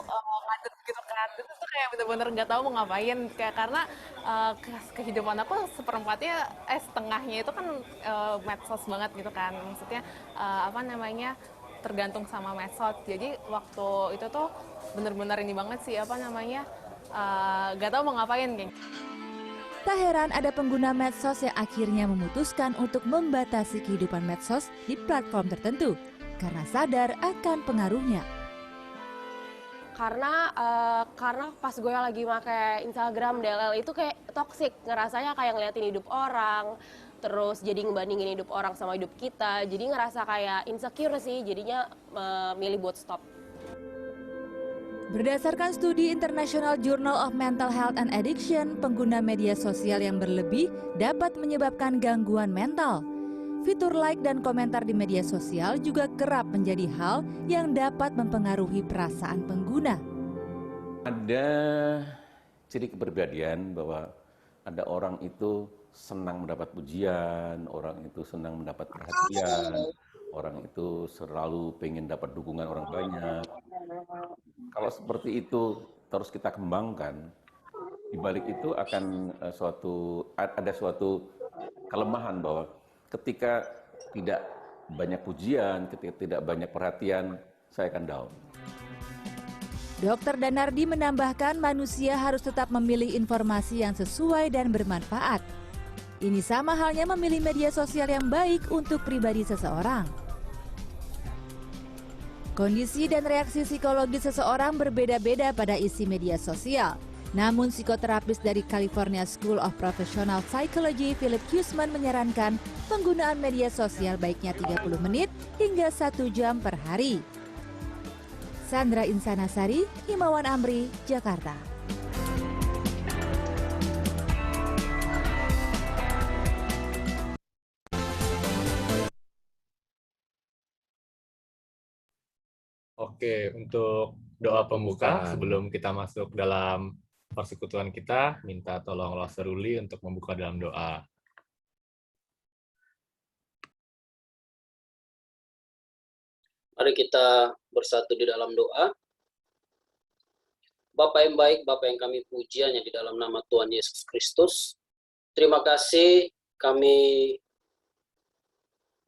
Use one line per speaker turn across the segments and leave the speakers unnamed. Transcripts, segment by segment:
ngadet gitu kan. Itu tuh kayak bener-bener nggak tahu mau ngapain kayak karena kehidupan aku seperempatnya setengahnya itu kan medsos banget gitu kan. Maksudnya apa namanya tergantung sama medsos. Jadi waktu itu tuh bener-bener ini banget sih apa namanya nggak tahu mau ngapain kayak.
Tak heran ada pengguna medsos yang akhirnya memutuskan untuk membatasi kehidupan medsos di platform tertentu karena sadar akan pengaruhnya.
Karena pas gue lagi pakai Instagram DLL itu kayak toksik, ngerasanya kayak ngeliatin hidup orang, terus jadi ngebandingin hidup orang sama hidup kita, jadi ngerasa kayak insecure sih, jadinya milih buat stop.
Berdasarkan studi International Journal of Mental Health and Addiction, pengguna media sosial yang berlebih dapat menyebabkan gangguan mental. Fitur like dan komentar di media sosial juga kerap menjadi hal yang dapat mempengaruhi perasaan pengguna.
Ada ciri kepribadian bahwa ada orang itu senang mendapat pujian, orang itu senang mendapat perhatian, orang itu selalu pengen dapat dukungan orang banyak. Kalau seperti itu terus kita kembangkan, di balik itu akan ada suatu kelemahan bahwa ketika tidak banyak pujian, ketika tidak banyak perhatian, saya akan down.
Dr. Danardi menambahkan manusia harus tetap memilih informasi yang sesuai dan bermanfaat. Ini sama halnya memilih media sosial yang baik untuk pribadi seseorang. Kondisi dan reaksi psikologis seseorang berbeda-beda pada isi media sosial. Namun psikoterapis dari California School of Professional Psychology, Philip Huseman menyarankan penggunaan media sosial baiknya 30 menit hingga 1 jam per hari. Sandra Insanasari, Himawan Amri, Jakarta.
Oke, untuk doa pembuka sebelum kita masuk dalam persekutuan kita, minta tolong Laser Ruli untuk membuka dalam doa.
Mari kita bersatu di dalam doa. Bapa yang baik, Bapa yang kami puji hanya di dalam nama Tuhan Yesus Kristus. Terima kasih kami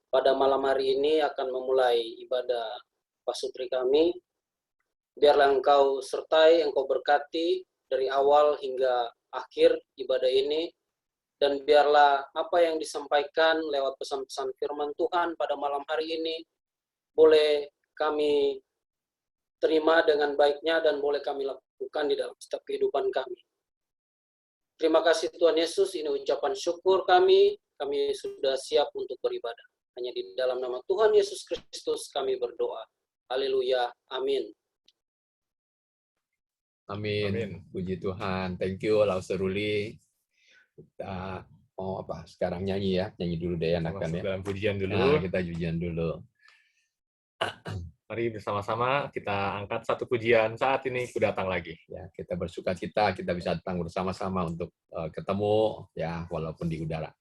pada malam hari ini akan memulai ibadah pasutri kami. Biarlah Engkau sertai, Engkau berkati dari awal hingga akhir ibadah ini. Dan biarlah apa yang disampaikan lewat pesan-pesan firman Tuhan pada malam hari ini boleh kami terima dengan baiknya dan boleh kami lakukan di dalam setiap kehidupan kami. Terima kasih Tuhan Yesus, ini ucapan syukur kami sudah siap untuk beribadah. Hanya di dalam nama Tuhan Yesus Kristus kami berdoa. Haleluya, amin.
Amin.
Puji Tuhan. Thank you, Laser Ruli. Kita mau apa? Sekarang nyanyi ya. Nyanyi dulu deh anak-anak ya.
Dalam pujian dulu.
Nah, kita pujian dulu.
Mari bersama-sama kita angkat satu pujian saat ini ku datang lagi.
Ya, kita bersukacita kita bisa datang bersama-sama untuk ketemu ya walaupun di udara.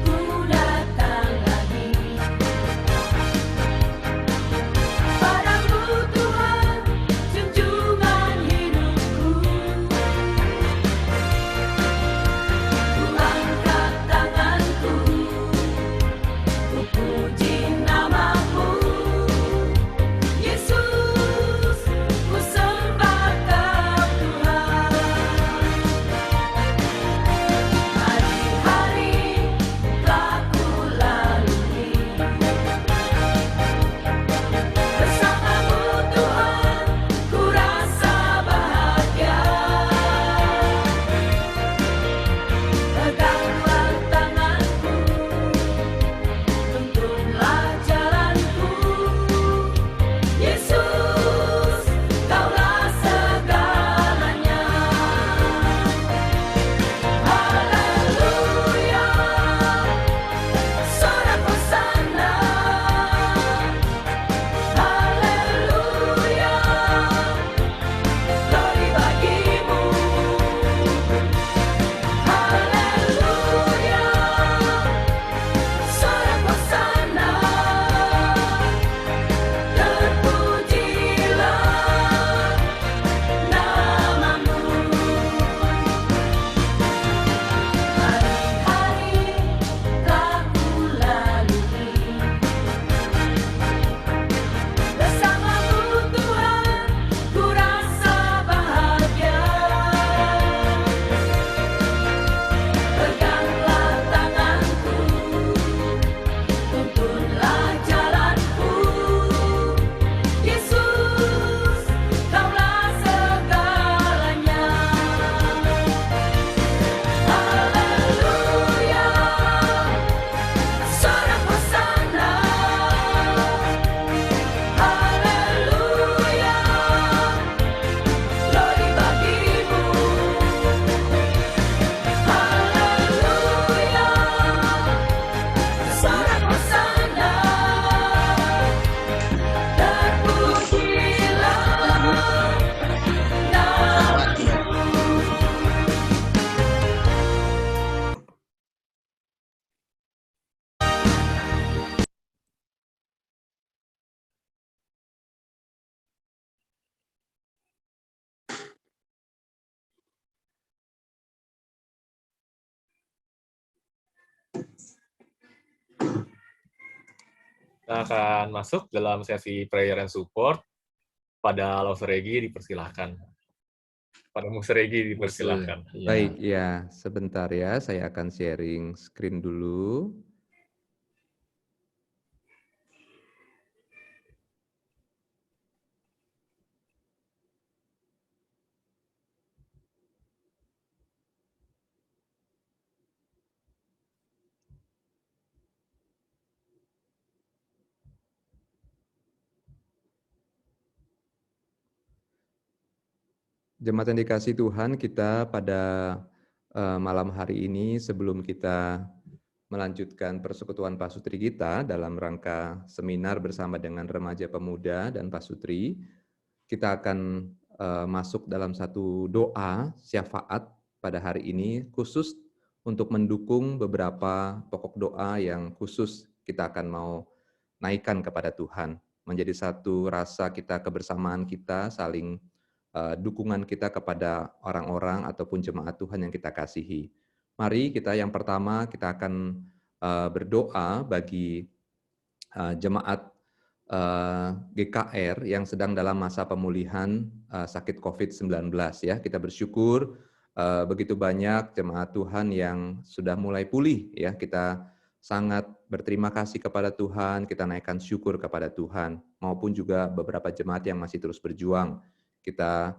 Ku datang lagi.
Kita akan masuk dalam sesi prayer and support. Pada Lause Regi dipersilahkan. Pada Muse Regi dipersilahkan.
Iya.
Baik, ya, sebentar ya, saya akan sharing screen dulu. Jemaat yang dikasihi Tuhan, kita pada malam hari ini sebelum kita melanjutkan persekutuan pasutri kita dalam rangka seminar bersama dengan remaja pemuda dan pasutri, kita akan masuk dalam satu doa syafaat pada hari ini khusus untuk mendukung beberapa pokok doa yang khusus kita akan mau naikkan kepada Tuhan. Menjadi satu rasa kita kebersamaan kita, saling dukungan kita kepada orang-orang ataupun jemaat Tuhan yang kita kasihi. Mari kita yang pertama kita akan berdoa bagi jemaat GKR yang sedang dalam masa pemulihan sakit COVID-19 ya. Kita bersyukur begitu banyak jemaat Tuhan yang sudah mulai pulih ya. Kita sangat berterima kasih kepada Tuhan, kita naikkan syukur kepada Tuhan, maupun juga beberapa jemaat yang masih terus berjuang. Kita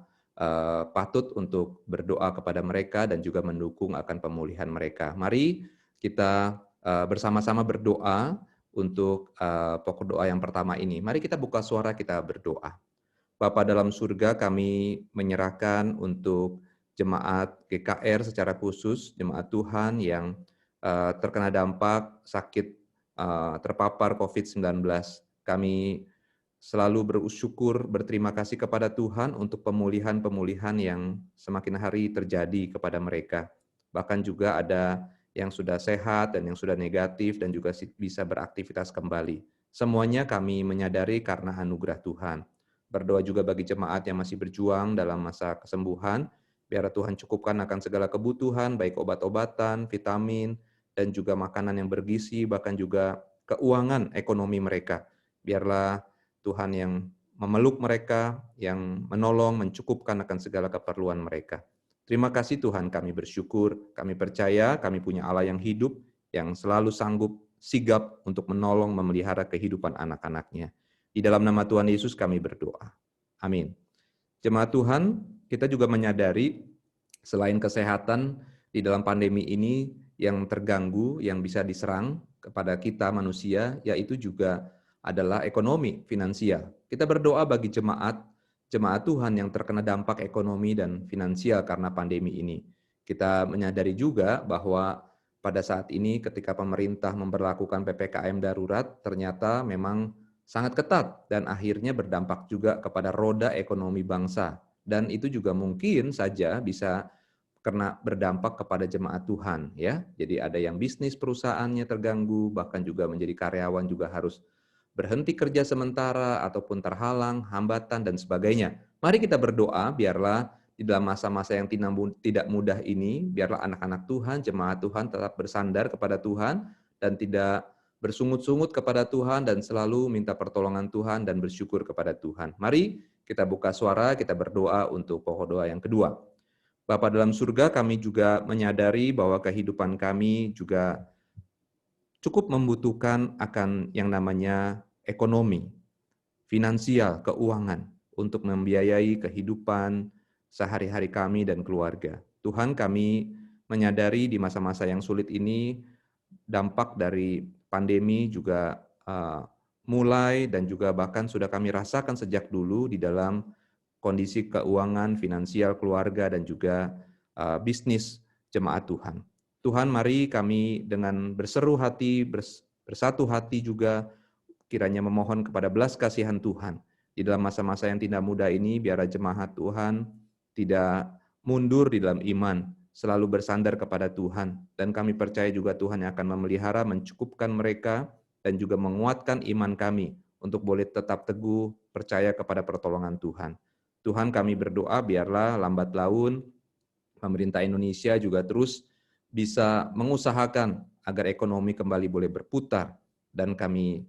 patut untuk berdoa kepada mereka dan juga mendukung akan pemulihan mereka. Mari kita bersama-sama berdoa untuk pokok doa yang pertama ini. Mari kita buka suara, kita berdoa. Bapa dalam surga, kami menyerahkan untuk jemaat GKR secara khusus, jemaat Tuhan yang terkena dampak sakit terpapar COVID-19. Kami selalu bersyukur, berterima kasih kepada Tuhan untuk pemulihan-pemulihan yang semakin hari terjadi kepada mereka. Bahkan juga ada yang sudah sehat dan yang sudah negatif dan juga bisa beraktivitas kembali. Semuanya kami menyadari karena anugerah Tuhan. Berdoa juga bagi jemaat yang masih berjuang dalam masa kesembuhan, biar Tuhan cukupkan akan segala kebutuhan, baik obat-obatan, vitamin, dan juga makanan yang bergizi, bahkan juga keuangan ekonomi mereka. Biarlah Tuhan yang memeluk mereka, yang menolong, mencukupkan akan segala keperluan mereka. Terima kasih Tuhan, kami bersyukur, kami percaya kami punya Allah yang hidup, yang selalu sanggup, sigap untuk menolong, memelihara kehidupan anak-anaknya. Di dalam nama Tuhan Yesus kami berdoa. Amin. Jemaat Tuhan, kita juga menyadari selain kesehatan di dalam pandemi ini yang terganggu, yang bisa diserang kepada kita manusia, yaitu juga adalah ekonomi, finansial. Kita berdoa bagi jemaat Tuhan yang terkena dampak ekonomi dan finansial karena pandemi ini. Kita menyadari juga bahwa pada saat ini ketika pemerintah memberlakukan PPKM darurat, ternyata memang sangat ketat dan akhirnya berdampak juga kepada roda ekonomi bangsa. Dan itu juga mungkin saja bisa kena berdampak kepada jemaat Tuhan, ya. Jadi ada yang bisnis perusahaannya terganggu, bahkan juga menjadi karyawan juga harus berhenti kerja sementara ataupun terhalang, hambatan dan sebagainya. Mari kita berdoa biarlah di dalam masa-masa yang tidak mudah ini, biarlah anak-anak Tuhan, jemaat Tuhan tetap bersandar kepada Tuhan dan tidak bersungut-sungut kepada Tuhan dan selalu minta pertolongan Tuhan dan bersyukur kepada Tuhan. Mari kita buka suara, kita berdoa untuk pokok doa yang kedua. Bapa dalam surga, kami juga menyadari bahwa kehidupan kami juga cukup membutuhkan akan yang namanya ekonomi, finansial, keuangan untuk membiayai kehidupan sehari-hari kami dan keluarga. Tuhan, kami menyadari di masa-masa yang sulit ini dampak dari pandemi juga mulai dan juga bahkan sudah kami rasakan sejak dulu di dalam kondisi keuangan, finansial, keluarga dan juga bisnis jemaat Tuhan. Tuhan, mari kami dengan berseru hati, bersatu hati juga kiranya memohon kepada belas kasihan Tuhan. Di dalam masa-masa yang tidak mudah ini, biarlah jemaat Tuhan tidak mundur di dalam iman, selalu bersandar kepada Tuhan. Dan kami percaya juga Tuhan yang akan memelihara, mencukupkan mereka, dan juga menguatkan iman kami untuk boleh tetap teguh, percaya kepada pertolongan Tuhan. Tuhan, kami berdoa biarlah lambat laun pemerintah Indonesia juga terus bisa mengusahakan agar ekonomi kembali boleh berputar, dan kami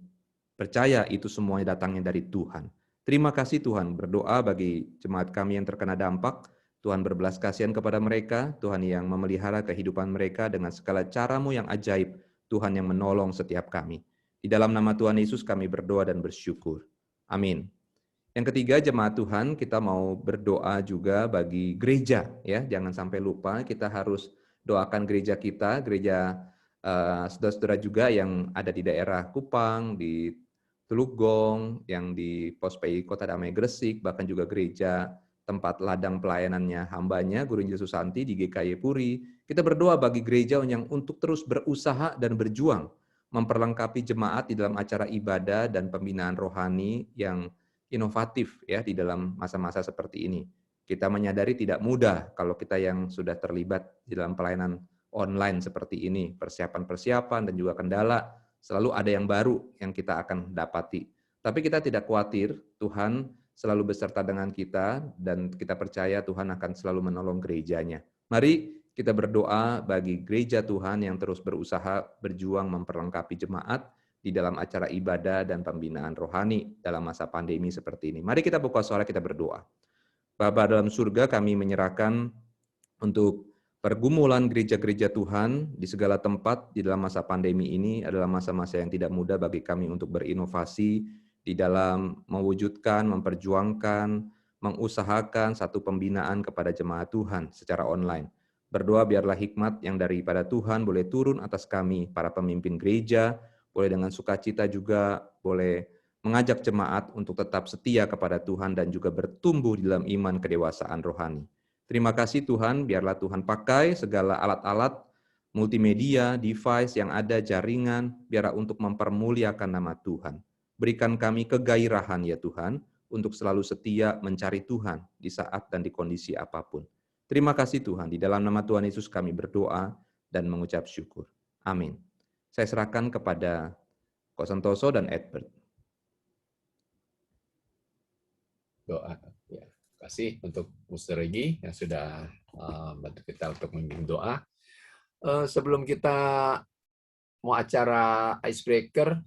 percaya itu semuanya datangnya dari Tuhan. Terima kasih Tuhan, berdoa bagi jemaat kami yang terkena dampak. Tuhan berbelas kasihan kepada mereka, Tuhan yang memelihara kehidupan mereka dengan segala cara-Mu yang ajaib, Tuhan yang menolong setiap kami. Di dalam nama Tuhan Yesus kami berdoa dan bersyukur. Amin. Yang ketiga, jemaat Tuhan, kita mau berdoa juga bagi gereja, ya. Jangan sampai lupa, kita harus doakan gereja kita, gereja saudara-saudara juga yang ada di daerah Kupang, di Teluk Gong, yang di Pos PI Kota Damai Gresik, bahkan juga gereja tempat ladang pelayanannya hambanya, Guru Injil Susanti di GKY Puri. Kita berdoa bagi gereja yang untuk terus berusaha dan berjuang, memperlengkapi jemaat di dalam acara ibadah dan pembinaan rohani yang inovatif ya di dalam masa-masa seperti ini. Kita menyadari tidak mudah kalau kita yang sudah terlibat di dalam pelayanan online seperti ini, persiapan-persiapan dan juga kendala, selalu ada yang baru yang kita akan dapati. Tapi kita tidak khawatir, Tuhan selalu beserta dengan kita dan kita percaya Tuhan akan selalu menolong gerejanya. Mari kita berdoa bagi gereja Tuhan yang terus berusaha berjuang memperlengkapi jemaat di dalam acara ibadah dan pembinaan rohani dalam masa pandemi seperti ini. Mari kita buka suara, kita berdoa. Bapa dalam surga, kami menyerahkan untuk pergumulan gereja-gereja Tuhan di segala tempat di dalam masa pandemi ini adalah masa-masa yang tidak mudah bagi kami untuk berinovasi di dalam mewujudkan, memperjuangkan, mengusahakan satu pembinaan kepada jemaat Tuhan secara online. Berdoa biarlah hikmat yang daripada Tuhan boleh turun atas kami, para pemimpin gereja, boleh dengan sukacita juga boleh mengajak jemaat untuk tetap setia kepada Tuhan dan juga bertumbuh di dalam iman kedewasaan rohani. Terima kasih Tuhan, biarlah Tuhan pakai segala alat-alat multimedia, device yang ada, jaringan, biarlah untuk mempermuliakan nama Tuhan. Berikan kami kegairahan ya Tuhan, untuk selalu setia mencari Tuhan di saat dan di kondisi apapun. Terima kasih Tuhan, di dalam nama Tuhan Yesus kami berdoa dan mengucap syukur. Amin. Saya serahkan kepada Ko Santoso dan Edward.
Doa. Ya. Terima kasih untuk Muster Regi yang sudah bantu kita untuk memimpin doa. Sebelum kita mau acara icebreaker,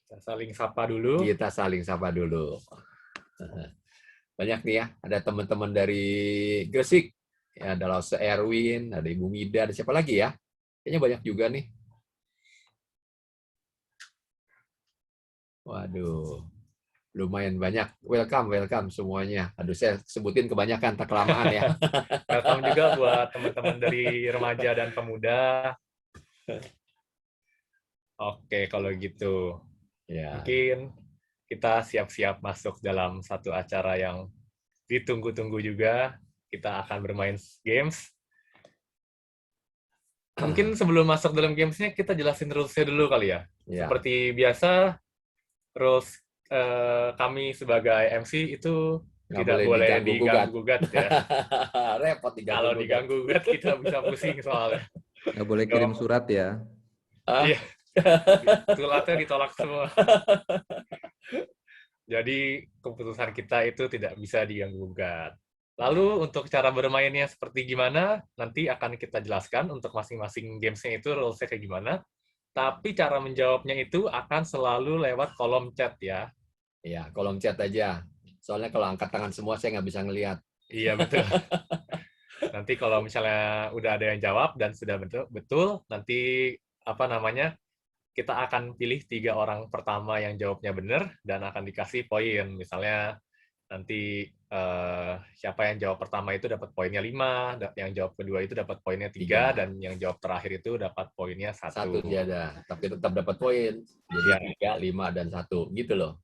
Kita saling sapa dulu.
kita saling sapa dulu. Banyak nih ya, ada teman-teman dari Gresik, ya, ada Lause Erwin, ada Ibu Mida, ada siapa lagi ya? Kayaknya banyak juga nih. Waduh, lumayan banyak. Welcome semuanya. Aduh, saya sebutin kebanyakan, tak kelamaan ya.
Welcome juga buat teman-teman dari remaja dan pemuda. Oke, kalau gitu.
Ya.
Mungkin kita siap-siap masuk dalam satu acara yang ditunggu-tunggu juga. Kita akan bermain games. Mungkin sebelum masuk dalam gamesnya, kita jelasin rules-nya dulu kali ya.
Ya.
Seperti biasa, rules kami sebagai MC itu
Nggak
tidak boleh diganggu-gugat ya.
Repot
Kalau diganggu-gugat, kita bisa pusing soalnya.
Nggak boleh kirim surat ya.
Iya. Suratnya ditolak semua. Jadi keputusan kita itu tidak bisa diganggu-gugat. Lalu untuk cara bermainnya seperti gimana, nanti akan kita jelaskan untuk masing-masing gamesnya itu rules-nya kayak gimana. Tapi cara menjawabnya itu akan selalu lewat kolom chat ya.
Iya, kolom chat aja. Soalnya kalau angkat tangan semua saya nggak bisa ngelihat.
Iya, betul. Nanti kalau misalnya udah ada yang jawab dan sudah betul, nanti kita akan pilih 3 orang pertama yang jawabnya benar dan akan dikasih poin. Misalnya nanti siapa yang jawab pertama itu dapat poinnya 5, yang jawab kedua itu dapat poinnya 3, dan yang jawab terakhir itu dapat poinnya 1.
1 dia ada, tapi tetap dapat poin. Jadi 3, 5, dan 1. Gitu loh.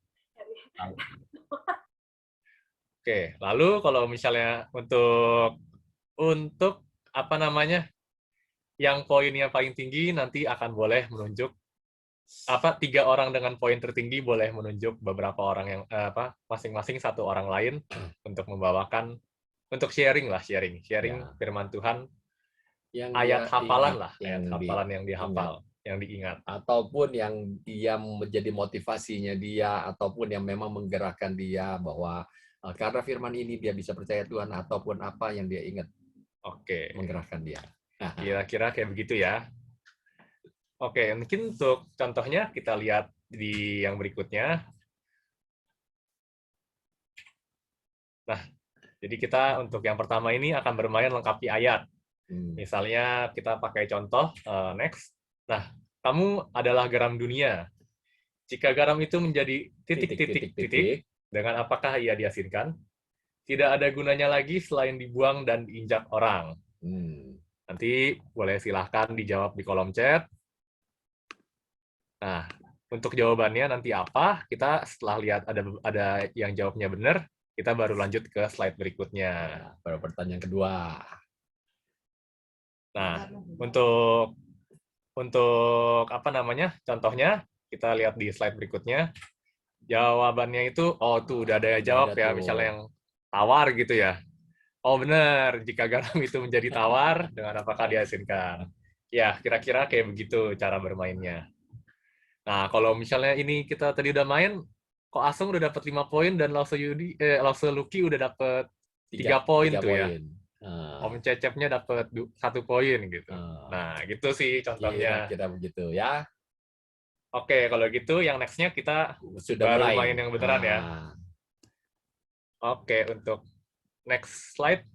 Oke, lalu kalau misalnya untuk yang poinnya paling tinggi nanti akan boleh menunjuk 3 orang dengan poin tertinggi boleh menunjuk beberapa orang yang masing-masing 1 orang lain untuk membawakan untuk sharing
Ya.
firman Tuhan,
Yang
ayat
dia
hafalan
ingat,
lah, ayat hafalan yang dihafal, yang diingat.
Ataupun yang dia menjadi motivasinya dia, ataupun yang memang menggerakkan dia bahwa karena firman ini dia bisa percaya Tuhan, ataupun apa yang dia ingat.
Oke.
Menggerakkan dia.
Kira-kira kayak begitu ya. Oke, mungkin untuk contohnya kita lihat di yang berikutnya. Nah, jadi kita untuk yang pertama ini akan bermain lengkapi ayat. Misalnya kita pakai contoh, next. Nah, kamu adalah garam dunia. Jika garam itu menjadi titik-titik-titik, dengan apakah ia diasinkan? Tidak ada gunanya lagi selain dibuang dan diinjak orang. Nanti boleh silahkan dijawab di kolom chat. Nah, untuk jawabannya nanti apa? Kita setelah lihat ada yang jawabnya benar, kita baru lanjut ke slide berikutnya.
Baru pertanyaan kedua.
Nah, untuk apa namanya? Contohnya kita lihat di slide berikutnya. Jawabannya itu, oh tuh udah ada yang jawab ya, misalnya yang tawar gitu ya. Oh benar, jika garam itu menjadi tawar, dengan apakah diasinkan? Ya, kira-kira kayak begitu cara bermainnya. Nah, kalau misalnya ini kita tadi udah main, kok Asung udah dapat 5 poin dan Lause Lucky udah dapat 3 poin tuh ya. Om Cecepnya dapat 1 poin gitu. Nah, gitu sih contohnya.
Kira-kira begitu ya.
Oke, kalau gitu yang next-nya kita
Sudah
baru
mulai.
main yang beneran ya. Oke, untuk next slide.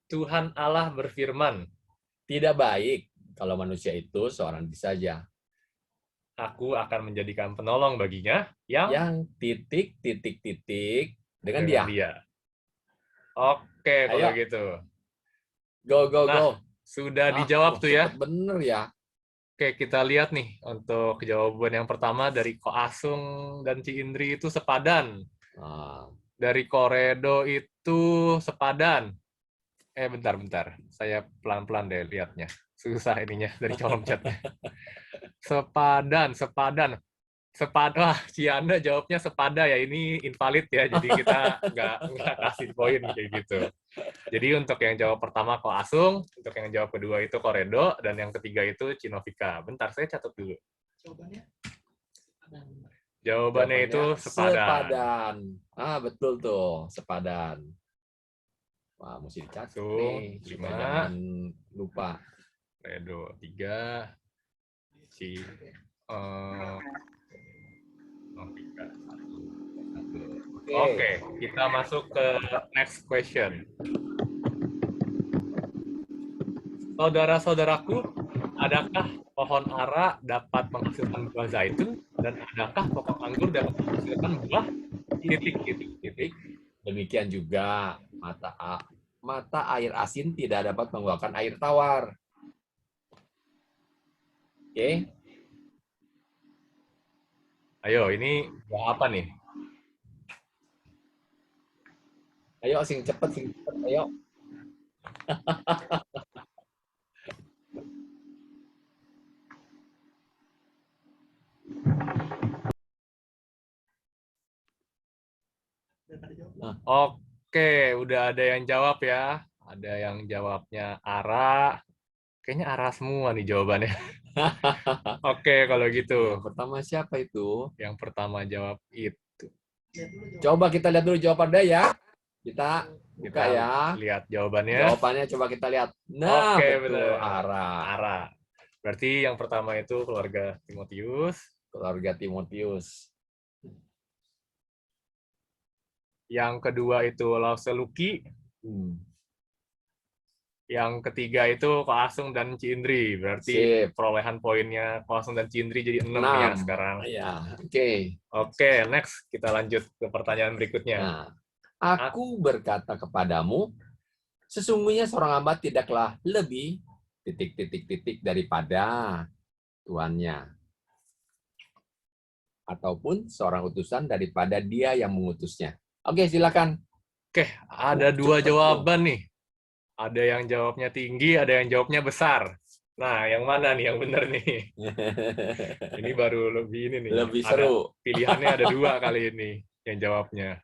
Tuhan Allah berfirman,
tidak baik kalau manusia itu seorang diri saja.
Aku akan menjadikan penolong baginya yang
titik-titik-titik dengan dia.
Oke, kalau
Ayo.
gitu.
Go.
Nah, sudah dijawab tuh ya.
Bener ya.
Oke, kita lihat nih untuk jawaban yang pertama dari Ko Asung dan Ci Indri itu sepadan. Dari Koredo itu sepadan. Bentar. Saya pelan-pelan deh lihatnya. Susah ininya dari kolom chatnya. Sepadan. Wah, Cianda jawabnya sepada ya. Ini invalid ya. Jadi kita nggak kasih poin kayak gitu. Jadi untuk yang jawab pertama Ko Asung, untuk yang jawab kedua itu Koredo, dan yang ketiga itu Cinovika. Bentar, saya catat dulu. Jawabannya itu sepadan.
Betul tuh, sepadan. Wah, mesti dicatat nih,
5,
jangan lupa.
Koredo 3, Cinovika 1. Oke, kita masuk ke next question. Saudara-saudaraku, adakah pohon ara dapat menghasilkan buah zaitun, dan adakah pokok anggur dapat menghasilkan buah titik-titik?
Demikian juga mata air asin tidak dapat mengeluarkan air tawar. Oke.
Ayo, ini buah apa nih?
Ayo, sing cepet, ayo.
Oke, udah ada yang jawab ya. Ada yang jawabnya ara. Kayaknya ara semua nih jawabannya. Oke, kalau gitu.
Yang pertama siapa itu?
Yang pertama jawab itu.
Coba kita lihat dulu jawabannya ya. Kita buka ya.
Lihat jawabannya.
Jawabannya coba kita lihat. Nah,
oke,
betul.
benar.
Ara.
Berarti yang pertama itu keluarga Timotius.
Keluarga Timotius.
Yang kedua itu Lause Lucky. Yang ketiga itu Ko Asung dan Ci Indri. Berarti perolehan poinnya Ko Asung dan Ci Indri jadi 6 ya sekarang.
Ya, oke.
Oke, next kita lanjut ke pertanyaan berikutnya.
Nah, aku berkata kepadamu, sesungguhnya seorang hamba tidaklah lebih titik-titik-titik daripada tuannya, ataupun seorang utusan daripada dia yang mengutusnya. Oke, silakan.
Oke, ada dua jawaban nih. Ada yang jawabnya tinggi, ada yang jawabnya besar. Nah, yang mana nih yang benar nih? Ini baru lebih ini nih.
Lebih seru.
Pilihannya ada 2 kali ini yang jawabnya.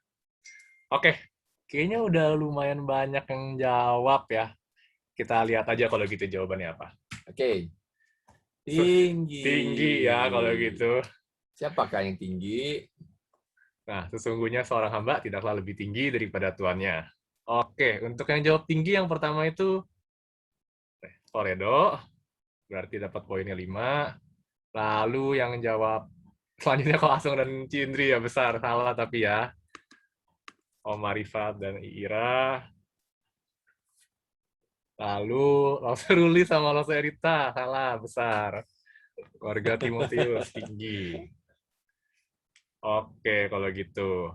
Oke, kayaknya udah lumayan banyak yang jawab ya. Kita lihat aja kalau gitu jawabannya apa.
Oke. Tinggi.
Tinggi ya kalau gitu.
Siapakah yang tinggi?
Nah, sesungguhnya seorang hamba tidaklah lebih tinggi daripada tuannya. Oke, untuk yang jawab tinggi yang pertama itu Koredo, berarti dapat poinnya 5. Lalu yang jawab selanjutnya Ko Asung dan Cindri ya besar, salah tapi ya. Om Marifat dan Ira. Lalu Lose Ruli sama Lose Erita, salah besar. Keluarga Timotius tinggi. Oke, kalau gitu.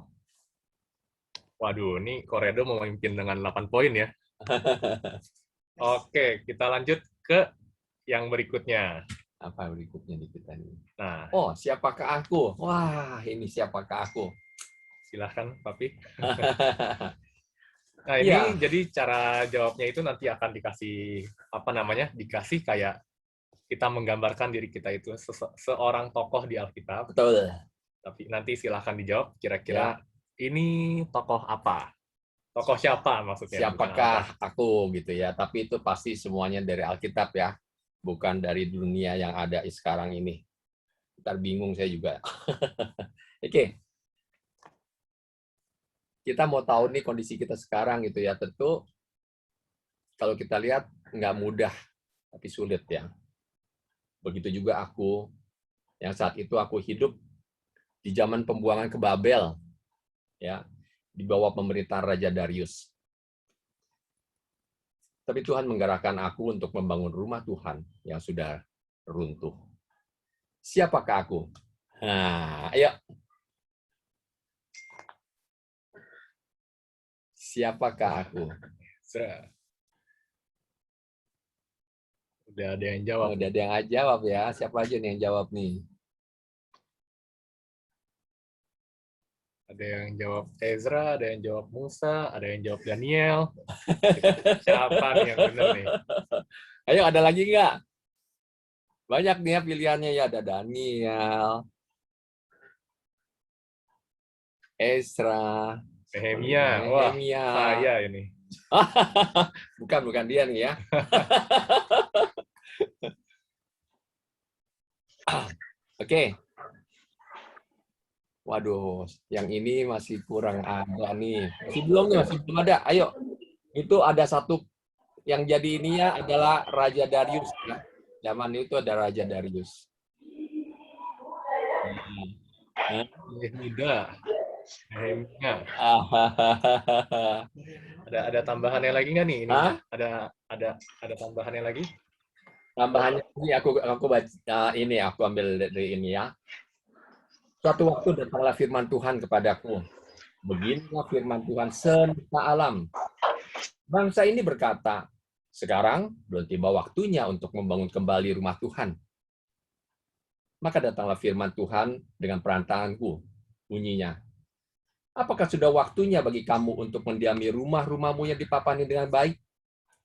Waduh, ini Koredo mau memimpin dengan 8 poin ya. Oke, kita lanjut ke yang berikutnya.
Apa berikutnya di kita ini?
Nah,
Oh, siapakah aku? Wah, ini siapakah aku?
silahkan, Papi. Nah, ini
Iya.
jadi cara jawabnya itu nanti akan dikasih, apa namanya, dikasih kayak kita menggambarkan diri kita itu seorang tokoh di Alkitab.
Betul.
Tapi nanti silahkan dijawab, kira-kira ini tokoh apa? Tokoh siapa maksudnya? bukan
Siapakah
apa.
aku gitu ya? Tapi itu pasti semuanya dari Alkitab ya, bukan dari dunia yang ada sekarang ini. Ntar bingung saya juga. Oke. Kita mau tahu nih kondisi kita sekarang gitu ya. Tentu kalau kita lihat nggak mudah, tapi sulit ya. Begitu juga aku, yang saat itu aku hidup di zaman pembuangan ke Babel, ya, di bawah pemerintahan Raja Darius. Tapi Tuhan menggerakkan aku untuk membangun rumah Tuhan yang sudah runtuh. Siapakah aku? Nah, ayo. Siapakah aku?
Udah ada yang jawab.
Udah ada yang jawab ya. Siapa aja nih yang jawab nih?
Ada yang jawab Ezra, ada yang jawab Musa, ada yang jawab Daniel. Siapa nih yang benar nih?
Ayo, ada lagi nggak? Banyak nih ya pilihannya ya. Ada Daniel, Ezra,
Nehemia. Wah, saya ini.
bukan dia nih ya. Oke. Waduh, yang ini masih kurang ada nih. Masih belum ada. Ayo. Itu ada satu yang jadi ini ya adalah Raja Darius ya. Zaman itu ada Raja Darius.
Muda. Nehemia. Ada tambahannya lagi nggak nih? Ini ada tambahannya lagi?
Tambahannya ini aku baca ini aku ambil dari ini ya. Suatu waktu datanglah firman Tuhan kepadaku. Beginilah firman Tuhan semesta alam. Bangsa ini berkata, sekarang belum tiba waktunya untuk membangun kembali rumah Tuhan. Maka datanglah firman Tuhan dengan perantaranku. Bunyinya, apakah sudah waktunya bagi kamu untuk mendiami rumah-rumahmu yang dipapani dengan baik?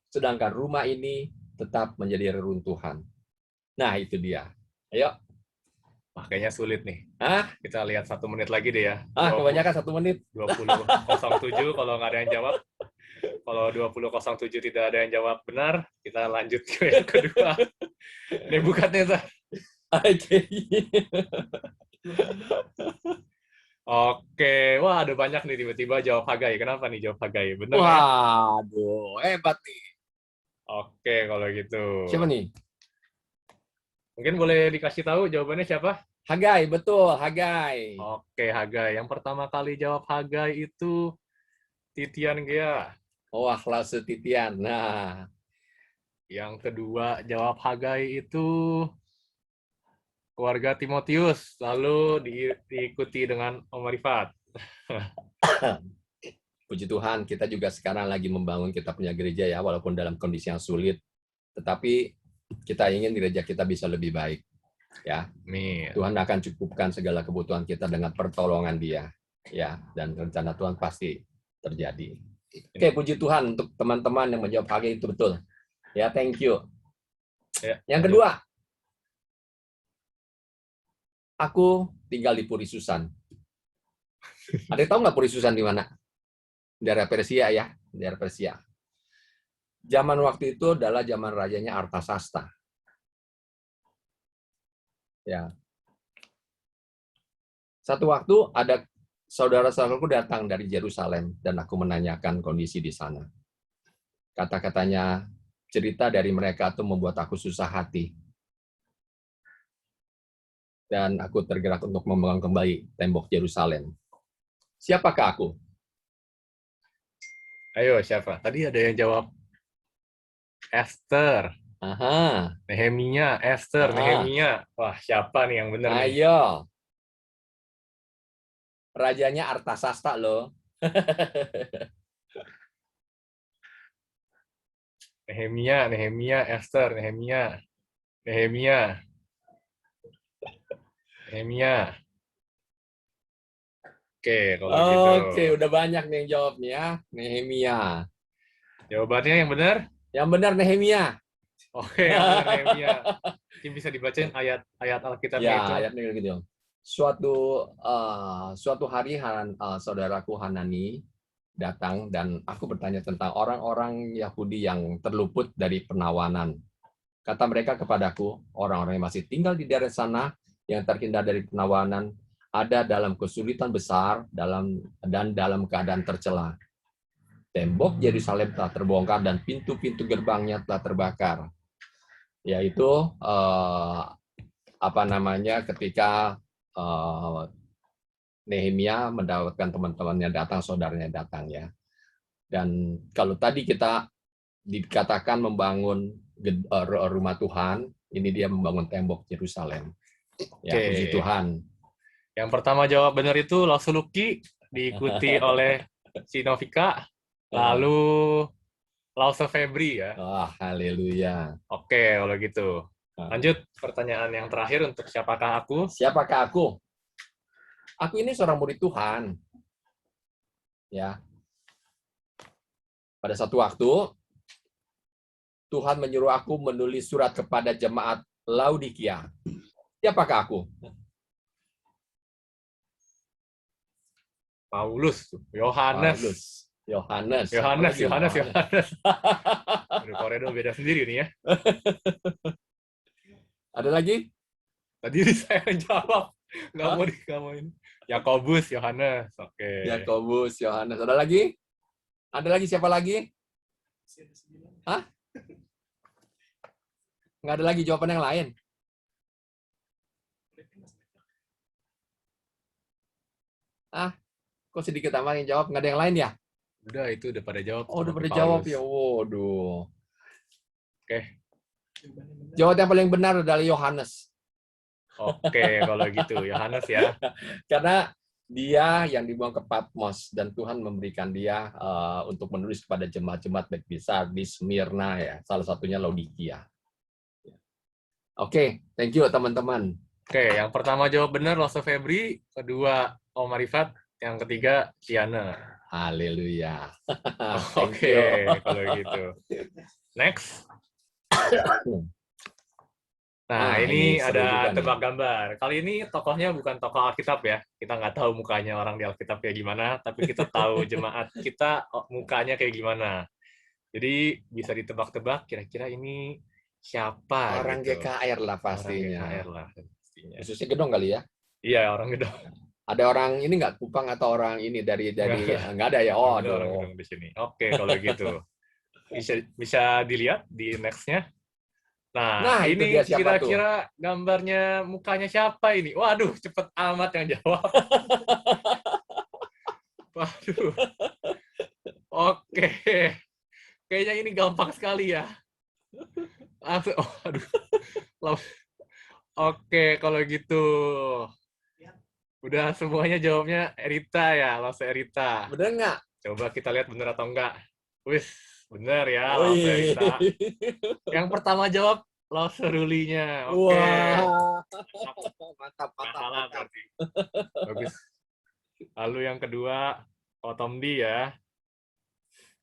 Sedangkan rumah ini tetap menjadi reruntuhan. Nah, itu dia. Ayo.
Wah, kayaknya sulit nih.
Hah?
Kita lihat 1 menit lagi deh ya.
Kebanyakan 1 menit.
20.07 kalau nggak ada yang jawab. Kalau 20.07 tidak ada yang jawab benar, kita lanjut ke yang kedua. Nebukadnezar.
Oke.
Oke, wah ada banyak nih tiba-tiba jawab Hagai. Kenapa nih jawab Hagai? Benar ya?
Waduh, hebat nih.
Oke, kalau gitu.
Siapa nih?
Mungkin boleh dikasih tahu jawabannya siapa?
Hagai, betul, Hagai.
Oke, Hagai. Yang pertama kali jawab Hagai itu Titian Gea.
Wah, Lause Titian. Nah,
yang kedua jawab Hagai itu keluarga Timotius, lalu diikuti dengan Om Marifat.
Puji Tuhan, kita juga sekarang lagi membangun kita punya gereja ya, walaupun dalam kondisi yang sulit. Tetapi kita ingin gereja kita bisa lebih baik. Ya, Tuhan akan cukupkan segala kebutuhan kita dengan pertolongan Dia. Ya, dan rencana Tuhan pasti terjadi. Oke, puji Tuhan untuk teman-teman yang menjawab Hagai itu betul. Ya, thank you.
Ya,
yang kedua, aku tinggal di Puri Susan. Ada yang tahu nggak Puri Susan di mana? Daerah Persia ya, daerah Persia. Zaman waktu itu adalah zaman rajanya Artasasta. Ya. Satu waktu ada saudara-saudaraku datang dari Yerusalem dan aku menanyakan kondisi di sana. Kata-katanya, cerita dari mereka itu membuat aku susah hati. dan aku tergerak untuk membangun kembali tembok Yerusalem. Siapakah aku?
Ayo, siapa? Tadi ada yang jawab Esther,
Aha.
Nehemia, Esther,
Ah.
Nehemia. Wah, siapa nih yang benar nih?
Ayo. Rajanya Artasasta loh.
Nehemia, Nehemia, Esther, Nehemia, Nehemia, Nehemia. Oke, kalau gitu.
Oke, udah banyak nih yang jawab nih ya. Nehemia.
Jawabannya yang benar?
Yang benar Nehemia.
Oke, yang benar Nehemia. Ini bisa dibacain ayat Alkitabnya itu.
Ya, ayatnya gitu. Suatu hari saudaraku Hanani datang dan aku bertanya tentang orang-orang Yahudi yang terluput dari penawanan. Kata mereka kepadaku, orang-orang yang masih tinggal di daerah sana yang terhindar dari penawanan ada dalam kesulitan besar dan dalam keadaan tercela. Tembok Yerusalem telah terbongkar dan pintu-pintu gerbangnya telah terbakar. Yaitu ketika Nehemia mendapatkan teman-temannya datang, saudaranya datang ya. Dan kalau tadi kita dikatakan membangun rumah Tuhan, ini dia membangun tembok Yerusalem. Ya,
Oke.
puji Tuhan.
Yang pertama jawab benar itu Lausuluki, diikuti oleh si Novika, lalu Lause Febri ya.
Wah, haleluya.
Oke, kalau gitu. Lanjut pertanyaan yang terakhir untuk siapakah aku?
Siapakah aku? Aku ini seorang murid Tuhan. Ya. Pada satu waktu Tuhan menyuruh aku menulis surat kepada jemaat Laodikia. Siapakah aku?
Paulus, Yohanes.
Yohanes.
Yohanes. Aduh, Koredo beda sendiri nih ya.
Ada lagi?
Tadi saya yang jawab. Nggak mau ini. Yakobus, Yohanes. Oke.
Yakobus, Yohanes. Ada lagi? Ada lagi siapa lagi? Hah? Nggak ada lagi jawaban yang lain? Kok sedikit amat yang jawab? Nggak ada yang lain ya?
Udah, itu udah pada jawab.
Oh, udah
sama
pada
Paulus.
jawab ya. Waduh.
Oke.
Jawaban yang paling benar adalah Yohanes.
Oke, kalau gitu. Yohanes ya.
Karena dia yang dibuang ke Patmos dan Tuhan memberikan dia untuk menulis kepada jemaat-jemaat baik besar di Smyrna ya, salah satunya Laodikia. Oke, thank you teman-teman.
Oke, yang pertama jawab benar Lause Febri, kedua Om Arifat, yang ketiga Tiana.
Haleluya.
Oke, kalau gitu. Next. Nah, ini
seru juga
ada
nih.
tebak gambar. Kali ini tokohnya bukan tokoh Alkitab ya. Kita nggak tahu mukanya orang di Alkitab kayak gimana, tapi kita tahu jemaat kita mukanya kayak gimana. Jadi bisa ditebak-tebak kira-kira ini siapa
Orang
gitu.
GKR lah pastinya.
Orang GKR lah pastinya.
Khususnya Gedong kali ya.
Iya, orang Gedong.
Ada orang ini nggak Kupang atau orang ini dari nggak ada ya? Oh,
Ada orang
aduh.
Gedong di sini. Oke, kalau gitu. Bisa dilihat di next-nya. Nah,
itu
ini
dia siapa
kira-kira gambarnya mukanya siapa ini? Waduh, cepet amat yang jawab. Waduh. Oke. Kayaknya ini gampang sekali ya. Langsung, aduh. Oke, kalau gitu. Udah semuanya jawabnya Erita ya, Lause Erita.
Bener nggak?
Coba kita lihat bener atau enggak. Wis, bener ya,
Oh,
Lause
iya.
Erita. Yang pertama jawab Lause Rulinya. Oke.
Wah. Mantap.
Nggak salah berarti. Bagus. Lalu yang kedua, Otomdi ya.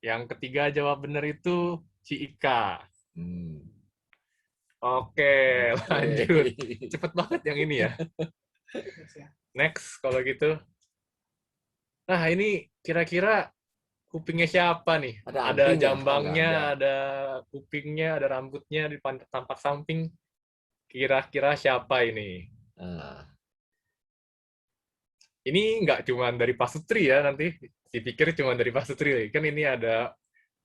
Yang ketiga jawab bener itu Ciika. Oke, lanjut. Cepet banget yang ini ya. Next, kalau gitu. Nah, ini kira-kira kupingnya siapa nih?
Ada
Ada
anting ya?
jambangnya,
Oh, nggak
ada kupingnya, ada rambutnya di tampak samping. Kira-kira siapa ini? Ini nggak cuma dari Pasutri ya nanti. Dipikir cuma dari Pasutri. Kan ini ada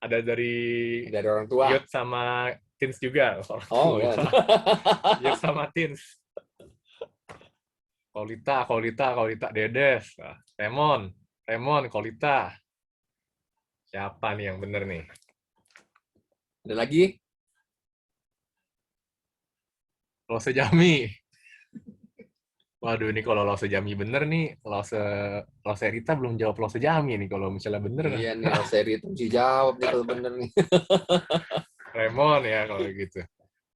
dari
orang tua.
Yud sama Teens juga. Orang
Oh,
tua.
ya.
Yud sama Teens. Kolita, Dedes. Nah, Remon, Kolita. Siapa nih yang bener nih?
Ada lagi?
Lause Jami. Waduh, ini kalau Lause Jami bener nih, Lause Rita belum jawab Lause Jami nih kalau misalnya bener.
Iya nih, kalau seri itu mesti jawab nih kalau bener nih.
Remon ya kalau gitu.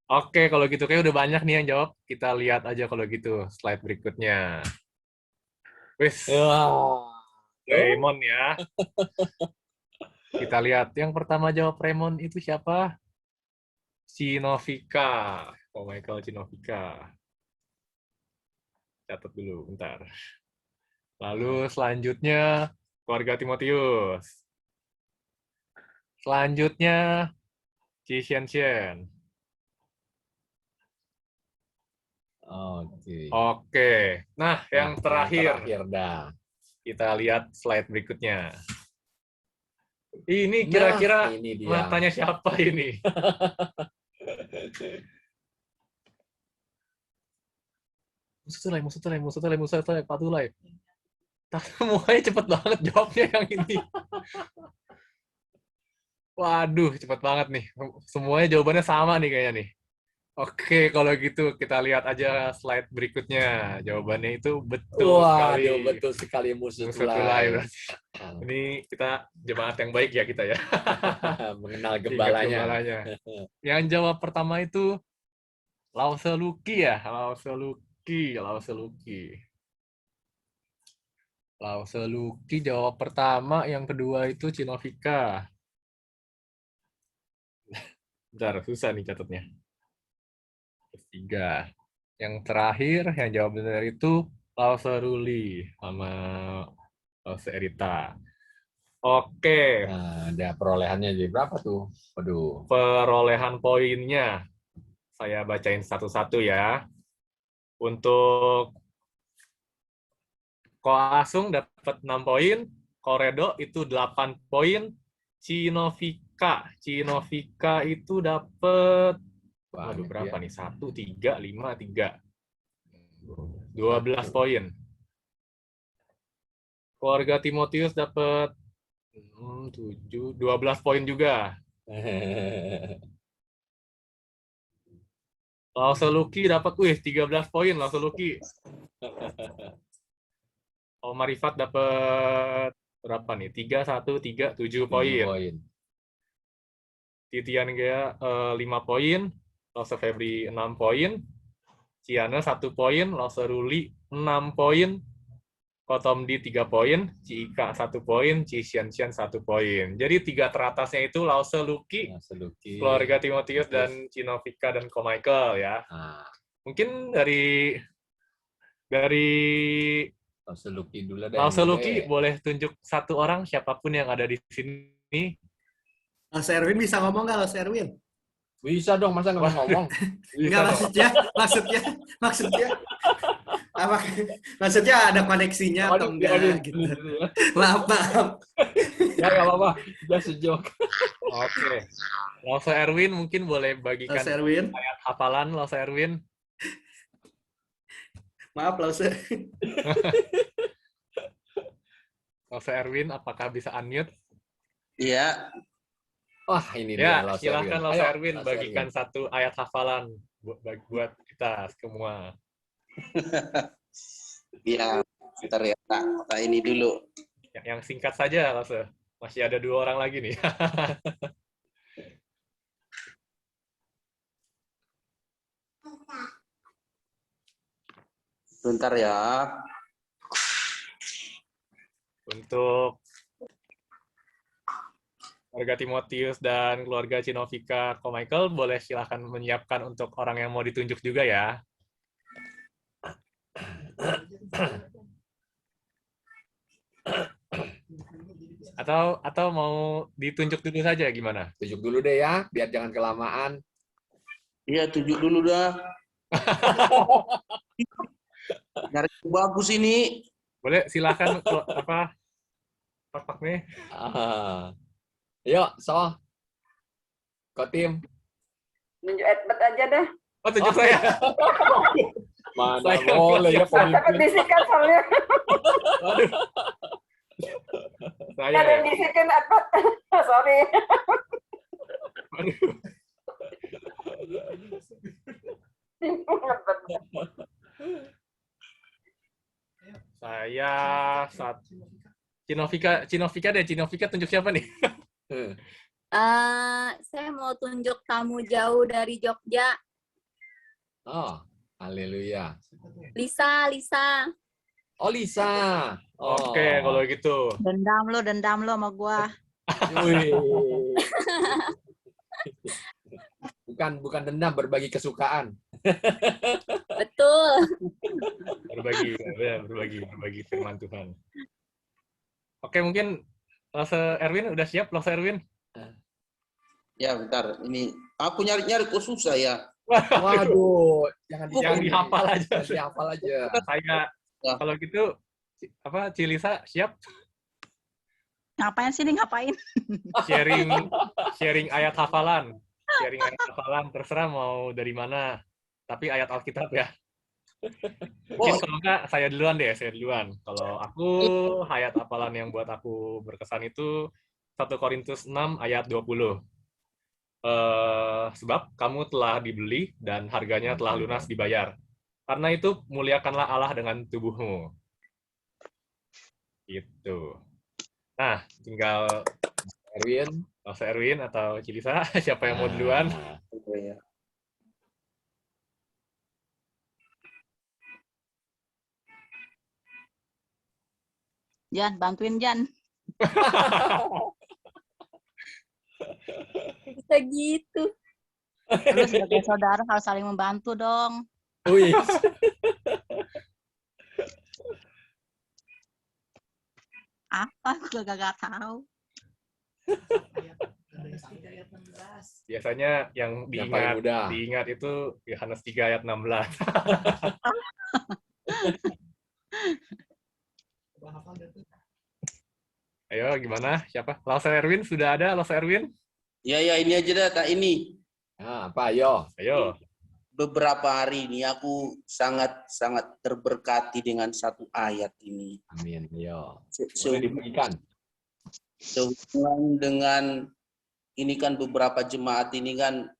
Oke, kalau gitu kayak udah banyak nih yang jawab. Kita lihat aja kalau gitu slide berikutnya. Wis,
Wah.
Raymond ya. Kita lihat yang pertama jawab Raymond itu siapa? Cinovika. Oh, Michael Cinovika. Catat dulu, bentar. Lalu selanjutnya keluarga Timotius. Selanjutnya Ci Xian.
Oke.
Oke. Nah, yang terakhir.
Dah.
Kita lihat slide berikutnya. Ini kira-kira
ini dia.
matanya siapa ini? Musuh tulai, patulai. Semuanya cepet banget jawabnya yang ini. Waduh, cepet banget nih. Semuanya jawabannya sama nih kayaknya nih. Oke, kalau gitu kita lihat aja slide berikutnya. Jawabannya itu betul sekali.
Waduh, betul sekali musuh
tulai.
tulai.
Ini kita jemaat yang baik ya kita ya.
Mengenal
Ingat
gembalanya.
Yang jawab pertama itu Lause Luki ya. Lause Luki jawab pertama, yang kedua itu Cinovika. Bentar, susah nih catatnya. Ketiga. Yang terakhir yang jawab benar itu Lause Ruli sama Lause Erita. Oke.
Nah, ada perolehannya jadi berapa tuh? Waduh.
Perolehan poinnya saya bacain satu-satu ya. Untuk Koa Asung dapat 6 poin, Koredo itu 8 poin, Cinovika itu dapat berapa nih? 1, 3, 5, 3. 12 poin. Keluarga Timotius dapat 7, 12 poin juga. Lause Luki dapat 13 poin Lause Luki. Om Marifat dapat berapa nih? 3, 1, 3, 7 poin. Titian Gea 5 poin, Lause Febri 6 poin, Ciana 1 poin, Lause Ruli 6 poin, Kotomdi 3 poin, Ci Ika 1 poin, Ci Xian 1 poin. Jadi 3 teratasnya itu Lause Luki, keluarga Timotius dan Cinovika dan Ko Michael ya. Mungkin dari
Lause Luki dulu deh.
Lause Luki boleh tunjuk satu orang siapapun yang ada di sini.
Lause Erwin bisa ngomong nggak, Lause Erwin?
Bisa dong, masa nggak ngomong?
Nggak, maksudnya ada koneksinya atau enggak gitu. Maaf.
Ya nggak apa-apa, just a joke.
Oke. Lause Erwin mungkin boleh bagikan
Lause Erwin.
ayat hafalan Lause Erwin.
Maaf, Lause.
Lause Erwin, apakah bisa unmute?
Iya.
Wah, ini
Ya,
dia Lause
silakan Lause
Ayo,
Erwin
Lause
bagikan satu ayat hafalan buat kita semua.
Ya, bentar ya. Tak ini dulu.
Yang singkat saja, Lause. Masih ada 2 orang lagi nih.
Bentar ya.
Untuk keluarga Timotius dan keluarga Cinovika Ko Michael, boleh silahkan menyiapkan untuk orang yang mau ditunjuk juga ya. Atau mau ditunjuk dulu saja gimana?
Tunjuk dulu deh ya, biar jangan kelamaan.
Iya, tunjuk dulu dah. Nyari bagus ini.
Boleh silahkan Pak nih.
Yuk, Kotim.
Tunjuk Edward aja dah.
Oh, tunjuk saya.
Mana
Saya
boleh ya
Takut
pemimpin.
disikat soalnya.
Waduh. Saya
Ada
ya.
yang disikin apa? Sorry.
Waduh. Saya saat Cinovika deh. Cinovika tunjuk siapa nih?
Saya mau tunjuk tamu jauh dari Jogja.
Oh, haleluya.
Lisa.
Oh, Lisa. Oh.
Oke, kalau gitu.
Dendam lo sama gua.
Wih. Bukan dendam, berbagi kesukaan.
Betul.
Berbagi firman Tuhan. Oke, mungkin Lase Erwin udah siap, Lase Erwin?
Ya, bentar. Ini aku nyari-nyari kok susah ya.
Waduh,
Yang dihafal aja.
Dihafal aja.
Saya kalau gitu Cilisa siap
Ngapain sih nih ngapain?
sharing ayat hafalan. Sharing ayat hafalan terserah mau dari mana. Tapi ayat Alkitab ya. Mungkin kalau enggak saya duluan. Kalau aku ayat hafalan yang buat aku berkesan itu 1 Korintus 6 ayat 20. Sebab kamu telah dibeli dan harganya telah lunas dibayar. Karena itu muliakanlah Allah dengan tubuhmu. Gitu. Nah, tinggal Erwin atau Cilisa, siapa yang mau duluan?
Jan, bantuin Jan. Bisa gitu. Lu sebagai saudara harus saling membantu dong.
Wih.
Apa? Gue gak tahu.
Biasanya yang
paling mudah.
diingat itu Yohanes 3 ayat 16. Ayo, gimana? Siapa? Lase Erwin, sudah ada Lase Erwin?
Ya, ini aja dah, Kak, ini.
Apa, ayo.
Beberapa hari ini aku sangat terberkati dengan satu ayat ini.
Amin, ayo.
Boleh
diberikan.
Sehubungan dengan ini kan beberapa jemaat ini kan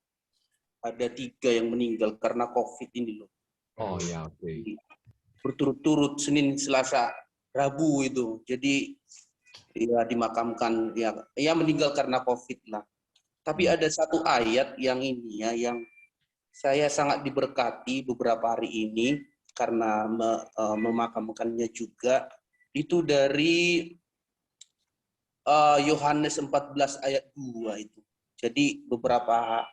ada 3 yang meninggal karena COVID ini loh.
Oh ya, oke.
Berturut-turut Senin, Selasa, Rabu itu. Jadi ya dimakamkan ya meninggal karena COVID lah. Tapi ada satu ayat yang ini ya yang saya sangat diberkati beberapa hari ini karena memakamkannya juga. Itu dari Yohanes 14 ayat 2 itu. Jadi beberapa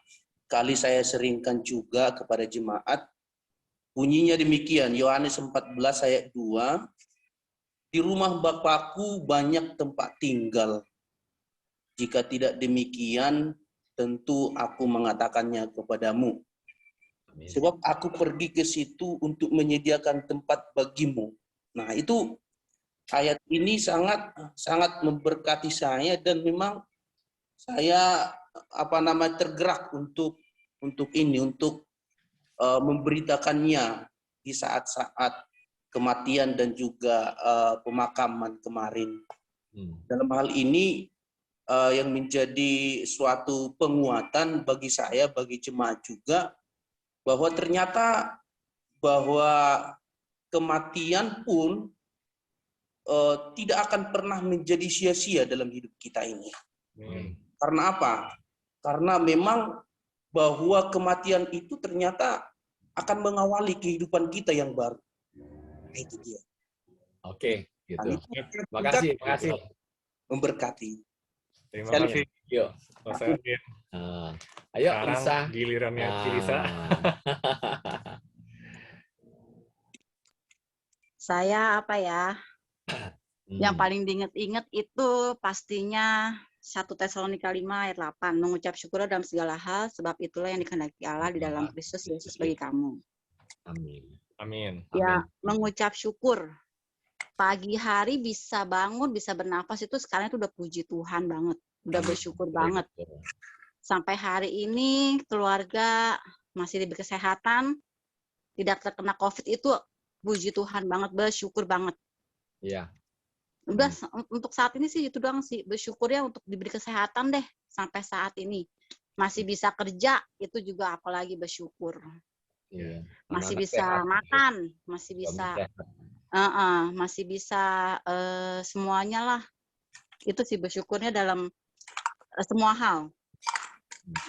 kali saya seringkan juga kepada jemaat. Bunyinya demikian, Yohanes 14 ayat 2. Di rumah Bapakku banyak tempat tinggal. Jika tidak demikian, tentu aku mengatakannya kepadamu. Sebab aku pergi ke situ untuk menyediakan tempat bagimu. Nah, itu ayat ini sangat memberkati saya dan memang saya tergerak untuk memberitakannya di saat-saat kematian dan juga pemakaman kemarin. Dalam hal ini yang menjadi suatu penguatan bagi saya, bagi jemaat juga, bahwa ternyata bahwa kematian pun tidak akan pernah menjadi sia-sia dalam hidup kita ini. Karena apa? Karena memang bahwa kematian itu ternyata akan mengawali kehidupan kita yang baru. Nah, itu dia.
Oke, gitu. Terima kasih.
Memberkati.
Terima kasih.
Yuk. Ayo, Lisa.
Gilirannya Cilisa.
Saya apa ya? Yang paling diingat-ingat itu pastinya 1 Tesalonika 5 ayat 8. Mengucap syukur dalam segala hal, sebab itulah yang dikehendaki Allah di dalam Kristus Yesus bagi kamu.
Amin.
Ya, mengucap syukur. Pagi hari bisa bangun, bisa bernafas itu sekarang itu udah puji Tuhan banget. Udah bersyukur banget. Sampai hari ini keluarga masih diberi kesehatan. tidak terkena COVID itu puji Tuhan banget, bersyukur banget.
Iya.
Udah untuk saat ini sih itu doang sih, bersyukur ya untuk diberi kesehatan deh sampai saat ini. Masih bisa kerja, itu juga apalagi bersyukur.
Iya.
Masih
Anak-anak
bisa
sehat.
makan, masih
Suami
bisa
sehat.
masih bisa semuanya lah. Itu sih bersyukurnya dalam semua hal.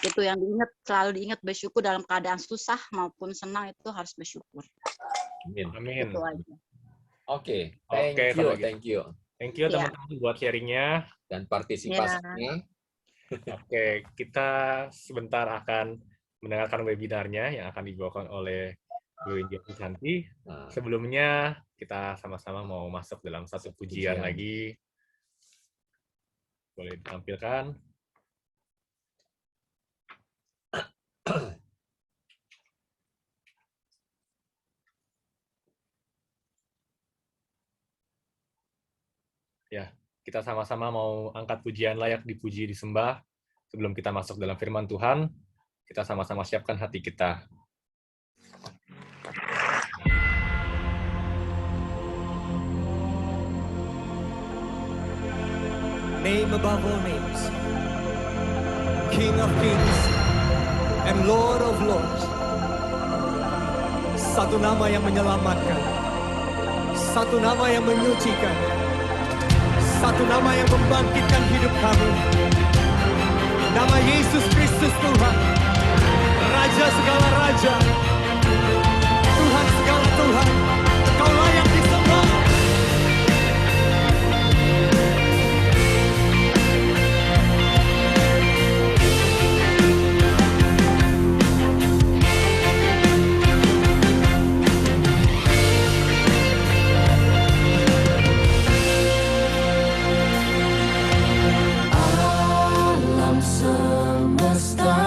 Itu yang diingat, selalu diingat bersyukur dalam keadaan susah maupun senang itu harus bersyukur.
Amin.
Amin.
Itu aja.
Oke,
Oke,
thank you,
kalau gitu.
thank you.
Thank you
Ya.
teman-teman buat sharingnya.
Dan partisipasinya.
Oke, kita sebentar akan mendengarkan webinarnya yang akan dibawakan oleh Bu India Susanti.
Nah,
Sebelumnya kita sama-sama mau masuk dalam satu pujian
Pujian.
lagi. Boleh ditampilkan. Ya, kita sama-sama mau angkat pujian layak dipuji disembah. Sebelum kita masuk dalam firman Tuhan, kita sama-sama siapkan hati kita.
Name above all names, King of kings and Lord of lords. Satu nama yang menyelamatkan, satu nama yang menyucikan, satu nama yang membangkitkan hidup kami. Nama Yesus Kristus Tuhan, Raja segala raja, Tuhan segala Tuhan. Kau layak disembah.
Alam semesta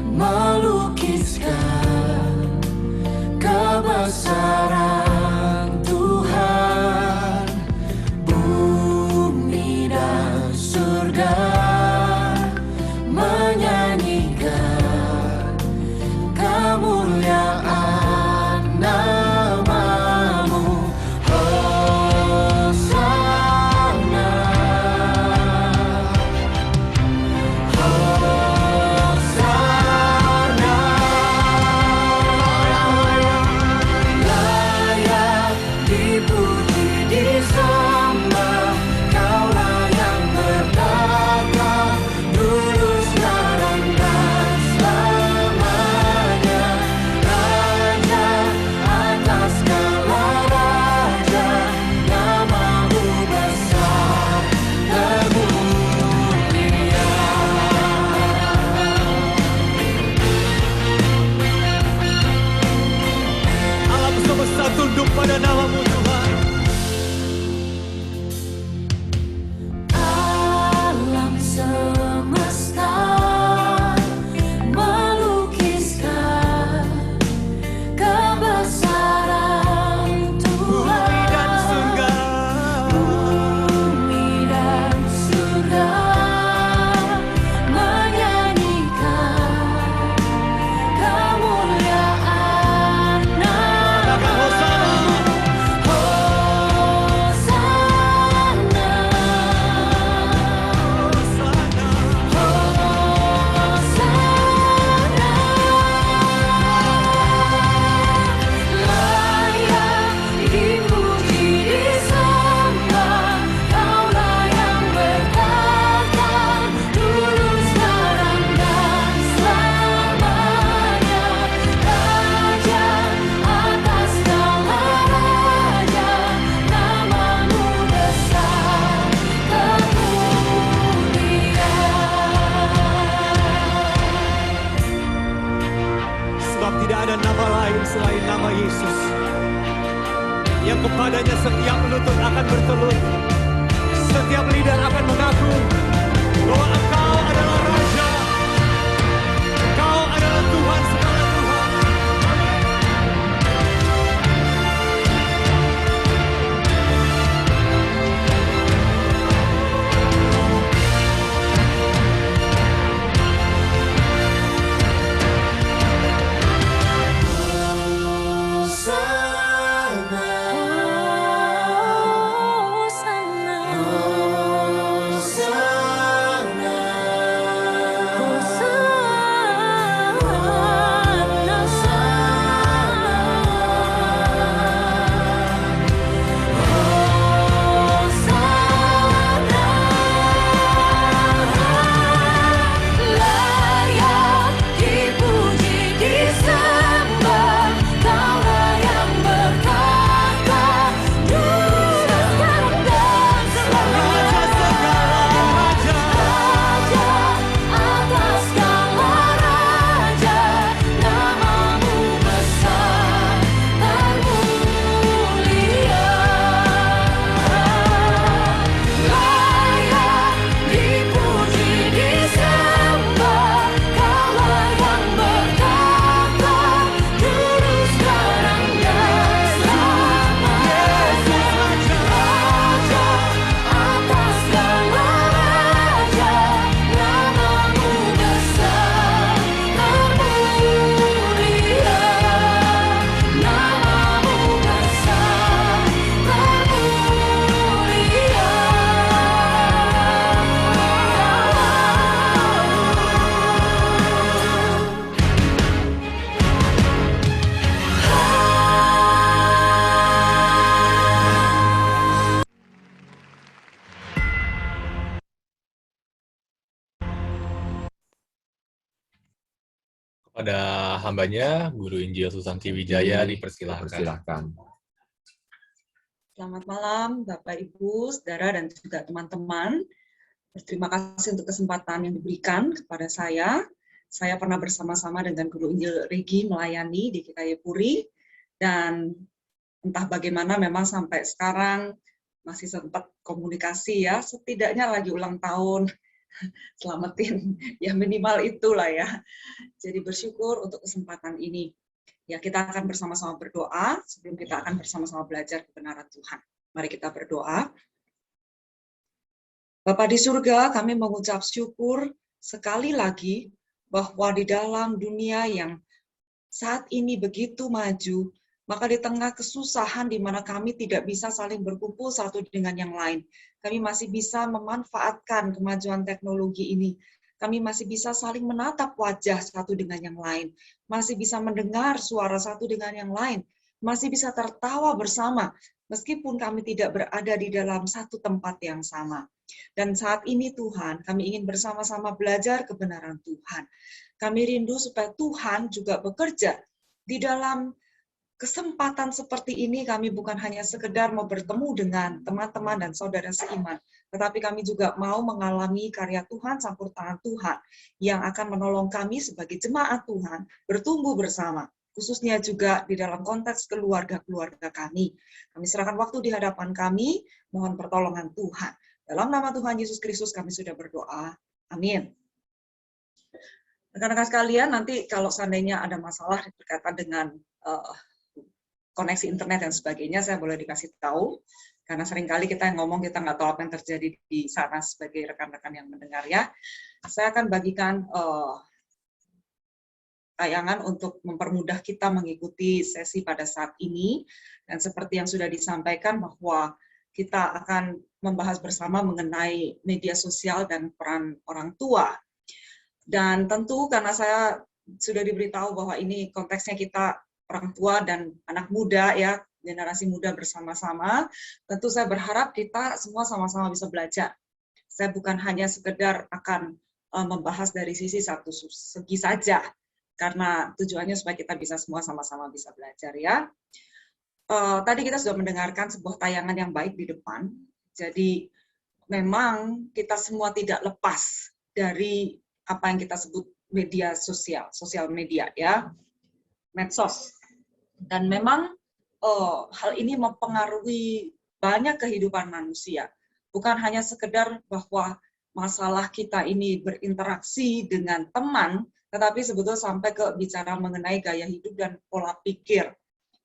melukiskan kebesaran Tuhan, bumi dan surga menyanyikan kemuliaan namamu. Hosana, Hosana, layak dipuji disembah. Kaulah yang bertata, dulu sekarang dan selamanya. Raja atas segala raja, namamu besar kemuliaan.
Alam semesta tunduk pada namamu Tuhan.
Alam semesta melukiskan kebesaran
Bumi dan
Tuhan,
surga
bumi dan surga menyanyikan kemuliaan
katakan
namamu.
Hosana,
Hosana,
Hosana.
layak dipuji disembah. Kaulah yang bertata, dulu sekarang dan selamanya. Raja atas segala raja, namamu besar kemuliaan.
Sebab tidak ada nama lain selain nama Yesus, yang kepadanya setiap lutut akan bertelur, setiap lidah akan mengaku bahwa Engkau adalah Raja, Engkau adalah Tuhan segala Tuhan.
ada hambanya, Guru Injil Susanti Wijaya, dipersilahkan.
Dipersilahkan.
Selamat malam Bapak Ibu, Saudara dan juga teman-teman. Terima kasih untuk kesempatan yang diberikan kepada saya. Saya pernah bersama-sama dengan Guru Injil Regi melayani di GKI Puri, dan entah bagaimana memang sampai sekarang masih sempat komunikasi ya, setidaknya lagi ulang tahun, selamatin, ya minimal itulah ya. Jadi bersyukur untuk kesempatan ini. Ya, kita akan bersama-sama berdoa sebelum kita akan bersama-sama belajar kebenaran Tuhan. Mari kita berdoa. Bapa di surga, kami mengucap syukur sekali lagi bahwa di dalam dunia yang saat ini begitu maju, maka di tengah kesusahan di mana kami tidak bisa saling berkumpul satu dengan yang lain, kami masih bisa memanfaatkan kemajuan teknologi ini. Kami masih bisa saling menatap wajah satu dengan yang lain, masih bisa mendengar suara satu dengan yang lain, masih bisa tertawa bersama, meskipun kami tidak berada di dalam satu tempat yang sama. Dan saat ini Tuhan, kami ingin bersama-sama belajar kebenaran Tuhan. Kami rindu supaya Tuhan juga bekerja di dalam kesempatan seperti ini. Kami bukan hanya sekedar mau bertemu dengan teman-teman dan saudara seiman, tetapi kami juga mau mengalami karya Tuhan, campur tangan Tuhan, yang akan menolong kami sebagai jemaat Tuhan bertumbuh bersama, khususnya juga di dalam konteks keluarga-keluarga kami. Kami serahkan waktu di hadapan kami, mohon pertolongan Tuhan. Dalam nama Tuhan Yesus Kristus kami sudah berdoa. Amin. Rekan-rekan sekalian, nanti kalau seandainya ada masalah berkaitan dengan koneksi internet dan sebagainya, saya boleh dikasih tahu. Karena seringkali kita yang ngomong, kita nggak tahu apa yang terjadi di sana sebagai rekan-rekan yang mendengar ya. Saya akan bagikan tayangan untuk mempermudah kita mengikuti sesi pada saat ini. Dan seperti yang sudah disampaikan bahwa kita akan membahas bersama mengenai media sosial dan peran orang tua. Dan tentu karena saya sudah diberitahu bahwa ini konteksnya kita orang tua dan anak muda ya, generasi muda bersama-sama, tentu saya berharap kita semua sama-sama bisa belajar. Saya bukan hanya sekedar akan membahas dari sisi satu segi saja, karena tujuannya supaya kita bisa semua sama-sama bisa belajar ya. Tadi kita sudah mendengarkan sebuah tayangan yang baik di depan. Jadi memang kita semua tidak lepas dari apa yang kita sebut media sosial, sosial media ya, medsos. Dan memang hal ini mempengaruhi banyak kehidupan manusia. Bukan hanya sekedar bahwa masalah kita ini berinteraksi dengan teman, tetapi sebetulnya sampai ke bicara mengenai gaya hidup dan pola pikir,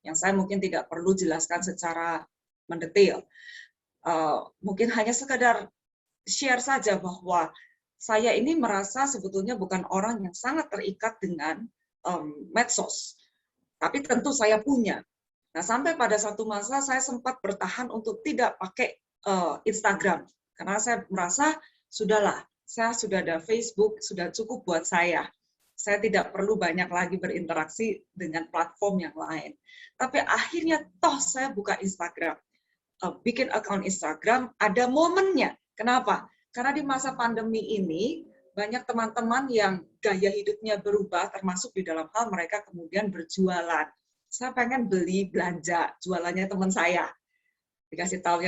yang saya mungkin tidak perlu jelaskan secara mendetail. Mungkin hanya sekedar share saja bahwa saya ini merasa sebetulnya bukan orang yang sangat terikat dengan medsos, tapi tentu saya punya. Nah, sampai pada satu masa saya sempat bertahan untuk tidak pakai Instagram, karena saya merasa sudahlah, saya sudah ada Facebook, sudah cukup buat saya. Saya tidak perlu banyak lagi berinteraksi dengan platform yang lain. Tapi akhirnya toh saya buka Instagram. Bikin akun Instagram, ada momennya. Kenapa? Karena di masa pandemi ini, banyak teman-teman yang gaya hidupnya berubah, termasuk di dalam hal mereka kemudian berjualan. Saya pengen beli, belanja, jualannya teman saya. Dikasih tahu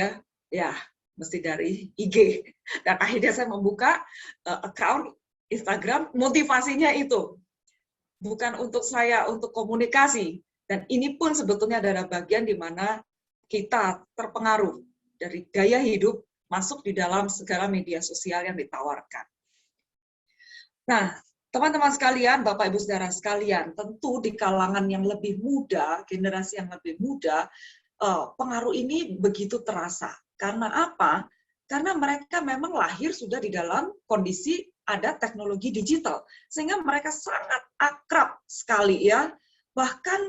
ya mesti dari IG. Dan akhirnya saya membuka akun Instagram, motivasinya itu bukan untuk saya untuk komunikasi, dan ini pun sebetulnya adalah bagian di mana kita terpengaruh dari gaya hidup masuk di dalam segala media sosial yang ditawarkan. Nah, teman-teman sekalian, Bapak Ibu Saudara sekalian, tentu di kalangan yang lebih muda, generasi yang lebih muda, pengaruh ini begitu terasa. Karena apa? Karena mereka memang lahir sudah di dalam kondisi ada teknologi digital, sehingga mereka sangat akrab sekali ya. Bahkan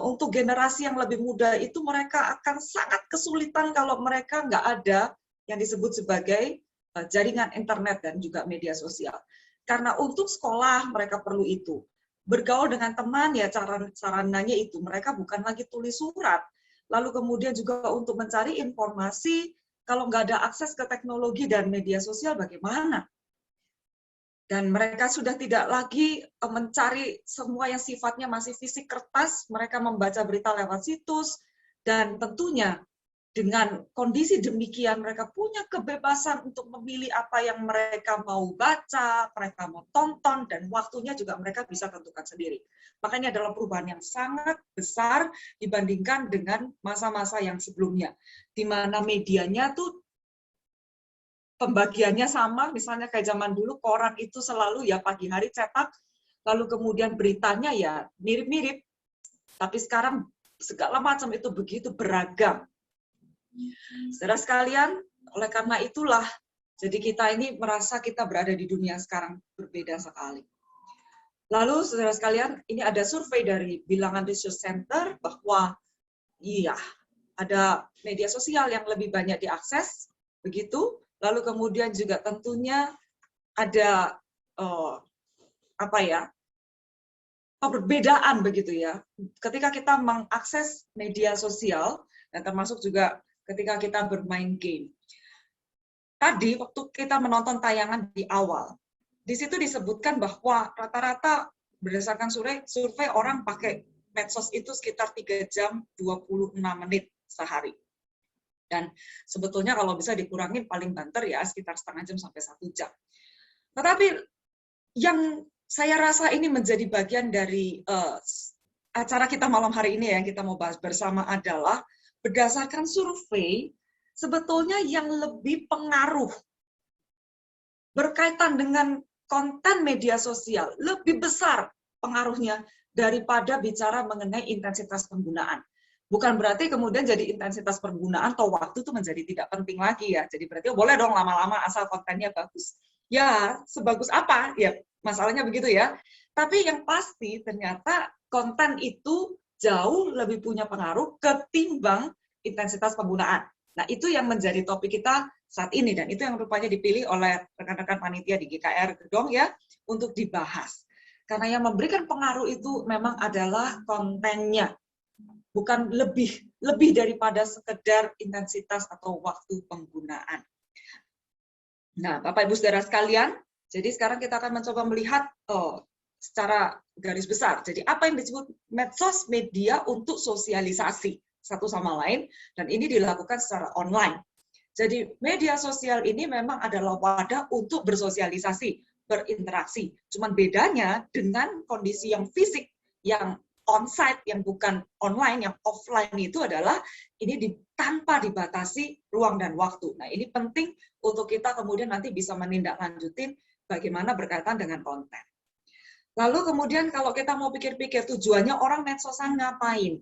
untuk generasi yang lebih muda itu mereka akan sangat kesulitan kalau mereka nggak ada yang disebut sebagai jaringan internet dan juga media sosial. Karena untuk sekolah mereka perlu itu. Bergaul dengan teman ya sarananya itu, mereka bukan lagi tulis surat. Lalu kemudian juga untuk mencari informasi, kalau nggak ada akses ke teknologi dan media sosial bagaimana? Dan mereka sudah tidak lagi mencari semua yang sifatnya masih fisik kertas, mereka membaca berita lewat situs, dan tentunya dengan kondisi demikian mereka punya kebebasan untuk memilih apa yang mereka mau baca, mereka mau tonton, dan waktunya juga mereka bisa tentukan sendiri. Makanya adalah perubahan yang sangat besar dibandingkan dengan masa-masa yang sebelumnya, di mana medianya tuh pembagiannya sama, misalnya kayak zaman dulu koran itu selalu ya pagi hari cetak, lalu kemudian beritanya ya mirip-mirip, tapi sekarang segala macam itu begitu beragam. Saudara sekalian, oleh karena itulah, jadi kita ini merasa kita berada di dunia sekarang berbeda sekali. Lalu saudara sekalian, ini ada survei dari Bilangan Research Center bahwa iya, ada media sosial yang lebih banyak diakses, begitu. Lalu kemudian juga tentunya ada perbedaan begitu ya. Ketika kita mengakses media sosial dan termasuk juga ketika kita bermain game. Tadi waktu kita menonton tayangan di awal, di situ disebutkan bahwa rata-rata berdasarkan survei orang pakai medsos itu sekitar 3 jam 26 menit sehari. Dan sebetulnya kalau bisa dikurangin paling banter ya sekitar setengah jam sampai 1 jam. Tetapi yang saya rasa ini menjadi bagian dari acara kita malam hari ini yang kita mau bahas bersama adalah berdasarkan survei sebetulnya yang lebih pengaruh berkaitan dengan konten media sosial lebih besar pengaruhnya daripada bicara mengenai intensitas penggunaan. Bukan berarti kemudian jadi intensitas penggunaan atau waktu itu menjadi tidak penting lagi ya. Jadi berarti boleh dong lama-lama asal kontennya bagus. Ya, sebagus apa? Ya, masalahnya begitu ya. Tapi yang pasti ternyata konten itu jauh lebih punya pengaruh ketimbang intensitas penggunaan. Nah, itu yang menjadi topik kita saat ini dan itu yang rupanya dipilih oleh rekan-rekan panitia di GKR Gedong ya untuk dibahas. Karena yang memberikan pengaruh itu memang adalah kontennya. Bukan lebih daripada sekedar intensitas atau waktu penggunaan. Nah, Bapak Ibu Saudara sekalian, jadi sekarang kita akan mencoba melihat secara garis besar. Jadi apa yang disebut medsos media untuk sosialisasi satu sama lain, dan ini dilakukan secara online. Jadi media sosial ini memang adalah wadah untuk bersosialisasi, berinteraksi. Cuman bedanya dengan kondisi yang fisik, yang on-site, yang bukan online, yang offline itu adalah ini tanpa dibatasi ruang dan waktu. Nah, ini penting untuk kita kemudian nanti bisa menindaklanjutin bagaimana berkaitan dengan konten. Lalu kemudian kalau kita mau pikir-pikir tujuannya orang medsosan ngapain?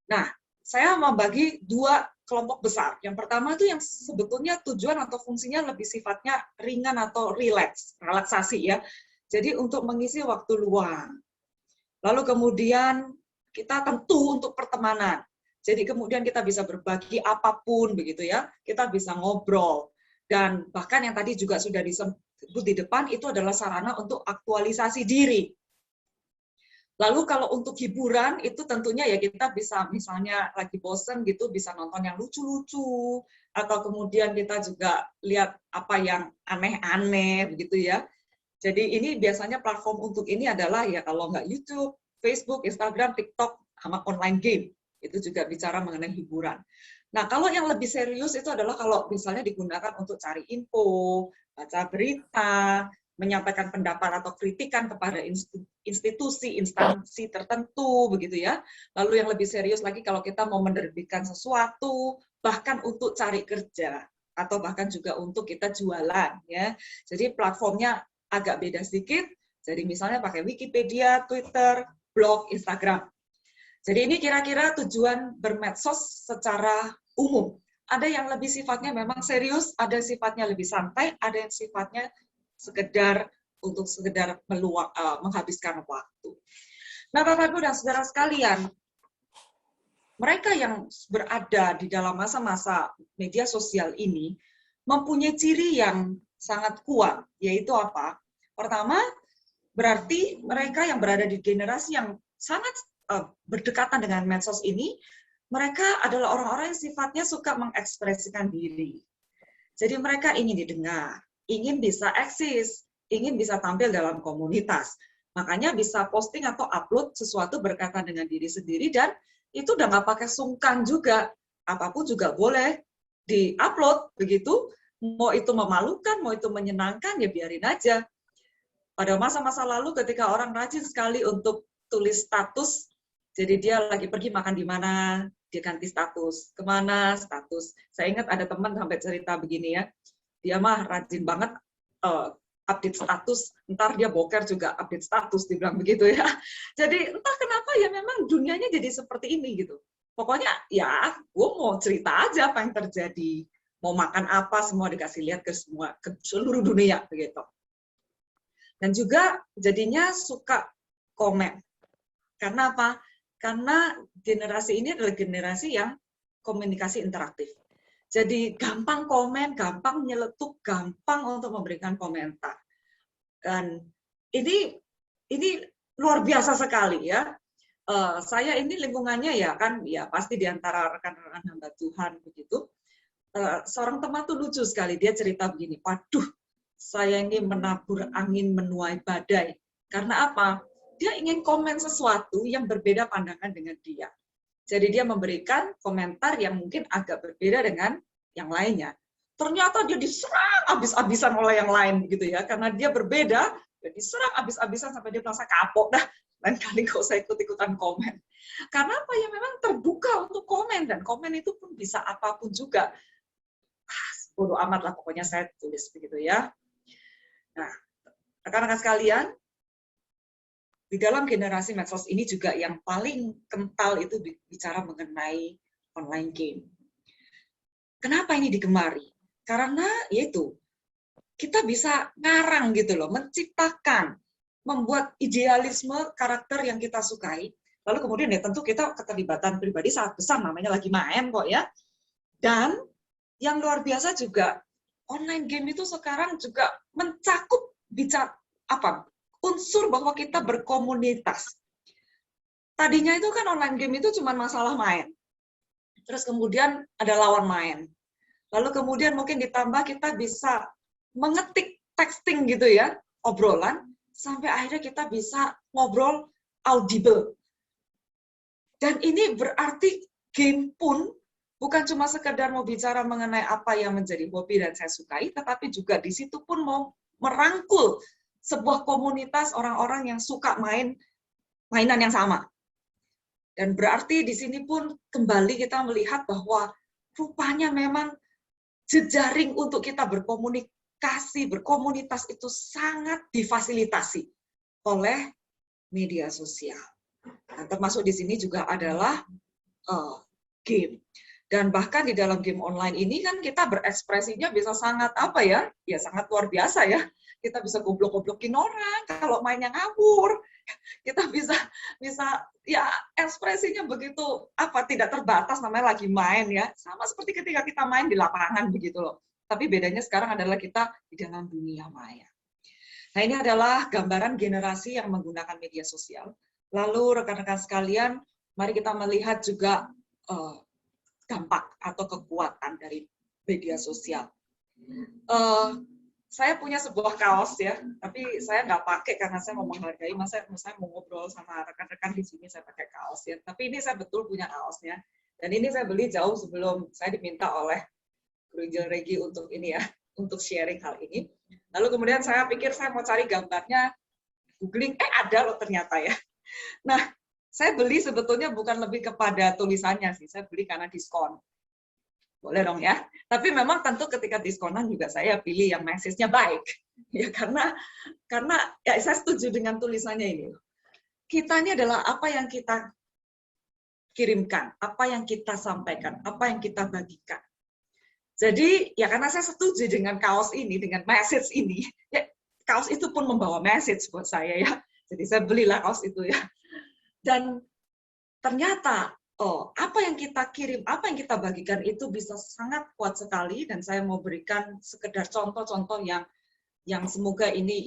Nah, saya membagi 2 kelompok besar. Yang pertama itu yang sebetulnya tujuan atau fungsinya lebih sifatnya ringan atau relaksasi ya. Jadi untuk mengisi waktu luang. Lalu kemudian kita tentu untuk pertemanan. Jadi kemudian kita bisa berbagi apapun begitu ya. Kita bisa ngobrol. Dan bahkan yang tadi juga sudah disebut di depan itu adalah sarana untuk aktualisasi diri. Lalu kalau untuk hiburan itu tentunya ya kita bisa misalnya lagi bosen gitu bisa nonton yang lucu-lucu atau kemudian kita juga lihat apa yang aneh-aneh begitu ya. Jadi ini biasanya platform untuk ini adalah ya kalau nggak YouTube, Facebook, Instagram, TikTok, sama online game. Itu juga bicara mengenai hiburan. Nah, kalau yang lebih serius itu adalah kalau misalnya digunakan untuk cari info, baca berita, menyampaikan pendapat atau kritikan kepada institusi, instansi tertentu, begitu ya. Lalu yang lebih serius lagi kalau kita mau menerbitkan sesuatu, bahkan untuk cari kerja, atau bahkan juga untuk kita jualan. Ya. Jadi platformnya agak beda sedikit, jadi misalnya pakai Wikipedia, Twitter, blog, Instagram. Jadi ini kira-kira tujuan bermedsos secara umum. Ada yang lebih sifatnya memang serius, ada yang sifatnya lebih santai, ada yang sifatnya sekedar untuk sekedar menghabiskan waktu. Nah, Bapak Ibu dan Saudara sekalian, mereka yang berada di dalam masa-masa media sosial ini mempunyai ciri yang sangat kuat, yaitu apa? Pertama, berarti mereka yang berada di generasi yang sangat berdekatan dengan medsos ini, mereka adalah orang-orang yang sifatnya suka mengekspresikan diri. Jadi mereka ingin didengar, ingin bisa eksis, ingin bisa tampil dalam komunitas. Makanya bisa posting atau upload sesuatu berkaitan dengan diri sendiri, dan itu udah nggak pakai sungkan juga. Apapun juga boleh di-upload, begitu. Mau itu memalukan, mau itu menyenangkan, ya biarin aja. Pada masa-masa lalu ketika orang rajin sekali untuk tulis status, jadi dia lagi pergi makan di mana, dia ganti status, kemana status. Saya ingat ada teman sampai cerita begini ya, dia mah rajin banget update status, ntar dia boker juga update status, dibilang begitu ya. Jadi entah kenapa ya memang dunianya jadi seperti ini gitu. Pokoknya ya gue mau cerita aja apa yang terjadi, mau makan apa semua dikasih lihat ke seluruh dunia begitu. Dan juga jadinya suka komen. Karena apa? Karena generasi ini adalah generasi yang komunikasi interaktif. Jadi gampang komen, gampang nyeletuk, gampang untuk memberikan komentar. Dan ini luar biasa sekali ya. Saya ini lingkungannya ya kan, ya pasti di antara rekan-rekan hamba Tuhan begitu. Seorang teman tuh lucu sekali, dia cerita begini, waduh, saya ini menabur angin menuai badai. Karena apa? Dia ingin komen sesuatu yang berbeda pandangan dengan dia. Jadi dia memberikan komentar yang mungkin agak berbeda dengan yang lainnya. Ternyata dia diserang habis-habisan oleh yang lain gitu ya, karena dia berbeda, dia diserang habis-habisan sampai dia merasa kapok dah. Lain kali kok saya ikut-ikutan komen. Karena apa ya, memang terbuka untuk komen, dan komen itu pun bisa apapun juga. Bodoh amat lah pokoknya saya tulis begitu ya. Nah, rekan-rekan sekalian, di dalam generasi medsos ini juga yang paling kental itu bicara mengenai online game. Kenapa ini digemari? Karena yaitu kita bisa ngarang gitu loh, menciptakan, membuat idealisme karakter yang kita sukai. Lalu kemudian ya tentu kita keterlibatan pribadi sangat besar, namanya lagi main kok ya. Dan yang luar biasa juga, online game itu sekarang juga mencakup unsur bahwa kita berkomunitas. Tadinya itu kan online game itu cuma masalah main. Terus kemudian ada lawan main. Lalu kemudian mungkin ditambah kita bisa mengetik texting gitu ya, obrolan, sampai akhirnya kita bisa ngobrol audible. Dan ini berarti game pun bukan cuma sekedar mau bicara mengenai apa yang menjadi hobi dan saya sukai, tetapi juga di situ pun mau merangkul sebuah komunitas orang-orang yang suka mainan yang sama. Dan berarti di sini pun kembali kita melihat bahwa rupanya memang jejaring untuk kita berkomunikasi, berkomunitas itu sangat difasilitasi oleh media sosial. Dan termasuk di sini juga adalah game. Dan bahkan di dalam game online ini kan kita berekspresinya bisa sangat ya sangat luar biasa ya. Kita bisa goblok-goblokin orang kalau mainnya ngawur. Kita bisa ya ekspresinya begitu tidak terbatas, namanya lagi main ya. Sama seperti ketika kita main di lapangan begitu loh. Tapi bedanya sekarang adalah kita di dalam dunia maya. Nah, ini adalah gambaran generasi yang menggunakan media sosial. Lalu rekan-rekan sekalian, mari kita melihat juga dampak atau kekuatan dari media sosial. Saya punya sebuah kaos ya, tapi saya nggak pakai karena saya mau menghargai, saya mau ngobrol sama rekan-rekan di sini, saya pakai kaos ya. Tapi ini saya betul punya kaosnya, dan ini saya beli jauh sebelum saya diminta oleh Guru Injil Regi untuk ini ya, untuk sharing hal ini. Lalu kemudian saya pikir saya mau cari gambarnya, googling, ada loh ternyata ya. Nah, saya beli sebetulnya bukan lebih kepada tulisannya sih, saya beli karena diskon. Boleh dong ya. Tapi memang tentu ketika diskonan juga saya pilih yang message-nya baik. Ya karena ya saya setuju dengan tulisannya ini. Kita ini adalah apa yang kita kirimkan, apa yang kita sampaikan, apa yang kita bagikan. Jadi ya karena saya setuju dengan kaos ini, dengan message ini, ya kaos itu pun membawa message buat saya ya. Jadi saya belilah kaos itu ya. Dan ternyata apa yang kita kirim, apa yang kita bagikan itu bisa sangat kuat sekali, dan saya mau berikan sekedar contoh-contoh yang semoga ini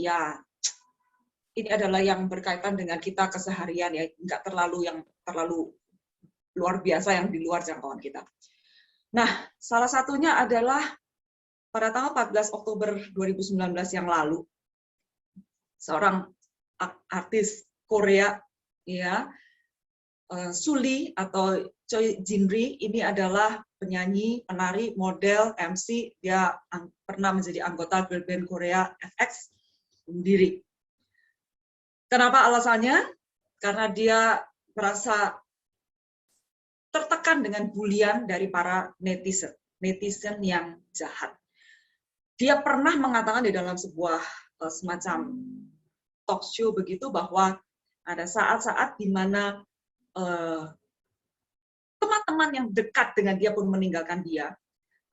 adalah yang berkaitan dengan kita keseharian ya, nggak terlalu luar biasa yang di luar jangkauan kita. Nah, salah satunya adalah pada tanggal 14 Oktober 2019 yang lalu, seorang artis Korea, ya, Suli atau Choi Jinri. Ini adalah penyanyi, penari, model, MC. Dia pernah menjadi anggota girl band Korea FX, bunuh diri. Kenapa alasannya? Karena dia merasa tertekan dengan bulian dari para netizen yang jahat. Dia pernah mengatakan di dalam sebuah semacam talk show begitu bahwa ada saat-saat di mana teman-teman yang dekat dengan dia pun meninggalkan dia,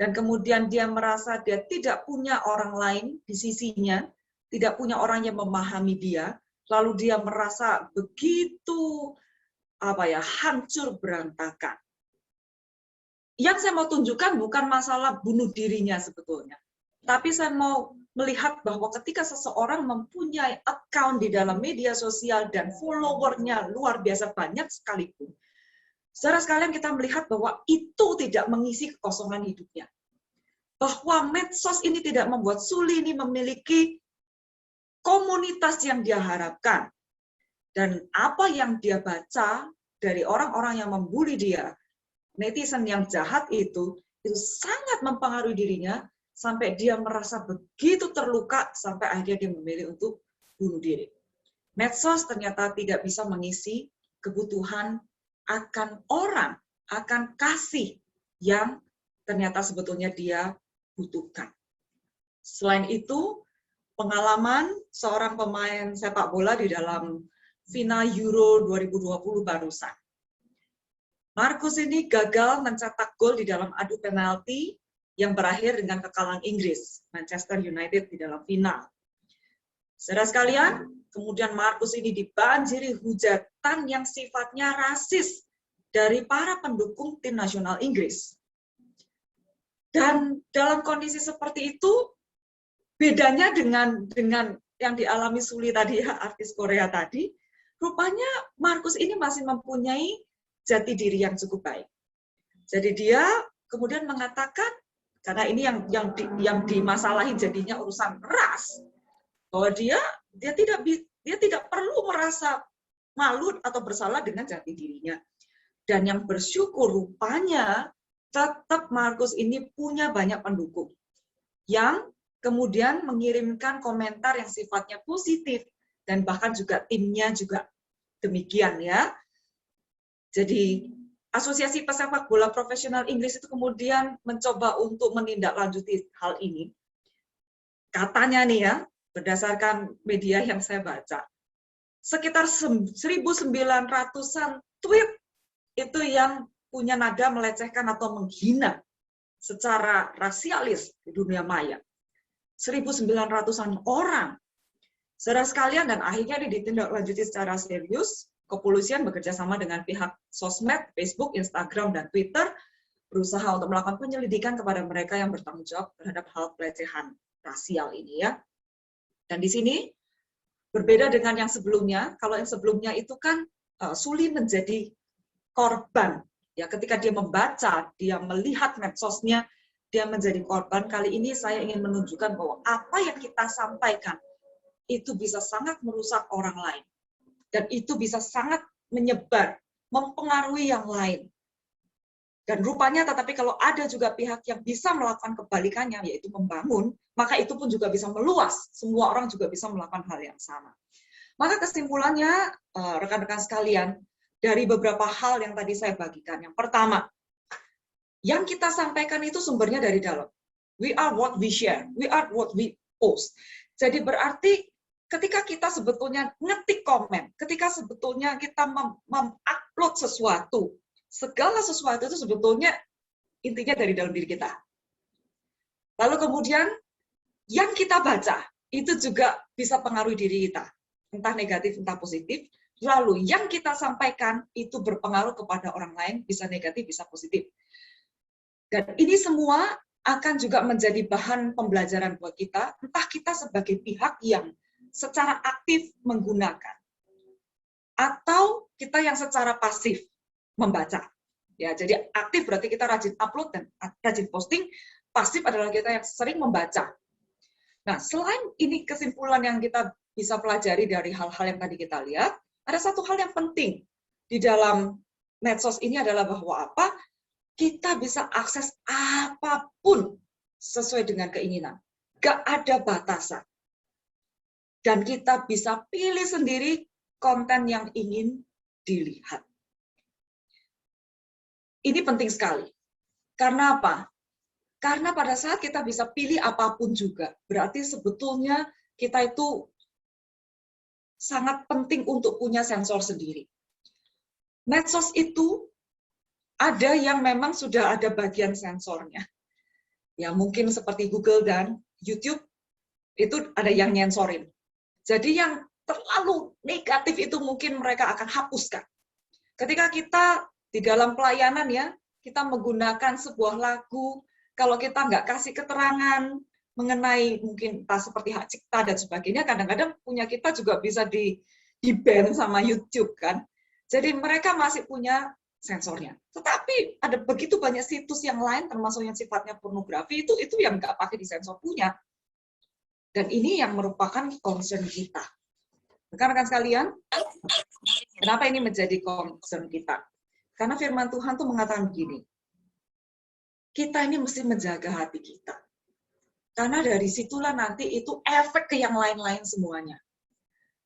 dan kemudian dia merasa dia tidak punya orang lain di sisinya, tidak punya orang yang memahami dia, lalu dia merasa begitu hancur berantakan. Yang saya mau tunjukkan bukan masalah bunuh dirinya sebetulnya, tapi saya mau melihat bahwa ketika seseorang mempunyai account di dalam media sosial dan followernya luar biasa banyak sekalipun, saudara sekalian kita melihat bahwa itu tidak mengisi kekosongan hidupnya. Bahwa medsos ini tidak membuat Suli ini memiliki komunitas yang dia harapkan. Dan apa yang dia baca dari orang-orang yang membuli dia, netizen yang jahat itu sangat mempengaruhi dirinya, sampai dia merasa begitu terluka, sampai akhirnya dia memilih untuk bunuh diri. Medsos ternyata tidak bisa mengisi kebutuhan akan orang, akan kasih yang ternyata sebetulnya dia butuhkan. Selain itu, pengalaman seorang pemain sepak bola di dalam final Euro 2020 barusan. Marcus ini gagal mencetak gol di dalam adu penalti yang berakhir dengan kekalahan Inggris, Manchester United di dalam final. Saudara sekalian, kemudian Marcus ini dibanjiri hujatan yang sifatnya rasis dari para pendukung tim nasional Inggris. Dan dalam kondisi seperti itu, bedanya dengan yang dialami Suli tadi, artis Korea tadi, rupanya Marcus ini masih mempunyai jati diri yang cukup baik. Jadi dia kemudian mengatakan, karena ini yang dimasalahi jadinya urusan ras, bahwa dia tidak perlu merasa malu atau bersalah dengan jati dirinya. Dan yang bersyukur rupanya tetap Marcus ini punya banyak pendukung yang kemudian mengirimkan komentar yang sifatnya positif, dan bahkan juga timnya juga demikian ya. Jadi Asosiasi Pesepak Bola Profesional Inggris itu kemudian mencoba untuk menindaklanjuti hal ini. Katanya nih ya, berdasarkan media yang saya baca, sekitar 1.900-an tweet itu yang punya nada melecehkan atau menghina secara rasialis di dunia maya. 1.900-an orang. Saudara sekalian, dan akhirnya ditindaklanjuti secara serius. Kepolisian bekerja sama dengan pihak sosmed, Facebook, Instagram, dan Twitter, berusaha untuk melakukan penyelidikan kepada mereka yang bertanggung jawab terhadap hal pelecehan rasial ini ya. Dan di sini berbeda dengan yang sebelumnya. Kalau yang sebelumnya itu kan Suli menjadi korban ya, ketika dia membaca, dia melihat medsosnya, dia menjadi korban. Kali ini saya ingin menunjukkan bahwa apa yang kita sampaikan itu bisa sangat merusak orang lain. Dan itu bisa sangat menyebar, mempengaruhi yang lain. Dan rupanya, tetapi kalau ada juga pihak yang bisa melakukan kebalikannya, yaitu membangun, maka itu pun juga bisa meluas. Semua orang juga bisa melakukan hal yang sama. Maka kesimpulannya, rekan-rekan sekalian, dari beberapa hal yang tadi saya bagikan. Yang pertama, yang kita sampaikan itu sumbernya dari dalam. We are what we share, we are what we post. Jadi berarti, ketika kita sebetulnya ngetik komen, ketika sebetulnya kita mengupload sesuatu, segala sesuatu itu sebetulnya intinya dari dalam diri kita. Lalu kemudian yang kita baca itu juga bisa pengaruhi diri kita, entah negatif entah positif. Lalu yang kita sampaikan itu berpengaruh kepada orang lain, bisa negatif bisa positif. Dan ini semua akan juga menjadi bahan pembelajaran buat kita, entah kita sebagai pihak yang secara aktif menggunakan, atau kita yang secara pasif membaca. Ya, jadi aktif berarti kita rajin upload dan rajin posting, pasif adalah kita yang sering membaca. Nah, selain ini kesimpulan yang kita bisa pelajari dari hal-hal yang tadi kita lihat, ada satu hal yang penting di dalam medsos ini adalah bahwa apa? Kita bisa akses apapun sesuai dengan keinginan. Gak ada batasan. Dan kita bisa pilih sendiri konten yang ingin dilihat. Ini penting sekali. Karena apa? Karena pada saat kita bisa pilih apapun juga, berarti sebetulnya kita itu sangat penting untuk punya sensor sendiri. Medsos itu ada yang memang sudah ada bagian sensornya. Ya mungkin seperti Google dan YouTube, itu ada yang nyensorin. Jadi yang terlalu negatif itu mungkin mereka akan hapuskan. Ketika kita di dalam pelayanan ya, kita menggunakan sebuah lagu, kalau kita nggak kasih keterangan mengenai mungkin entah seperti hak cipta dan sebagainya, kadang-kadang punya kita juga bisa di-ban sama YouTube kan. Jadi mereka masih punya sensornya. Tetapi ada begitu banyak situs yang lain, termasuk yang sifatnya pornografi, itu yang nggak pakai disensor punya. Dan ini yang merupakan concern kita. Rekan-rekan sekalian, kenapa ini menjadi concern kita? Karena firman Tuhan tuh mengatakan begini, kita ini mesti menjaga hati kita. Karena dari situlah nanti itu efek ke yang lain-lain semuanya.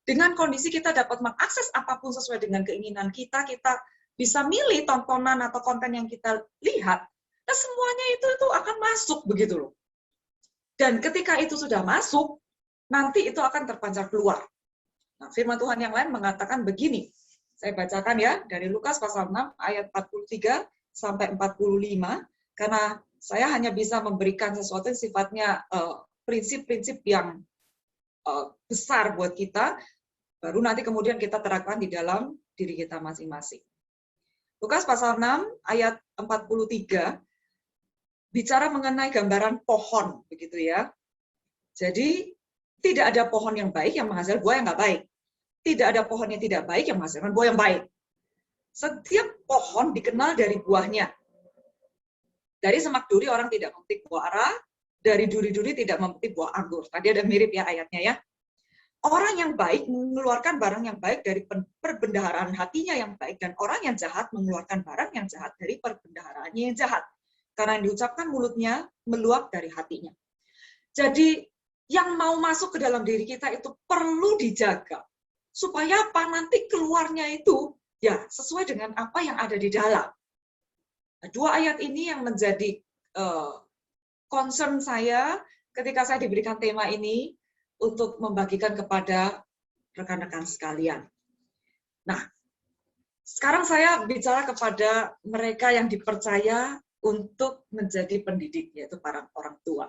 Dengan kondisi kita dapat mengakses apapun sesuai dengan keinginan kita, kita bisa milih tontonan atau konten yang kita lihat, nah semuanya itu akan masuk begitu loh. Dan ketika itu sudah masuk, nanti itu akan terpancar keluar. Nah, firman Tuhan yang lain mengatakan begini, saya bacakan ya, dari Lukas pasal 6 ayat 43 sampai 45, karena saya hanya bisa memberikan sesuatu yang sifatnya prinsip-prinsip yang besar buat kita, baru nanti kemudian kita terapkan di dalam diri kita masing-masing. Lukas pasal 6 ayat 43 bicara mengenai gambaran pohon, begitu ya. Jadi tidak ada pohon yang baik yang menghasilkan buah yang nggak baik. Tidak ada pohon yang tidak baik yang menghasilkan buah yang baik. Setiap pohon dikenal dari buahnya. Dari semak duri orang tidak memetik buah ara, dari duri-duri tidak memetik buah anggur. Tadi ada mirip ya ayatnya ya. Orang yang baik mengeluarkan barang yang baik dari perbendaharaan hatinya yang baik, dan orang yang jahat mengeluarkan barang yang jahat dari perbendaharaannya yang jahat. Karena yang diucapkan mulutnya meluap dari hatinya. Jadi yang mau masuk ke dalam diri kita itu perlu dijaga. Supaya apa? Nanti keluarnya itu ya sesuai dengan apa yang ada di dalam. Nah, dua ayat ini yang menjadi concern saya ketika saya diberikan tema ini untuk membagikan kepada rekan-rekan sekalian. Nah, sekarang saya bicara kepada mereka yang dipercaya untuk menjadi pendidik, yaitu para orang tua.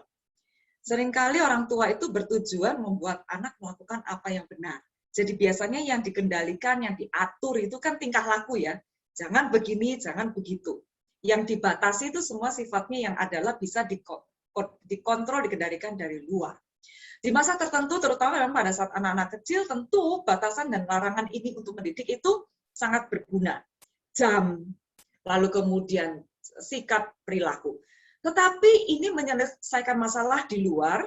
Seringkali orang tua itu bertujuan membuat anak melakukan apa yang benar. Jadi biasanya yang dikendalikan, yang diatur itu kan tingkah laku ya. Jangan begini, jangan begitu. Yang dibatasi itu semua sifatnya yang adalah bisa dikontrol, dikendalikan dari luar. Di masa tertentu, terutama memang pada saat anak-anak kecil, tentu batasan dan larangan ini untuk mendidik itu sangat berguna. Jam, lalu kemudian sikap perilaku. Tetapi ini menyelesaikan masalah di luar,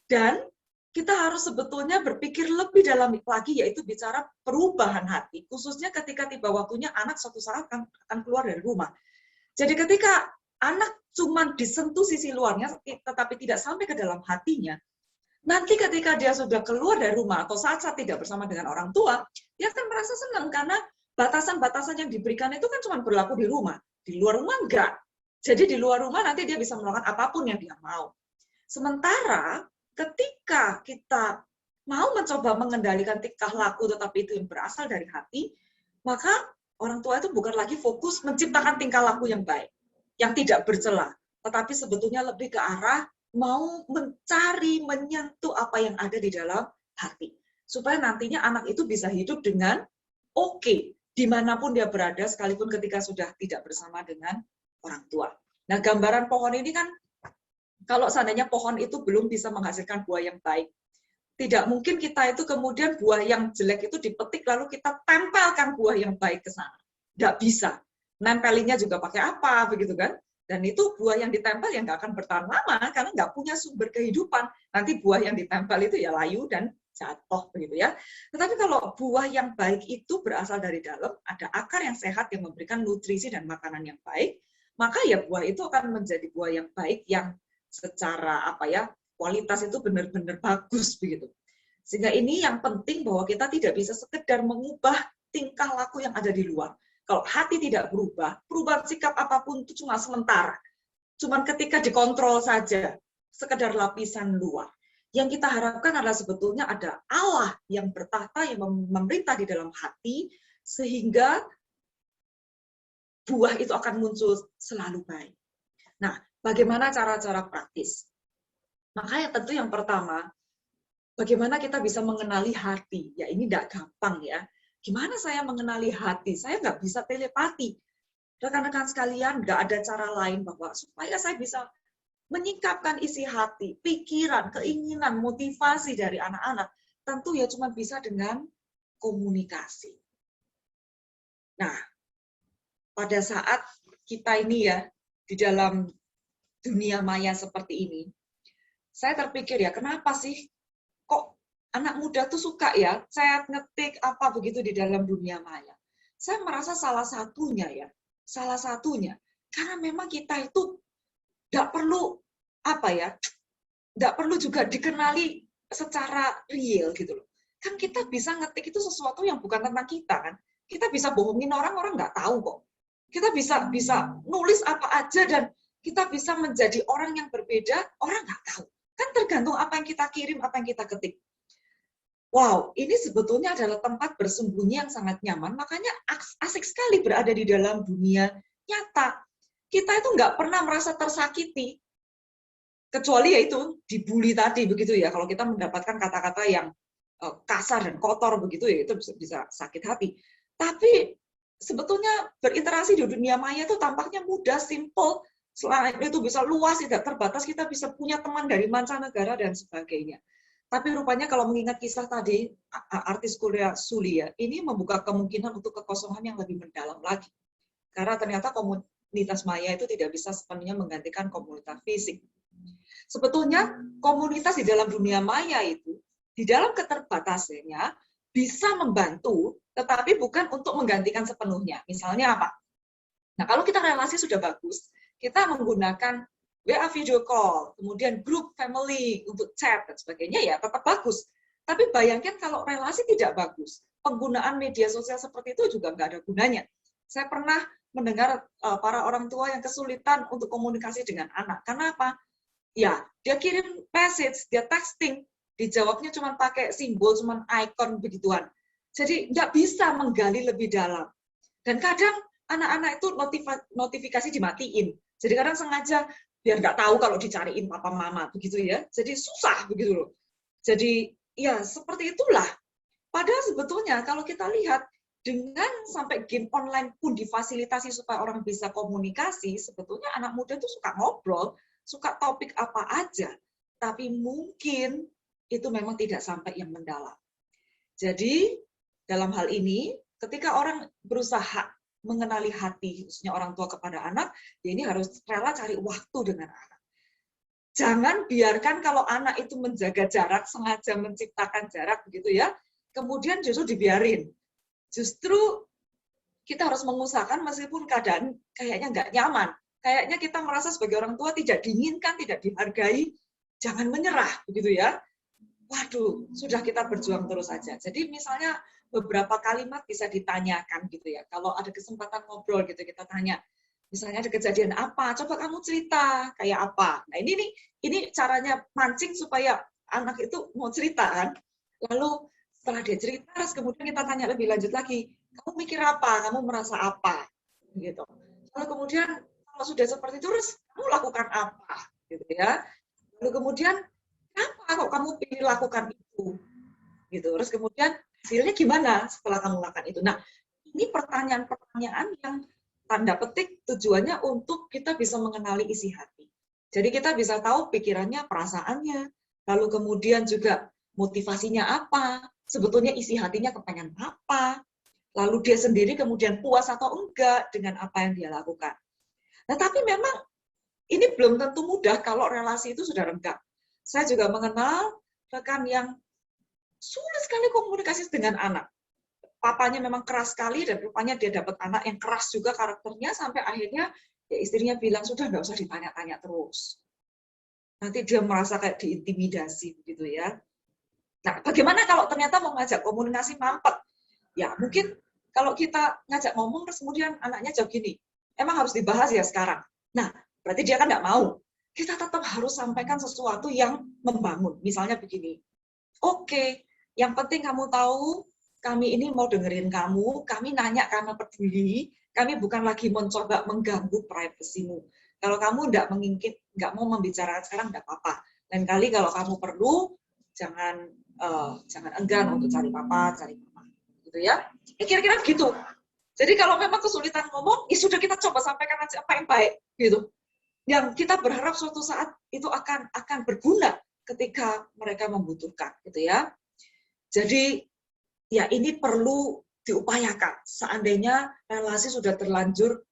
dan kita harus sebetulnya berpikir lebih dalam lagi, yaitu bicara perubahan hati, khususnya ketika tiba waktunya anak suatu saat akan keluar dari rumah. Jadi ketika anak cuma disentuh sisi luarnya, tetapi tidak sampai ke dalam hatinya, nanti ketika dia sudah keluar dari rumah atau saat-saat tidak bersama dengan orang tua, dia akan merasa senang karena batasan-batasan yang diberikan itu kan cuma berlaku di rumah. Di luar rumah enggak. Jadi di luar rumah nanti dia bisa melakukan apapun yang dia mau. Sementara ketika kita mau mencoba mengendalikan tingkah laku tetapi itu yang berasal dari hati, maka orang tua itu bukan lagi fokus menciptakan tingkah laku yang baik, yang tidak bercela, tetapi sebetulnya lebih ke arah mau mencari, menyentuh apa yang ada di dalam hati. Supaya nantinya anak itu bisa hidup dengan oke, dimanapun dia berada, sekalipun ketika sudah tidak bersama dengan orang tua. Nah, gambaran pohon ini kan, kalau seandainya pohon itu belum bisa menghasilkan buah yang baik, tidak mungkin kita itu kemudian buah yang jelek itu dipetik lalu kita tempelkan buah yang baik ke sana. Nggak bisa. Nempelinnya juga pakai apa, begitu kan? Dan itu buah yang ditempel yang nggak akan bertahan lama karena nggak punya sumber kehidupan. Nanti buah yang ditempel itu ya layu dan jatuh begitu ya. Tetapi kalau buah yang baik itu berasal dari dalam, ada akar yang sehat yang memberikan nutrisi dan makanan yang baik, maka ya buah itu akan menjadi buah yang baik yang secara kualitas itu benar-benar bagus begitu. Sehingga ini yang penting bahwa kita tidak bisa sekedar mengubah tingkah laku yang ada di luar. Kalau hati tidak berubah, perubahan sikap apapun itu cuma sementara. Cuman ketika dikontrol saja, sekedar lapisan luar. Yang kita harapkan adalah sebetulnya ada Allah yang bertahta, yang memerintah di dalam hati, sehingga buah itu akan muncul selalu baik. Nah, bagaimana cara-cara praktis? Makanya tentu yang pertama, bagaimana kita bisa mengenali hati? Ya ini tidak gampang ya. Gimana saya mengenali hati? Saya nggak bisa telepati. Rekan-rekan sekalian, nggak ada cara lain bahwa supaya saya bisa menyingkapkan isi hati, pikiran, keinginan, motivasi dari anak-anak, tentu ya cuma bisa dengan komunikasi. Nah, pada saat kita ini ya, di dalam dunia maya seperti ini, saya terpikir ya, kenapa sih kok anak muda tuh suka ya, chat, ngetik, apa begitu di dalam dunia maya. Saya merasa salah satunya, karena memang kita itu nggak perlu nggak perlu juga dikenali secara real gitu loh. Kan kita bisa ngetik itu sesuatu yang bukan tentang kita kan. Kita bisa bohongin orang nggak tahu kok. Kita bisa nulis apa aja dan kita bisa menjadi orang yang berbeda, orang nggak tahu. Kan tergantung apa yang kita kirim, apa yang kita ketik. Wow, ini sebetulnya adalah tempat bersembunyi yang sangat nyaman, makanya asik sekali berada di dalam dunia nyata. Kita itu nggak pernah merasa tersakiti, kecuali yaitu dibully tadi begitu ya. Kalau kita mendapatkan kata-kata yang kasar dan kotor begitu ya, itu bisa sakit hati. Tapi sebetulnya berinteraksi di dunia maya itu tampaknya mudah, simple. Selain itu bisa luas, tidak terbatas, kita bisa punya teman dari mancanegara dan sebagainya. Tapi rupanya kalau mengingat kisah tadi, artis Korea Sulia, ini membuka kemungkinan untuk kekosongan yang lebih mendalam lagi. Karena ternyata komunitas maya itu tidak bisa sepenuhnya menggantikan komunitas fisik. Sebetulnya komunitas di dalam dunia maya itu, di dalam keterbatasannya, bisa membantu, tetapi bukan untuk menggantikan sepenuhnya. Misalnya apa? Nah, kalau kita relasi sudah bagus, kita menggunakan WA video call, kemudian grup family untuk chat dan sebagainya, ya tetap bagus. Tapi bayangkan kalau relasi tidak bagus, penggunaan media sosial seperti itu juga nggak ada gunanya. Saya pernah mendengar para orang tua yang kesulitan untuk komunikasi dengan anak. Karena apa? Ya, dia kirim message, dia texting, dijawabnya cuma pakai simbol, cuma icon begituan. Jadi nggak bisa menggali lebih dalam. Dan kadang anak-anak itu notifikasi dimatiin. Jadi kadang sengaja biar nggak tahu kalau dicariin papa mama begitu ya. Jadi susah begitu loh. Jadi ya seperti itulah. Padahal sebetulnya kalau kita lihat dengan sampai game online pun difasilitasi supaya orang bisa komunikasi, sebetulnya anak muda itu suka ngobrol, suka topik apa aja. Tapi mungkin itu memang tidak sampai yang mendalam. Jadi dalam hal ini ketika orang berusaha mengenali hati, khususnya orang tua kepada anak, ya ini harus rela cari waktu dengan anak. Jangan biarkan kalau anak itu menjaga jarak, sengaja menciptakan jarak begitu ya, kemudian justru dibiarin. Justru kita harus mengusahakan meskipun keadaan kayaknya nggak nyaman, kayaknya kita merasa sebagai orang tua tidak diinginkan, tidak dihargai, jangan menyerah begitu ya. Waduh, sudah kita berjuang terus saja. Jadi misalnya beberapa kalimat bisa ditanyakan gitu ya. Kalau ada kesempatan ngobrol gitu kita tanya, misalnya ada kejadian apa, coba kamu cerita kayak apa. Nah ini caranya mancing supaya anak itu mau cerita kan. Lalu setelah dia cerita, terus kemudian kita tanya lebih lanjut lagi, kamu mikir apa, kamu merasa apa, gitu. Lalu kemudian kalau sudah seperti itu, terus kamu lakukan apa, gitu ya. Lalu kemudian kenapa kok kamu pilih lakukan itu, gitu. Terus kemudian hasilnya gimana setelah kamu lakukan itu? Nah, ini pertanyaan-pertanyaan yang tanda petik tujuannya untuk kita bisa mengenali isi hati. Jadi kita bisa tahu pikirannya, perasaannya, lalu kemudian juga motivasinya apa, sebetulnya isi hatinya kepengen apa, lalu dia sendiri kemudian puas atau enggak dengan apa yang dia lakukan. Nah, tapi memang ini belum tentu mudah kalau relasi itu sudah renggang. Saya juga mengenal rekan yang sulit sekali komunikasi dengan anak. Papanya memang keras sekali dan rupanya dia dapat anak yang keras juga karakternya sampai akhirnya ya istrinya bilang sudah nggak usah ditanya-tanya terus. Nanti dia merasa kayak diintimidasi begitu ya. Nah, bagaimana kalau ternyata mau ngajak komunikasi mampet? Ya mungkin kalau kita ngajak ngomong terus kemudian anaknya jawab gini, emang harus dibahas ya sekarang. Nah, berarti dia kan nggak mau. Kita tetap harus sampaikan sesuatu yang membangun. Misalnya begini, oke, yang penting kamu tahu kami ini mau dengerin kamu, kami nanya karena peduli, kami bukan lagi mencoba mengganggu privasimu. Kalau kamu nggak mau membicarakan sekarang, nggak apa-apa. Lain kali kalau kamu perlu, jangan enggan untuk cari papa, cari mama, gitu ya. Kira-kira begitu. Jadi kalau memang kesulitan ngomong, ya sudah kita coba sampaikan aja apa yang baik, gitu. Yang kita berharap suatu saat itu akan berguna ketika mereka membutuhkan, gitu ya. Jadi ya ini perlu diupayakan seandainya relasi sudah terlanjur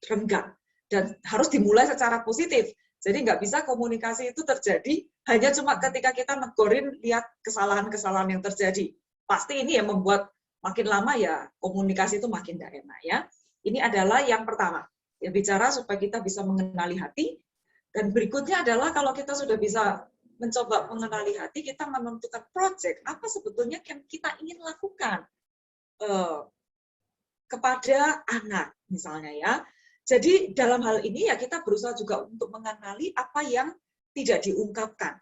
renggang dan harus dimulai secara positif. Jadi nggak bisa komunikasi itu terjadi hanya cuma ketika kita negorin lihat kesalahan-kesalahan yang terjadi. Pasti ini yang membuat makin lama ya komunikasi itu makin tidak enak ya. Ini adalah yang pertama. Ya bicara supaya kita bisa mengenali hati. Dan berikutnya adalah kalau kita sudah bisa mencoba mengenali hati, kita menentukan project apa sebetulnya yang kita ingin lakukan kepada anak misalnya ya. Jadi dalam hal ini ya kita berusaha juga untuk mengenali apa yang tidak diungkapkan.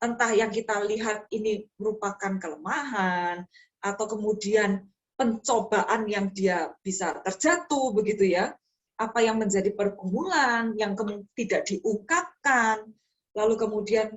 Entah yang kita lihat ini merupakan kelemahan atau kemudian pencobaan yang dia bisa terjatuh begitu ya. Apa yang menjadi pergumulan yang tidak diungkapkan. Lalu kemudian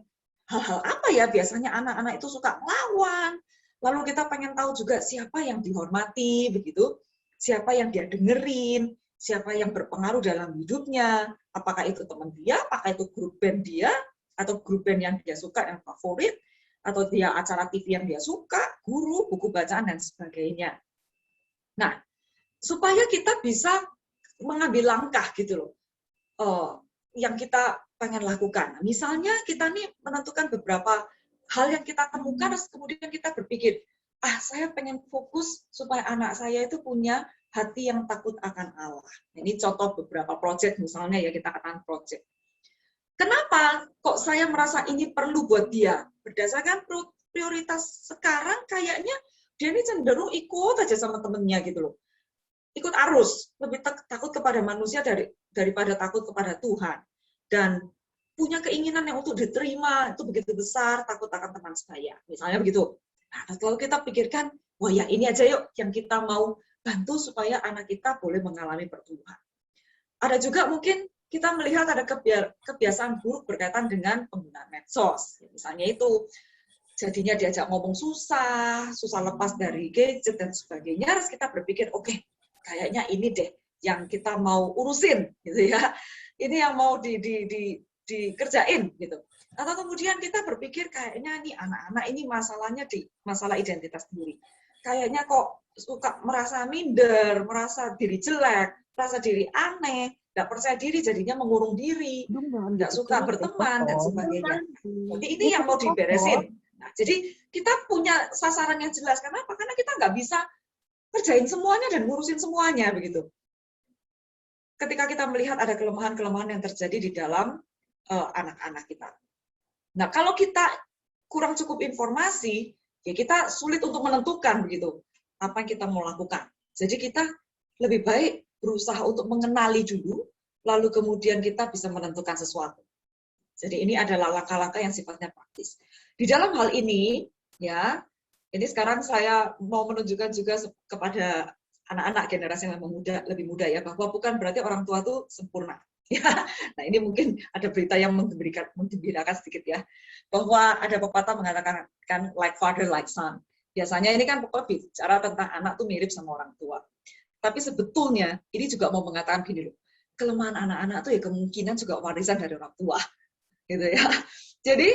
hal-hal apa ya biasanya anak-anak itu suka melawan. Lalu kita pengen tahu juga siapa yang dihormati begitu, siapa yang dia dengerin, siapa yang berpengaruh dalam hidupnya, apakah itu teman dia, apakah itu grup band dia, atau grup band yang dia suka, yang favorit, atau dia acara TV yang dia suka, guru, buku bacaan, dan sebagainya. Nah, supaya kita bisa mengambil langkah gitu loh, yang kita pengen lakukan. Misalnya kita nih menentukan beberapa hal yang kita temukan, terus kemudian kita berpikir, saya pengen fokus supaya anak saya itu punya hati yang takut akan Allah. Ini contoh beberapa proyek misalnya ya kita katakan proyek. Kenapa kok saya merasa ini perlu buat dia? Berdasarkan prioritas sekarang kayaknya dia ini cenderung ikut aja sama temennya gitu loh. Ikut arus, lebih takut kepada manusia daripada takut kepada Tuhan. Dan punya keinginan yang untuk diterima itu begitu besar, takut akan teman sebaya. Misalnya begitu. Nah, lalu kita pikirkan, wah ya ini aja yuk yang kita mau bantu supaya anak kita boleh mengalami pertumbuhan. Ada juga mungkin kita melihat ada kebiasaan buruk berkaitan dengan penggunaan medsos. Misalnya itu, jadinya diajak ngomong susah lepas dari gadget dan sebagainya, terus kita berpikir, oke, kayaknya ini deh yang kita mau urusin, gitu ya. Ini yang mau dikerjain, gitu. Atau kemudian kita berpikir kayaknya nih anak-anak ini masalahnya di masalah identitas diri. Kayaknya kok suka merasa minder, merasa diri jelek, merasa diri aneh, nggak percaya diri, jadinya mengurung diri, nggak suka berteman, dan sebagainya. Jadi ini yang mau diberesin. Nah, jadi kita punya sasaran yang jelas. Kenapa? Karena kita nggak bisa kerjain semuanya dan ngurusin semuanya begitu. Ketika kita melihat ada kelemahan-kelemahan yang terjadi di dalam anak-anak kita. Nah, kalau kita kurang cukup informasi, ya kita sulit untuk menentukan begitu apa yang kita mau lakukan. Jadi kita lebih baik berusaha untuk mengenali dulu, lalu kemudian kita bisa menentukan sesuatu. Jadi ini adalah langkah-langkah yang sifatnya praktis. Di dalam hal ini, ya, ini sekarang saya mau menunjukkan juga kepada anak-anak generasi yang lebih muda ya, bahwa bukan berarti orang tua itu sempurna. Ya, nah ini mungkin ada berita yang menggembirakan sedikit ya, bahwa ada pepatah mengatakan kan like father like son. Biasanya ini kan pokoknya bicara tentang anak tuh mirip sama orang tua. Tapi sebetulnya ini juga mau mengatakan gini loh, kelemahan anak-anak tuh ya kemungkinan juga warisan dari orang tua, gitu ya. Jadi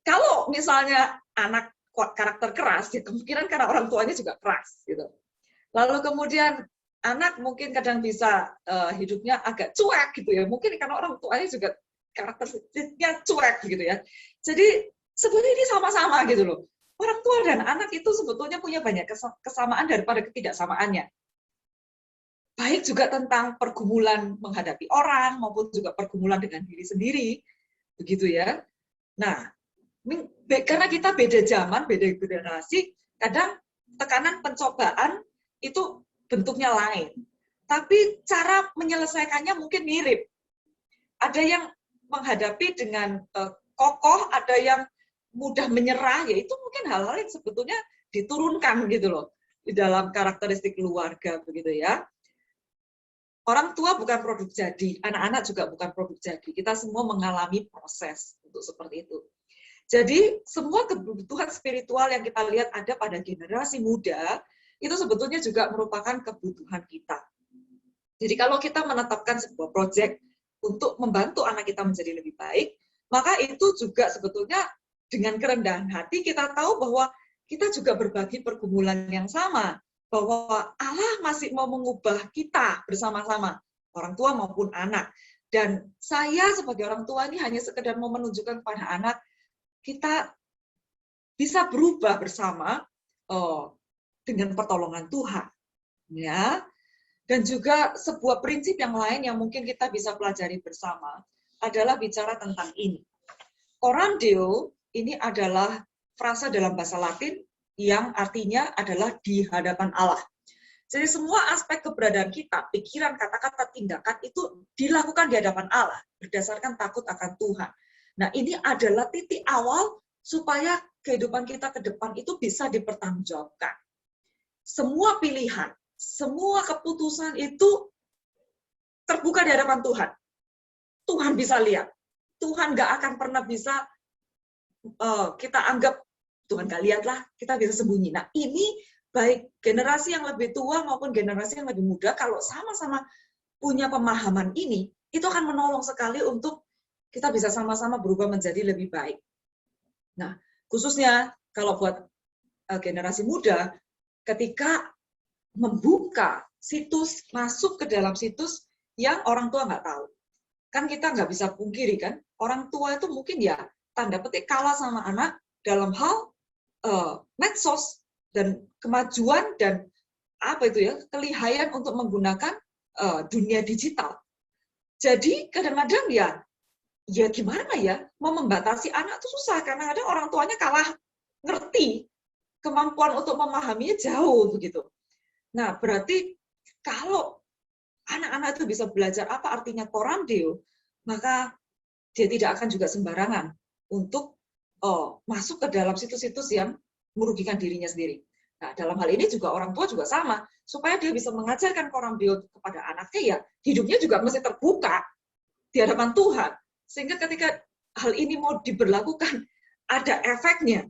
kalau misalnya anak karakter keras, ya kemungkinan karena orang tuanya juga keras, gitu. Lalu kemudian anak mungkin kadang bisa hidupnya agak cuek gitu ya, mungkin karena orang tuanya juga karakteristiknya cuek gitu ya. Jadi sebenarnya ini sama-sama gitu loh. orang tua dan anak itu sebetulnya punya banyak kesamaan daripada ketidaksamaannya. Baik juga tentang pergumulan menghadapi orang maupun juga pergumulan dengan diri sendiri, begitu ya. Nah, karena kita beda zaman, beda generasi, kadang tekanan pencobaan itu bentuknya lain. Tapi cara menyelesaikannya mungkin mirip. Ada yang menghadapi dengan kokoh, ada yang mudah menyerah, yaitu mungkin hal-hal yang sebetulnya diturunkan gitu loh di dalam karakteristik keluarga, begitu ya. Orang tua bukan produk jadi, anak-anak juga bukan produk jadi. Kita semua mengalami proses untuk seperti itu. Jadi semua kebutuhan spiritual yang kita lihat ada pada generasi muda, itu sebetulnya juga merupakan kebutuhan kita. Jadi kalau kita menetapkan sebuah proyek untuk membantu anak kita menjadi lebih baik, maka itu juga sebetulnya dengan kerendahan hati kita tahu bahwa kita juga berbagi pergumulan yang sama. Bahwa Allah masih mau mengubah kita bersama-sama, orang tua maupun anak. Dan saya sebagai orang tua ini hanya sekedar mau menunjukkan kepada anak, kita bisa berubah bersama dengan pertolongan Tuhan. Ya. Dan juga sebuah prinsip yang lain yang mungkin kita bisa pelajari bersama adalah bicara tentang ini. Coram Deo ini adalah frasa dalam bahasa Latin yang artinya adalah di hadapan Allah. Jadi semua aspek keberadaan kita, pikiran, kata-kata, tindakan itu dilakukan di hadapan Allah berdasarkan takut akan Tuhan. Nah, ini adalah titik awal supaya kehidupan kita ke depan itu bisa dipertanggungjawabkan. Semua pilihan, semua keputusan itu terbuka di hadapan Tuhan. Tuhan bisa lihat. Tuhan nggak akan pernah bisa kita anggap Tuhan gak lihatlah, kita bisa sembunyi. Nah, ini baik generasi yang lebih tua maupun generasi yang lebih muda, kalau sama-sama punya pemahaman ini, itu akan menolong sekali untuk kita bisa sama-sama berubah menjadi lebih baik. Nah, khususnya kalau buat generasi muda, ketika membuka situs, masuk ke dalam situs yang orang tua nggak tahu. Kan kita nggak bisa pungkiri kan, orang tua itu mungkin ya tanda petik kalah sama anak dalam hal medsos dan kemajuan dan apa itu ya kelihayan untuk menggunakan dunia digital. Jadi kadang-kadang ya gimana ya mau membatasi anak itu susah karena ada orang tuanya kalah ngerti, kemampuan untuk memahaminya jauh begitu. Nah berarti kalau anak-anak itu bisa belajar apa artinya Coram Deo, maka dia tidak akan juga sembarangan untuk masuk ke dalam situs-situs yang merugikan dirinya sendiri. Nah, dalam hal ini juga orang tua juga sama, supaya dia bisa mengajarkan Coram Deo kepada anaknya, ya hidupnya juga mesti terbuka di hadapan Tuhan. Sehingga ketika hal ini mau diberlakukan, ada efeknya.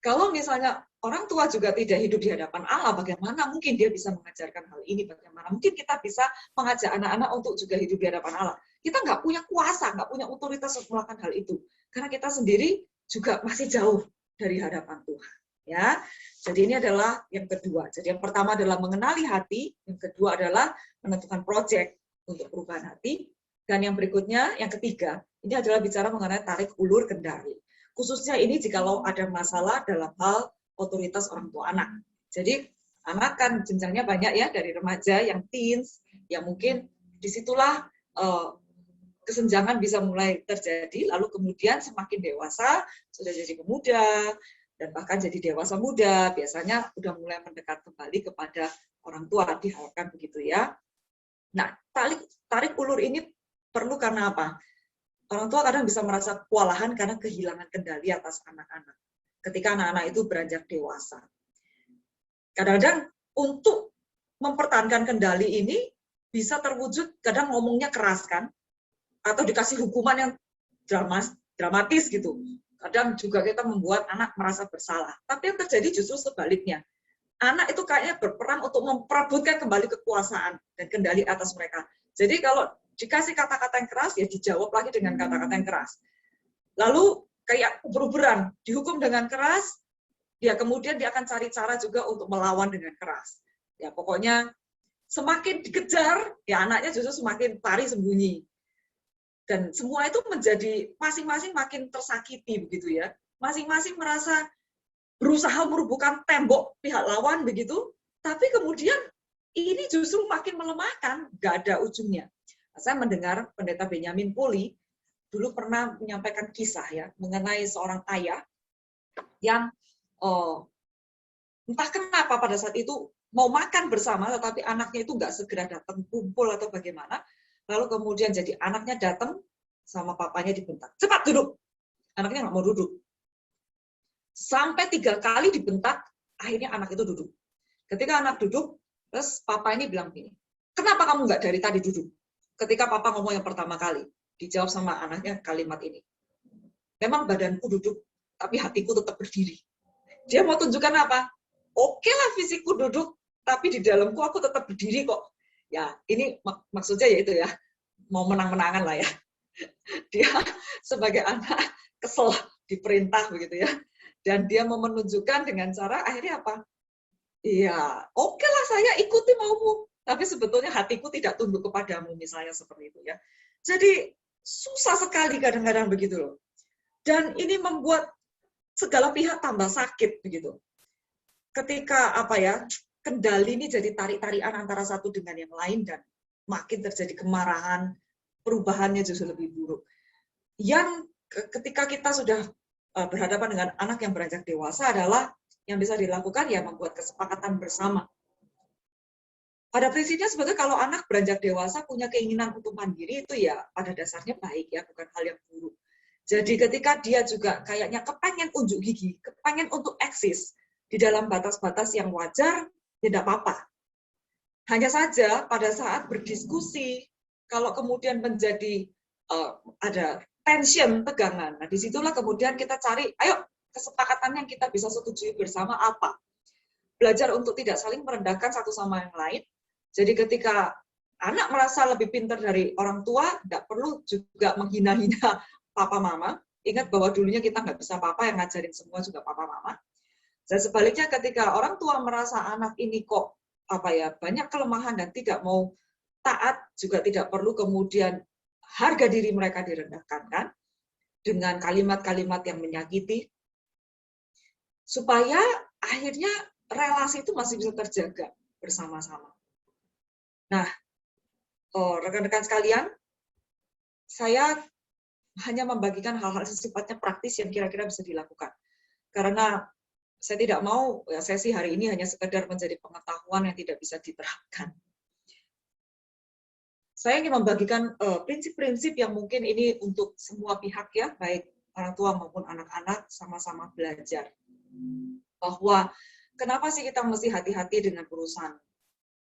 Kalau misalnya orang tua juga tidak hidup di hadapan Allah, bagaimana mungkin dia bisa mengajarkan hal ini? Bagaimana mungkin kita bisa mengajak anak-anak untuk juga hidup di hadapan Allah? Kita nggak punya kuasa, nggak punya otoritas untuk melakukan hal itu. Karena kita sendiri juga masih jauh dari hadapan Tuhan. Ya, jadi ini adalah yang kedua. Jadi yang pertama adalah mengenali hati, yang kedua adalah menentukan proyek untuk perubahan hati, dan yang berikutnya, yang ketiga, ini adalah bicara mengenai tarik ulur kendali. Khususnya ini jikalau ada masalah dalam hal otoritas orang tua anak. Jadi anak kan jenjangnya banyak ya, dari remaja, yang teens, yang mungkin disitulah kesenjangan bisa mulai terjadi, lalu kemudian semakin dewasa, sudah jadi pemuda, dan bahkan jadi dewasa muda, biasanya sudah mulai mendekat kembali kepada orang tua, diharapkan begitu ya. Nah, tarik ulur ini perlu karena apa? Orang tua kadang bisa merasa kewalahan karena kehilangan kendali atas anak-anak. Ketika anak-anak itu beranjak dewasa. Kadang-kadang untuk mempertahankan kendali ini bisa terwujud, kadang ngomongnya keras kan, atau dikasih hukuman yang dramatis gitu. Kadang juga kita membuat anak merasa bersalah. Tapi yang terjadi justru sebaliknya. Anak itu kayaknya berperan untuk memperebutkan kembali kekuasaan dan kendali atas mereka. Jadi kalau dikasih kata-kata yang keras, ya dijawab lagi dengan kata-kata yang keras. Lalu kayak uber-uberan, dihukum dengan keras, ya kemudian dia akan cari cara juga untuk melawan dengan keras. Ya pokoknya semakin dikejar, ya anaknya justru semakin lari sembunyi. Dan semua itu menjadi masing-masing makin tersakiti begitu ya. Masing-masing merasa berusaha merubuhkan tembok pihak lawan begitu, tapi kemudian ini justru makin melemahkan, nggak ada ujungnya. Saya mendengar Pendeta Benyamin Poli dulu pernah menyampaikan kisah ya mengenai seorang ayah yang entah kenapa pada saat itu mau makan bersama, tetapi anaknya itu nggak segera datang kumpul atau bagaimana. Lalu kemudian jadi anaknya datang sama papanya dibentak. Cepat duduk. Anaknya nggak mau duduk. Sampai 3 kali dibentak, akhirnya anak itu duduk. Ketika anak duduk, terus papa ini bilang gini, kenapa kamu nggak dari tadi duduk? Ketika papa ngomong yang pertama kali, dijawab sama anaknya kalimat ini. Memang badanku duduk, tapi hatiku tetap berdiri. Dia mau tunjukkan apa? Oke lah fisikku duduk, tapi di dalamku aku tetap berdiri kok. Ya, ini maksudnya ya itu ya, mau menang-menangan lah ya. Dia sebagai anak kesel diperintah begitu ya. Dan dia mau menunjukkan dengan cara akhirnya apa? Iya, oke lah saya ikuti maumu. Tapi sebetulnya hatiku tidak tunduk kepadamu, misalnya seperti itu ya. Jadi susah sekali kadang-kadang begitu loh. Dan ini membuat segala pihak tambah sakit begitu. Ketika apa ya, kendali ini jadi tarik-tarikan antara satu dengan yang lain dan makin terjadi kemarahan, perubahannya justru lebih buruk. Yang ketika kita sudah berhadapan dengan anak yang beranjak dewasa adalah yang bisa dilakukan ya membuat kesepakatan bersama. Pada prinsipnya sebetulnya kalau anak beranjak dewasa punya keinginan untuk mandiri itu ya pada dasarnya baik ya, bukan hal yang buruk. Jadi ketika dia juga kayaknya kepengen unjuk gigi, kepengen untuk eksis di dalam batas-batas yang wajar, ya tidak apa-apa. Hanya saja pada saat berdiskusi, kalau kemudian menjadi ada tension, tegangan, nah disitulah kemudian kita cari, ayo kesepakatan yang kita bisa setujui bersama apa. Belajar untuk tidak saling merendahkan satu sama yang lain. Jadi ketika anak merasa lebih pintar dari orang tua, tidak perlu juga menghina-hina papa mama. Ingat bahwa dulunya kita nggak bisa papa, yang ngajarin semua juga papa mama. Dan sebaliknya ketika orang tua merasa anak ini kok apa ya banyak kelemahan dan tidak mau taat, juga tidak perlu kemudian harga diri mereka direndahkan kan dengan kalimat-kalimat yang menyakiti, supaya akhirnya relasi itu masih bisa terjaga bersama-sama. Nah, rekan-rekan sekalian, saya hanya membagikan hal-hal sifatnya praktis yang kira-kira bisa dilakukan. Karena saya tidak mau ya, sesi hari ini hanya sekedar menjadi pengetahuan yang tidak bisa diterapkan. Saya ingin membagikan prinsip-prinsip yang mungkin ini untuk semua pihak ya, baik orang tua maupun anak-anak sama-sama belajar. Bahwa kenapa sih kita mesti hati-hati dengan urusan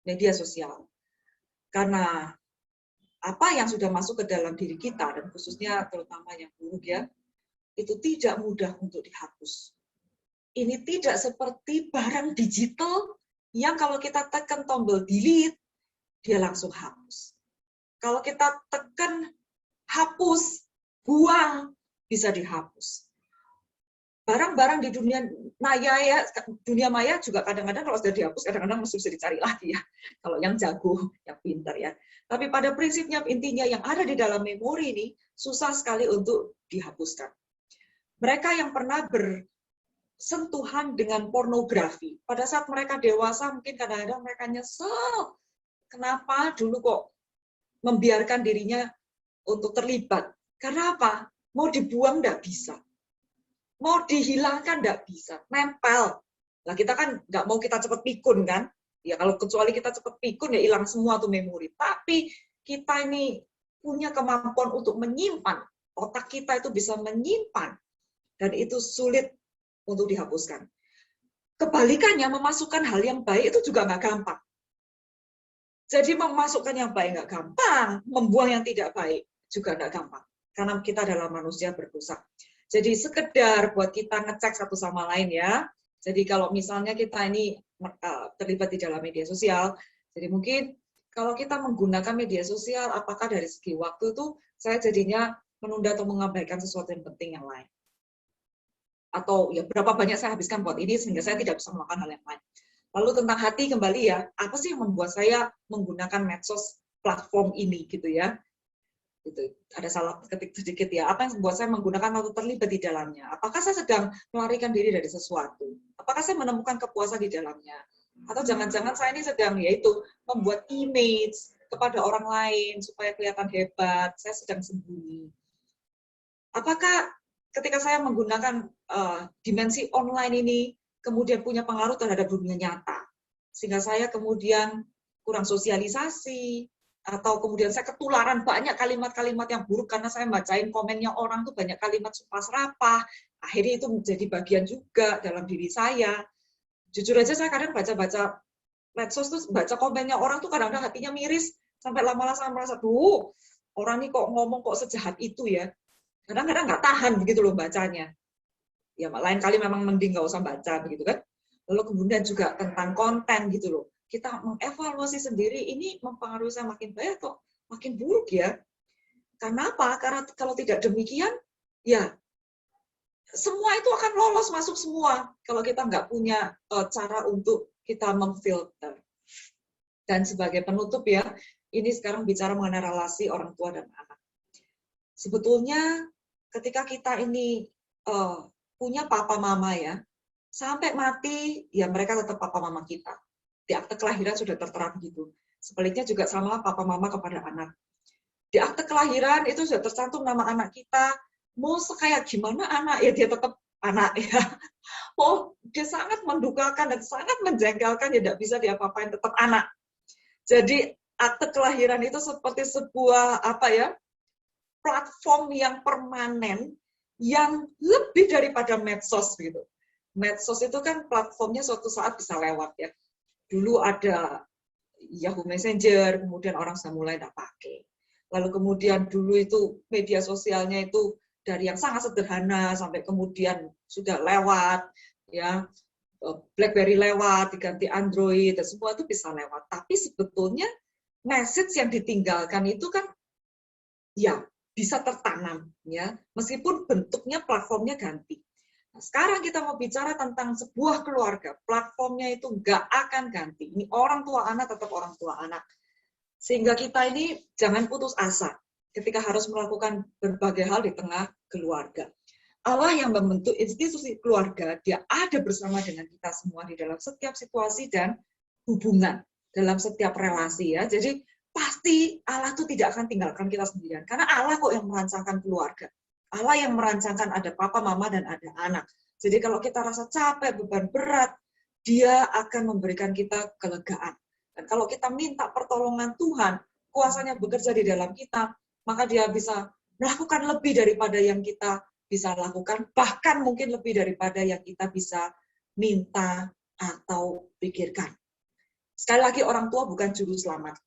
media sosial? Karena apa yang sudah masuk ke dalam diri kita, dan khususnya terutama yang buruk ya, itu tidak mudah untuk dihapus. Ini tidak seperti barang digital yang kalau kita tekan tombol delete, dia langsung hapus. Kalau kita tekan hapus, buang, bisa dihapus. Barang-barang di dunia maya juga kadang-kadang kalau sudah dihapus, kadang-kadang masih bisa dicari lagi ya. Kalau yang jago, yang pintar ya. Tapi pada prinsipnya, intinya yang ada di dalam memori ini, susah sekali untuk dihapuskan. Mereka yang pernah bersentuhan dengan pornografi, pada saat mereka dewasa, mungkin kadang-kadang mereka nyesel. Kenapa dulu kok membiarkan dirinya untuk terlibat? Karena apa? Mau dibuang nggak bisa. Mau dihilangkan nggak bisa, nempel. Nah kita kan nggak mau kita cepet pikun kan, ya kalau kecuali kita cepet pikun ya hilang semua tuh memori. Tapi kita ini punya kemampuan untuk menyimpan, otak kita itu bisa menyimpan, dan itu sulit untuk dihapuskan. Kebalikannya memasukkan hal yang baik itu juga nggak gampang. Jadi memasukkan yang baik nggak gampang, membuang yang tidak baik juga nggak gampang, karena kita adalah manusia berdosa. Jadi sekedar buat kita ngecek satu sama lain ya. Jadi kalau misalnya kita ini terlibat di dalam media sosial, jadi mungkin kalau kita menggunakan media sosial, apakah dari segi waktu itu saya jadinya menunda atau mengabaikan sesuatu yang penting yang lain. Atau ya berapa banyak saya habiskan buat ini sehingga saya tidak bisa melakukan hal yang lain. Lalu tentang hati kembali ya, apa sih yang membuat saya menggunakan medsos platform ini gitu ya. Gitu. Ada salah ketik sedikit ya. Apa yang membuat saya menggunakan atau terlibat di dalamnya? Apakah saya sedang melarikan diri dari sesuatu? Apakah saya menemukan kepuasan di dalamnya? Atau jangan-jangan saya ini sedang yaitu membuat image kepada orang lain supaya kelihatan hebat, saya sedang sembunyi. Apakah ketika saya menggunakan dimensi online ini kemudian punya pengaruh terhadap dunia nyata? Sehingga saya kemudian kurang sosialisasi, atau kemudian saya ketularan banyak kalimat-kalimat yang buruk karena saya bacain komennya orang tuh banyak kalimat sumpah serapah, akhirnya itu menjadi bagian juga dalam diri saya. Jujur aja saya kadang baca-baca medsos tuh, baca komennya orang tuh kadang-kadang hatinya miris, sampai lama-lama saya merasa, duh, orang ini kok ngomong kok sejahat itu ya. Kadang-kadang nggak tahan begitu loh bacanya. Ya lain kali memang mending nggak usah baca begitu kan. Lalu kemudian juga tentang konten gitu loh. Kita mengevaluasi sendiri, ini mempengaruhi saya makin baik atau makin buruk ya. Karena apa? Karena kalau tidak demikian, ya semua itu akan lolos masuk semua kalau kita nggak punya cara untuk kita memfilter. Dan sebagai penutup ya, ini sekarang bicara mengenai relasi orang tua dan anak. Sebetulnya ketika kita ini punya papa mama ya, sampai mati ya mereka tetap papa mama kita. Di akte kelahiran sudah tertera begitu. Sebaliknya juga sama papa mama kepada anak. Di akte kelahiran itu sudah tercantum nama anak kita. Mau kayak gimana anak, ya dia tetap anak ya. Oh, dia sangat mendukakan dan sangat menjengkelkan, ya tidak bisa diapa-apain, tetap anak. Jadi akte kelahiran itu seperti sebuah platform yang permanen, yang lebih daripada medsos gitu. Medsos itu kan platformnya suatu saat bisa lewat ya. Dulu ada Yahoo Messenger, kemudian orang sudah mulai tidak pakai. Lalu kemudian dulu itu media sosialnya itu dari yang sangat sederhana sampai kemudian sudah lewat, ya BlackBerry lewat, diganti Android, dan semua itu bisa lewat. Tapi sebetulnya message yang ditinggalkan itu kan ya bisa tertanam, ya meskipun bentuknya platformnya ganti. Nah, sekarang kita mau bicara tentang sebuah keluarga, platformnya itu nggak akan ganti. Ini orang tua anak tetap orang tua anak. Sehingga kita ini jangan putus asa ketika harus melakukan berbagai hal di tengah keluarga. Allah yang membentuk institusi keluarga, dia ada bersama dengan kita semua di dalam setiap situasi dan hubungan, dalam setiap relasi ya. Jadi pasti Allah itu tidak akan tinggalkan kita sendirian. Karena Allah kok yang merancangkan keluarga. Allah yang merancangkan ada papa, mama, dan ada anak. Jadi kalau kita rasa capek, beban berat, dia akan memberikan kita kelegaan. Dan kalau kita minta pertolongan Tuhan, kuasanya bekerja di dalam kita, maka dia bisa melakukan lebih daripada yang kita bisa lakukan, bahkan mungkin lebih daripada yang kita bisa minta atau pikirkan. Sekali lagi, orang tua bukan juru selamat.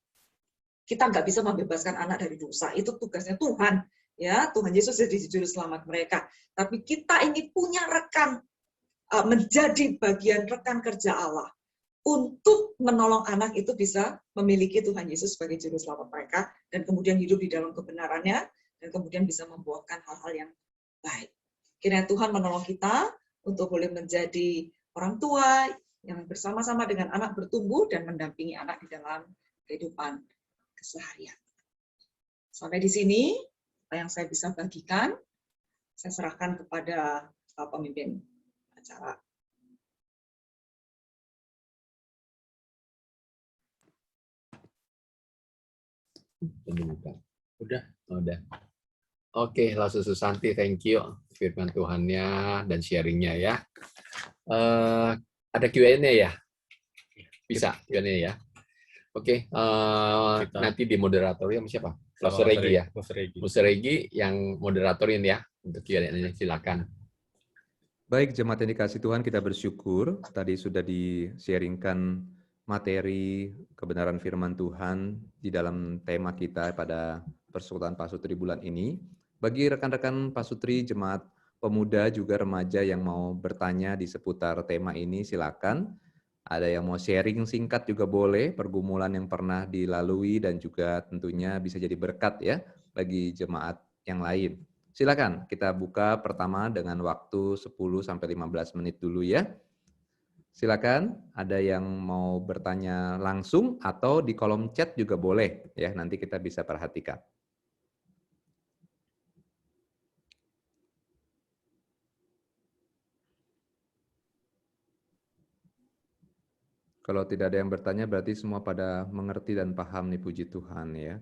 Kita nggak bisa membebaskan anak dari dosa, itu tugasnya Tuhan. Ya, Tuhan Yesus jadi juru selamat mereka. Tapi kita ini punya rekan, menjadi bagian rekan kerja Allah untuk menolong anak itu bisa memiliki Tuhan Yesus sebagai juru selamat mereka dan kemudian hidup di dalam kebenarannya dan kemudian bisa membuahkan hal-hal yang baik. Kiranya Tuhan menolong kita untuk boleh menjadi orang tua yang bersama-sama dengan anak bertumbuh dan mendampingi anak di dalam kehidupan keseharian. Sampai di sini yang saya bisa bagikan, saya serahkan kepada pemimpin acara.
Udah. Oke, Lasu Susanti, thank you firman Tuhannya dan sharingnya ya. Ada Q&A ya? Bisa Q&A ya? Oke, nanti di moderatorium siapa? Pastor Regi ya? Pastor Regi yang moderatorin ya untuk Q&A-nya, silakan.
Baik, jemaat yang dikasih Tuhan, kita bersyukur tadi sudah di-sharingkan materi kebenaran firman Tuhan di dalam tema kita pada persekutuan Pasutri bulan ini. Bagi rekan-rekan Pasutri, jemaat pemuda juga remaja yang mau bertanya di seputar tema ini, silakan. Ada yang mau sharing singkat juga boleh, pergumulan yang pernah dilalui dan juga tentunya bisa jadi berkat ya bagi jemaat yang lain. Silakan kita buka pertama dengan waktu 10-15 menit dulu ya. Silakan, ada yang mau bertanya langsung atau di kolom chat juga boleh ya, nanti kita bisa perhatikan. Kalau tidak ada yang bertanya berarti semua pada mengerti dan paham nih, puji Tuhan ya.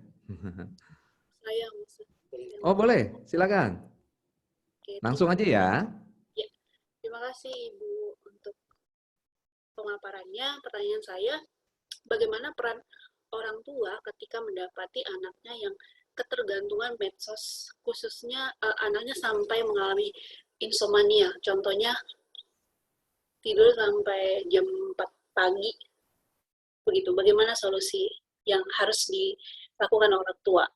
Saya Mas.
Oh boleh, silakan.
Oke,
Langsung aja ya.
ya, terima kasih Ibu untuk pemaparannya. Pertanyaan saya, bagaimana peran orang tua ketika mendapati anaknya yang ketergantungan medsos, khususnya anaknya sampai mengalami insomnia. Contohnya tidur sampai jam 4 pagi. Begitu. Bagaimana solusi yang harus dilakukan orang tua?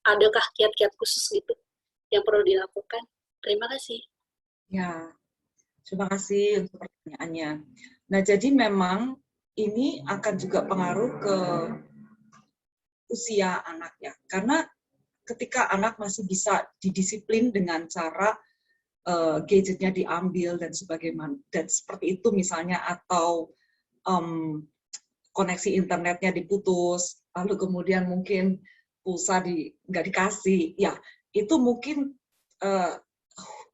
Adakah kiat-kiat khusus gitu yang perlu dilakukan? Terima kasih.
Ya, terima kasih untuk pertanyaannya. Nah, jadi memang ini akan juga pengaruh ke usia anak ya. Karena ketika anak masih bisa didisiplin dengan cara gadgetnya diambil dan sebagaimana dan seperti itu misalnya, atau koneksi internetnya diputus, lalu kemudian mungkin pulsa nggak dikasih, ya itu mungkin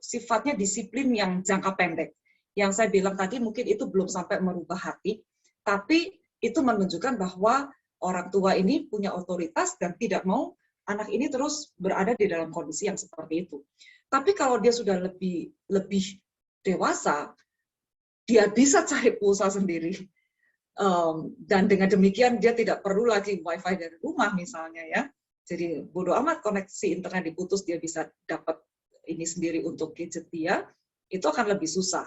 sifatnya disiplin yang jangka pendek. Yang saya bilang tadi mungkin itu belum sampai merubah hati, tapi itu menunjukkan bahwa orang tua ini punya otoritas dan tidak mau anak ini terus berada di dalam kondisi yang seperti itu. Tapi kalau dia sudah lebih dewasa, dia bisa cari pulsa sendiri. Dan dengan demikian dia tidak perlu lagi wifi dari rumah misalnya ya. Jadi bodo amat koneksi internet diputus, dia bisa dapat ini sendiri untuk gadget dia, itu akan lebih susah.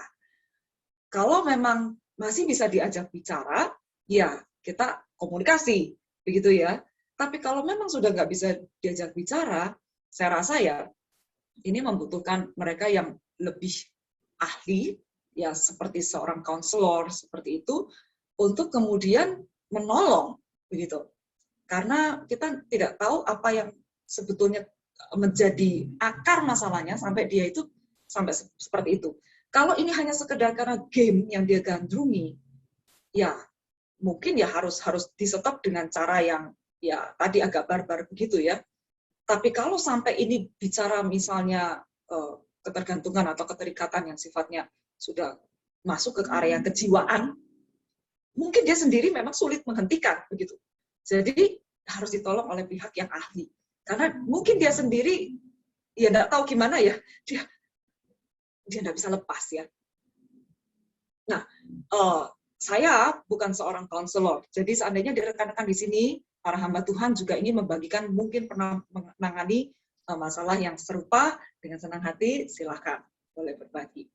Kalau memang masih bisa diajak bicara, ya kita komunikasi, begitu ya. Tapi kalau memang sudah nggak bisa diajak bicara, saya rasa ya ini membutuhkan mereka yang lebih ahli, ya seperti seorang konselor seperti itu, untuk kemudian menolong, begitu. Karena kita tidak tahu apa yang sebetulnya menjadi akar masalahnya sampai dia itu sampai seperti itu. Kalau ini hanya sekedar karena game yang dia gandrungi, ya mungkin ya harus di stop dengan cara yang ya tadi agak barbar begitu ya. Tapi kalau sampai ini bicara misalnya ketergantungan atau keterikatan yang sifatnya sudah masuk ke area kejiwaan, mungkin dia sendiri memang sulit menghentikan begitu. Jadi harus ditolong oleh pihak yang ahli. Karena mungkin dia sendiri ya nggak tahu gimana ya, dia nggak bisa lepas ya. Nah, saya bukan seorang konselor, jadi seandainya rekan-rekan di sini para hamba Tuhan juga ingin membagikan, mungkin pernah menangani masalah yang serupa, dengan senang hati silakan boleh berbagi.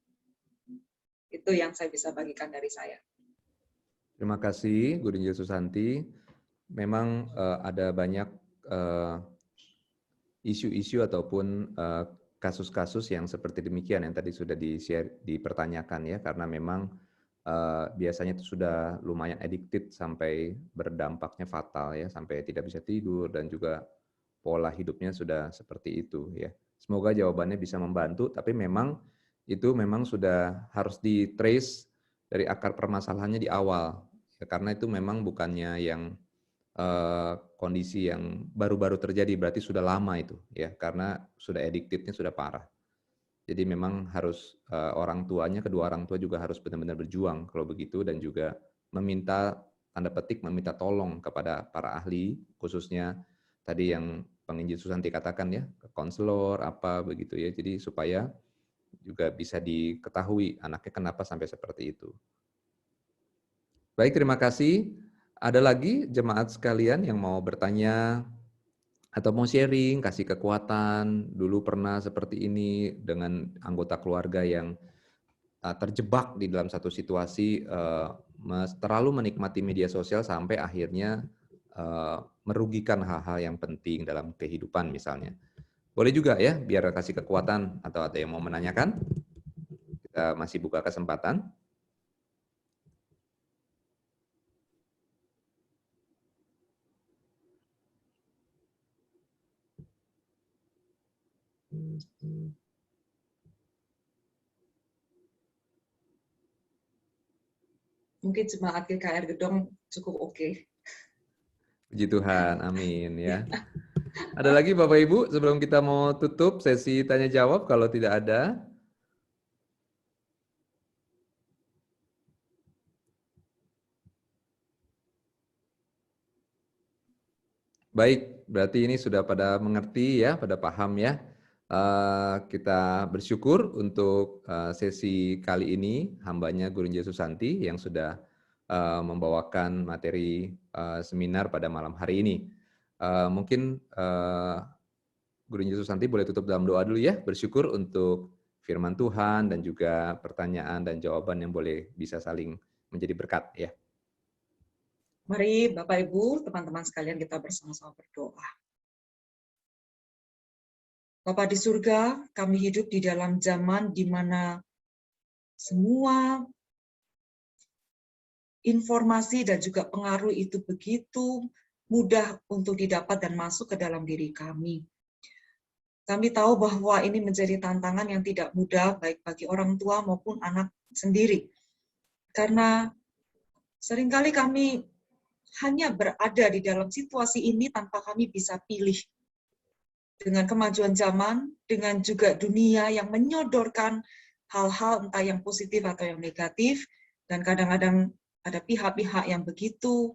Itu yang saya bisa bagikan dari saya.
Terima kasih Guru Injil Susanti. Memang ada banyak isu-isu ataupun kasus-kasus yang seperti demikian yang tadi sudah dipertanyakan ya, karena memang biasanya itu sudah lumayan addicted sampai berdampaknya fatal ya, sampai tidak bisa tidur dan juga pola hidupnya sudah seperti itu ya. Semoga jawabannya bisa membantu, tapi memang itu memang sudah harus di-trace dari akar permasalahannya di awal ya, karena itu memang bukannya yang kondisi yang baru-baru terjadi, berarti sudah lama itu ya, karena sudah addicted-nya sudah parah. Jadi memang harus orang tuanya, kedua orang tua juga harus benar-benar berjuang kalau begitu, dan juga meminta, tanda petik meminta tolong kepada para ahli, khususnya tadi yang Penginjil Susanti katakan ya, konselor apa begitu ya, jadi supaya juga bisa diketahui anaknya kenapa sampai seperti itu. Baik, terima kasih. Ada lagi jemaat sekalian yang mau bertanya atau mau sharing, kasih kekuatan, dulu pernah seperti ini dengan anggota keluarga yang terjebak di dalam satu situasi, terlalu menikmati media sosial sampai akhirnya merugikan hal-hal yang penting dalam kehidupan misalnya. Boleh juga ya, biar kasih kekuatan, atau ada yang mau menanyakan? Kita masih buka kesempatan.
Mungkin jemaat GKR Gedong cukup oke.
Puji Tuhan, amin ya. Ada lagi Bapak Ibu sebelum kita mau tutup sesi tanya jawab, kalau tidak ada? Baik, berarti ini sudah pada mengerti ya, pada paham ya. Kita bersyukur untuk sesi kali ini, hambanya Guru Yesus Santi yang sudah membawakan materi seminar pada malam hari ini. Mungkin Guru Yesus Santi boleh tutup dalam doa dulu ya, bersyukur untuk firman Tuhan dan juga pertanyaan dan jawaban yang boleh bisa saling menjadi berkat ya.
Mari Bapak Ibu, teman-teman sekalian kita bersama-sama berdoa. Bapa di surga, kami hidup di dalam zaman di mana semua informasi dan juga pengaruh itu begitu mudah untuk didapat dan masuk ke dalam diri kami. Kami tahu bahwa ini menjadi tantangan yang tidak mudah baik bagi orang tua maupun anak sendiri. Karena seringkali kami hanya berada di dalam situasi ini tanpa kami bisa pilih. Dengan kemajuan zaman, dengan juga dunia yang menyodorkan hal-hal entah yang positif atau yang negatif, dan kadang-kadang ada pihak-pihak yang begitu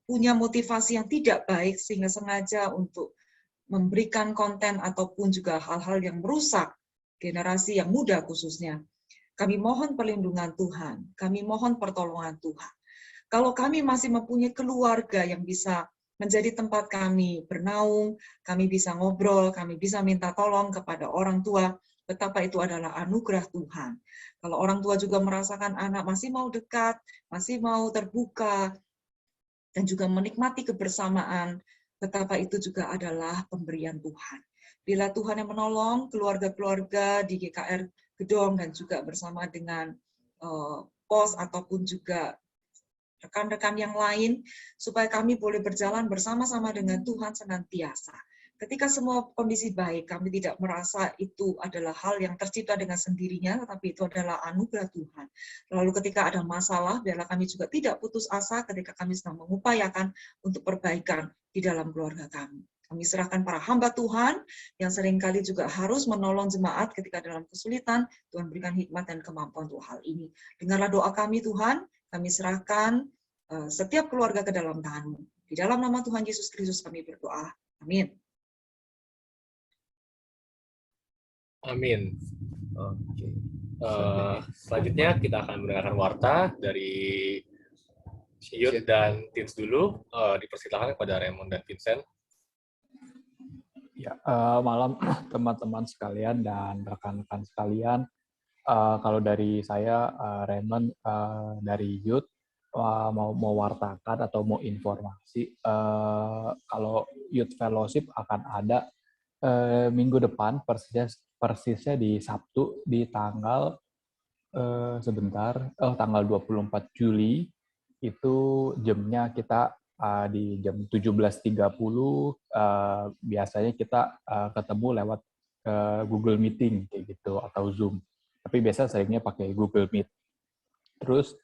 punya motivasi yang tidak baik sehingga sengaja untuk memberikan konten ataupun juga hal-hal yang merusak generasi yang muda khususnya. Kami mohon perlindungan Tuhan, kami mohon pertolongan Tuhan. Kalau kami masih mempunyai keluarga yang bisa menjadi tempat kami bernaung, kami bisa ngobrol, kami bisa minta tolong kepada orang tua, betapa itu adalah anugerah Tuhan. Kalau orang tua juga merasakan anak masih mau dekat, masih mau terbuka, dan juga menikmati kebersamaan, betapa itu juga adalah pemberian Tuhan. Bila Tuhan yang menolong keluarga-keluarga di GKR Gedong dan juga bersama dengan POS ataupun juga rekan-rekan yang lain, supaya kami boleh berjalan bersama-sama dengan Tuhan senantiasa. Ketika semua kondisi baik, kami tidak merasa itu adalah hal yang tercipta dengan sendirinya, tetapi itu adalah anugerah Tuhan. Lalu ketika ada masalah, biarlah kami juga tidak putus asa ketika kami sedang mengupayakan untuk perbaikan di dalam keluarga kami. Kami serahkan para hamba Tuhan yang seringkali juga harus menolong jemaat ketika dalam kesulitan. Tuhan berikan hikmat dan kemampuan untuk hal ini. Dengarlah doa kami Tuhan, kami serahkan setiap keluarga ke dalam tangan-Mu. Di dalam nama Tuhan Yesus Kristus kami berdoa. Amin.
Amin. Oke. Selanjutnya kita akan mendengarkan warta dari Yud dan Tins dulu. Dipersilakan kepada Raymond dan Vincent.
Ya, malam teman-teman sekalian dan rekan-rekan sekalian. Kalau dari saya, Raymond dari Youth, mau mewartakan atau mau informasi, kalau Youth Fellowship akan ada minggu depan, persisnya di Sabtu, di tanggal tanggal 24 Juli, itu jamnya kita di jam 17.30, biasanya kita ketemu lewat Google Meeting kayak gitu atau Zoom. Tapi biasa seringnya pakai Google Meet. Terus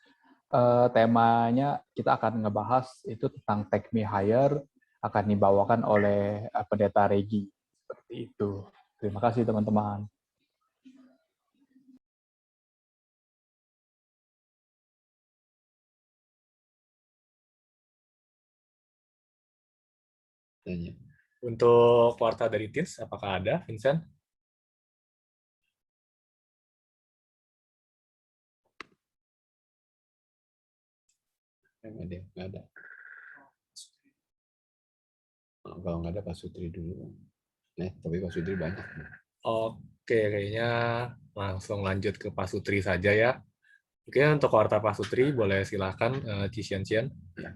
temanya kita akan ngebahas itu tentang Take Me Higher, akan dibawakan oleh Pendeta Regi. Seperti itu. Terima kasih teman-teman.
Untuk warta dari Tins, apakah ada, Vincent?
Nggak ada. Kalau nggak ada Pak Sutri dulu. Tapi Pak Sutri banyak.
Oke, kayaknya langsung lanjut ke Pak Sutri saja ya. Oke, untuk warta Pak Sutri, boleh silakan Cisian-Cian. Ya.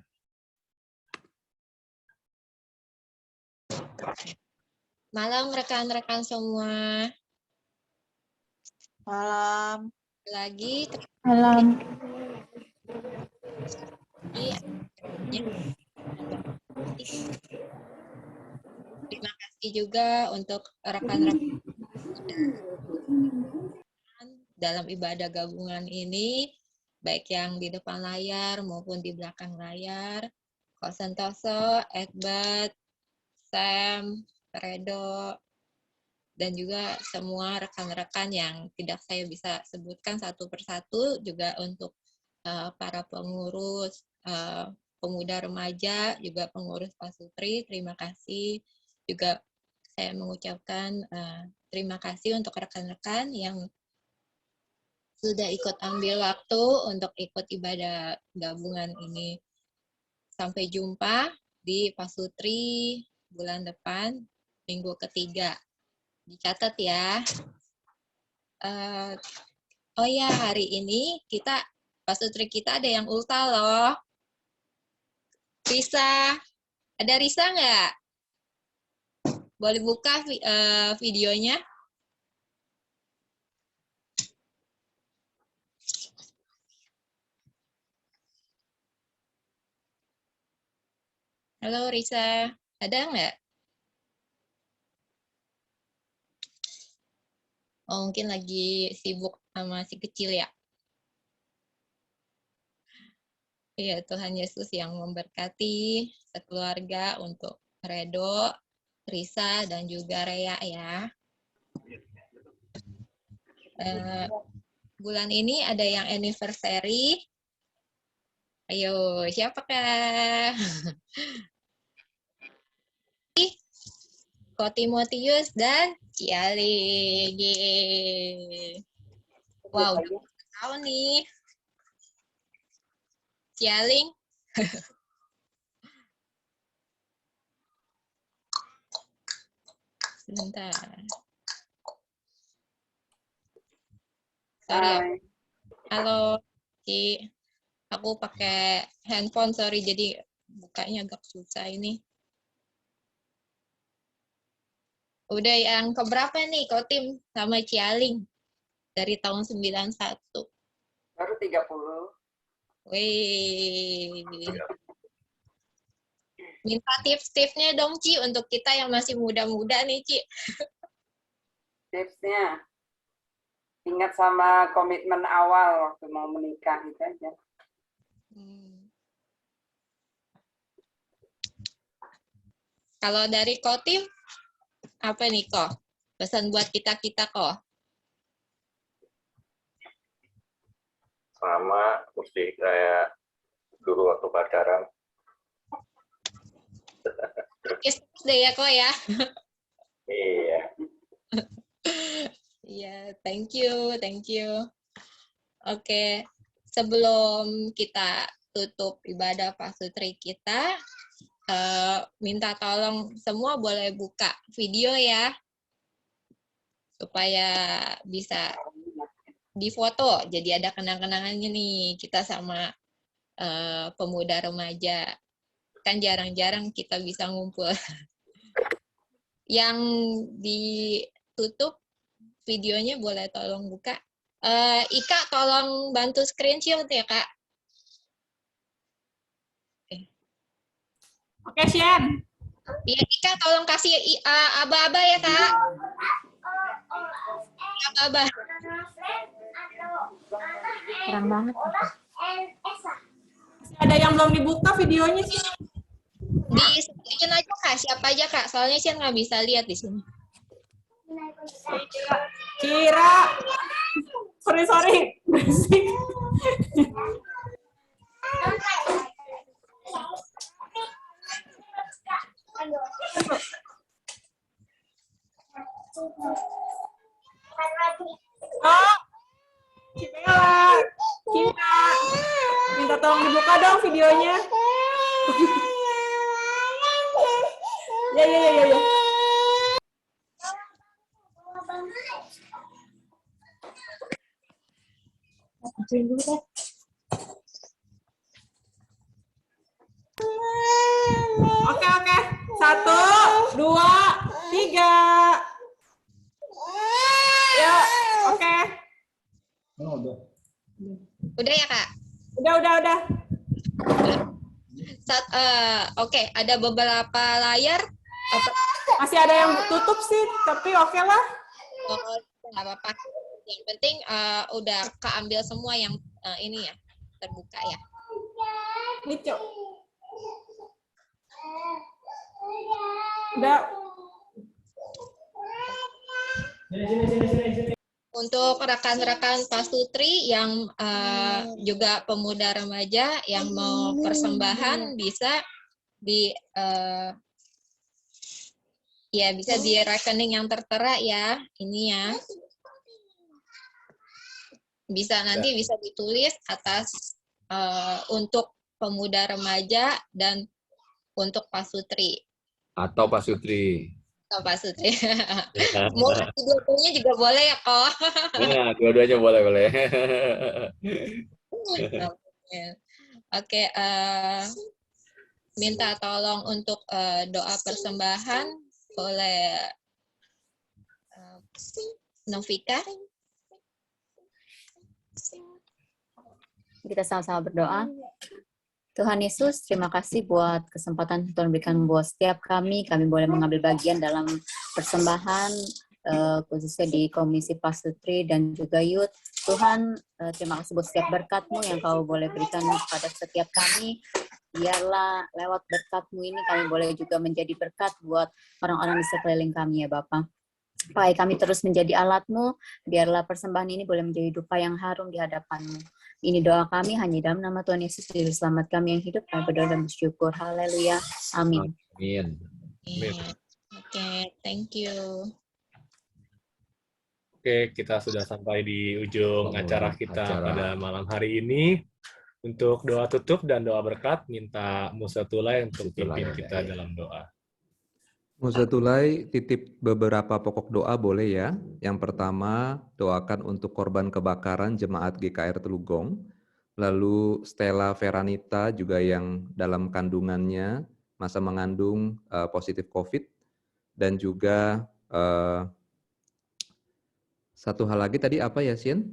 Malam rekan-rekan semua.
Malam.
Lagi.
Malam.
Terima kasih juga untuk rekan-rekan dalam ibadah gabungan ini, baik yang di depan layar maupun di belakang layar. Ko Santoso, Egbert, Sam, Fredo, dan juga semua rekan-rekan yang tidak saya bisa sebutkan satu persatu, juga untuk para pengurus pemuda remaja, juga pengurus Pasutri, terima kasih. Juga saya mengucapkan terima kasih untuk rekan-rekan yang sudah ikut ambil waktu untuk ikut ibadah gabungan ini. Sampai jumpa di Pasutri bulan depan, minggu ketiga. Dicatat ya. Oh ya, hari ini Pasutri kita ada yang ulta loh. Risa, ada Risa nggak? Boleh buka videonya? Halo Risa, ada nggak? Oh, mungkin lagi sibuk sama si kecil ya. Iya, Tuhan Yesus yang memberkati sekeluarga untuk Redo, Risa, dan juga Rea ya. Bulan ini ada yang anniversary. Ayo, siapakah? Ko Timotius dan Ciali. Wow, udah tahu nih. Cialing. Sebentar. Sorry ya. Halo, Ci. Aku pakai handphone, sorry. Jadi bukanya agak susah ini. Udah yang keberapa nih, Kotim sama Cialing? Dari tahun 91.
Baru 30.
Wih. Minta tips-tipsnya dong, Ci, untuk kita yang masih muda-muda nih, Ci.
Tipsnya, ingat sama komitmen awal waktu mau menikah itu aja.
Kalau dari Kotim, apa nih, Ko? Pesan buat kita-kita, Ko?
Sama, mesti kayak dulu waktu pacaran.
Kiss deh ya, Ko ya.
Iya.
Iya, thank you, thank you. Oke, sebelum kita tutup ibadah Pasutri kita, minta tolong semua boleh buka video ya, supaya bisa difoto. Jadi ada kenang-kenangannya nih kita sama pemuda remaja. Kan jarang-jarang kita bisa ngumpul. Yang ditutup videonya boleh tolong buka. Ika tolong bantu screenshot ya, Kak.
Oke, Sien.
Iya, Ika tolong kasih aba-aba ya, Kak. Aba-aba.
Kurang banget. Masih ada yang belum dibuka videonya sih.
Disebutin aja, Kak. Siapa aja, Kak. Soalnya Sien nggak bisa lihat di sini.
Kira. Sorry. Berisik. Oh, Cibela, Kira, minta tolong dibuka dong videonya. Ya. Oke. 1, 2, 3. Ya, oke.
Udah ya, Kak?
Udah.
Oke, ada beberapa layar.
Masih ada yang tutup sih, tapi oke lah.
Nggak apa-apa. Yang penting udah keambil semua yang ini ya, terbuka ya.
Ini, Cok. Udah.
Sini. Untuk rekan-rekan pasutri yang juga pemuda remaja yang mau persembahan bisa di ya bisa di rekening yang tertera ya, ini ya. Bisa nanti bisa ditulis atas untuk pemuda remaja dan untuk pasutri.
Atau pasutri.
Oh, pasutri. Mau kasih dua-duanya juga boleh ya kok.
Nah, dua-duanya boleh.
Oke, minta tolong untuk doa persembahan oleh Novika.
Kita sama-sama berdoa. Tuhan Yesus, terima kasih buat kesempatan yang Tuhan berikan buat setiap kami boleh mengambil bagian dalam persembahan, khususnya di Komisi Pasutri dan juga Youth. Tuhan, terima kasih buat setiap berkat-Mu yang Kau boleh berikan kepada setiap kami. Biarlah lewat berkat-Mu ini kami boleh juga menjadi berkat buat orang-orang di sekeliling kami ya Bapa. Supaya kami terus menjadi alat-Mu, biarlah persembahan ini boleh menjadi dupa yang harum di hadapan-Mu. Ini doa kami hanya dalam nama Tuhan Yesus, Juru Selamat kami yang hidup, kami berdoa dan bersyukur. Haleluya. Amin.
Amin.
Oke, thank you.
Oke, kita sudah sampai di ujung acara kita pada malam hari ini. Untuk doa tutup dan doa berkat, minta Musa Tulai untuk pimpin kita dalam doa.
Musa Tulai titip beberapa pokok doa boleh ya. Yang pertama, doakan untuk korban kebakaran Jemaat GKR Telugong. Lalu Stella Veranita juga yang dalam kandungannya, masa mengandung positif COVID. Dan juga satu hal lagi tadi apa ya, Sien?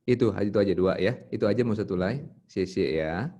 Itu aja dua ya. Itu aja Musa Tulai. Cie ya.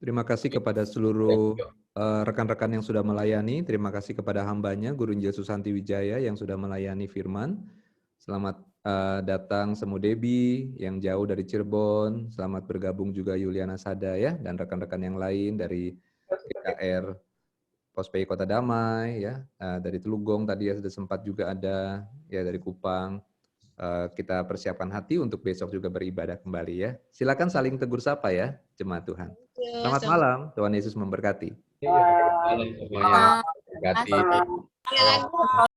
Terima kasih kepada seluruh rekan-rekan yang sudah melayani. Terima kasih kepada hambanya, Guru Injil Susanti Wijaya yang sudah melayani firman. Selamat datang Semu Debi yang jauh dari Cirebon. Selamat bergabung juga Yuliana Sada ya, dan rekan-rekan yang lain dari PKR Pospei Kota Damai ya, dari Telugong tadi ya sudah sempat juga ada ya, dari Kupang. Kita persiapkan hati untuk besok juga beribadah kembali ya. Silakan saling tegur sapa ya, jemaat Tuhan. Selamat malam, Tuhan Yesus memberkati.
Semuanya. Terima kasih.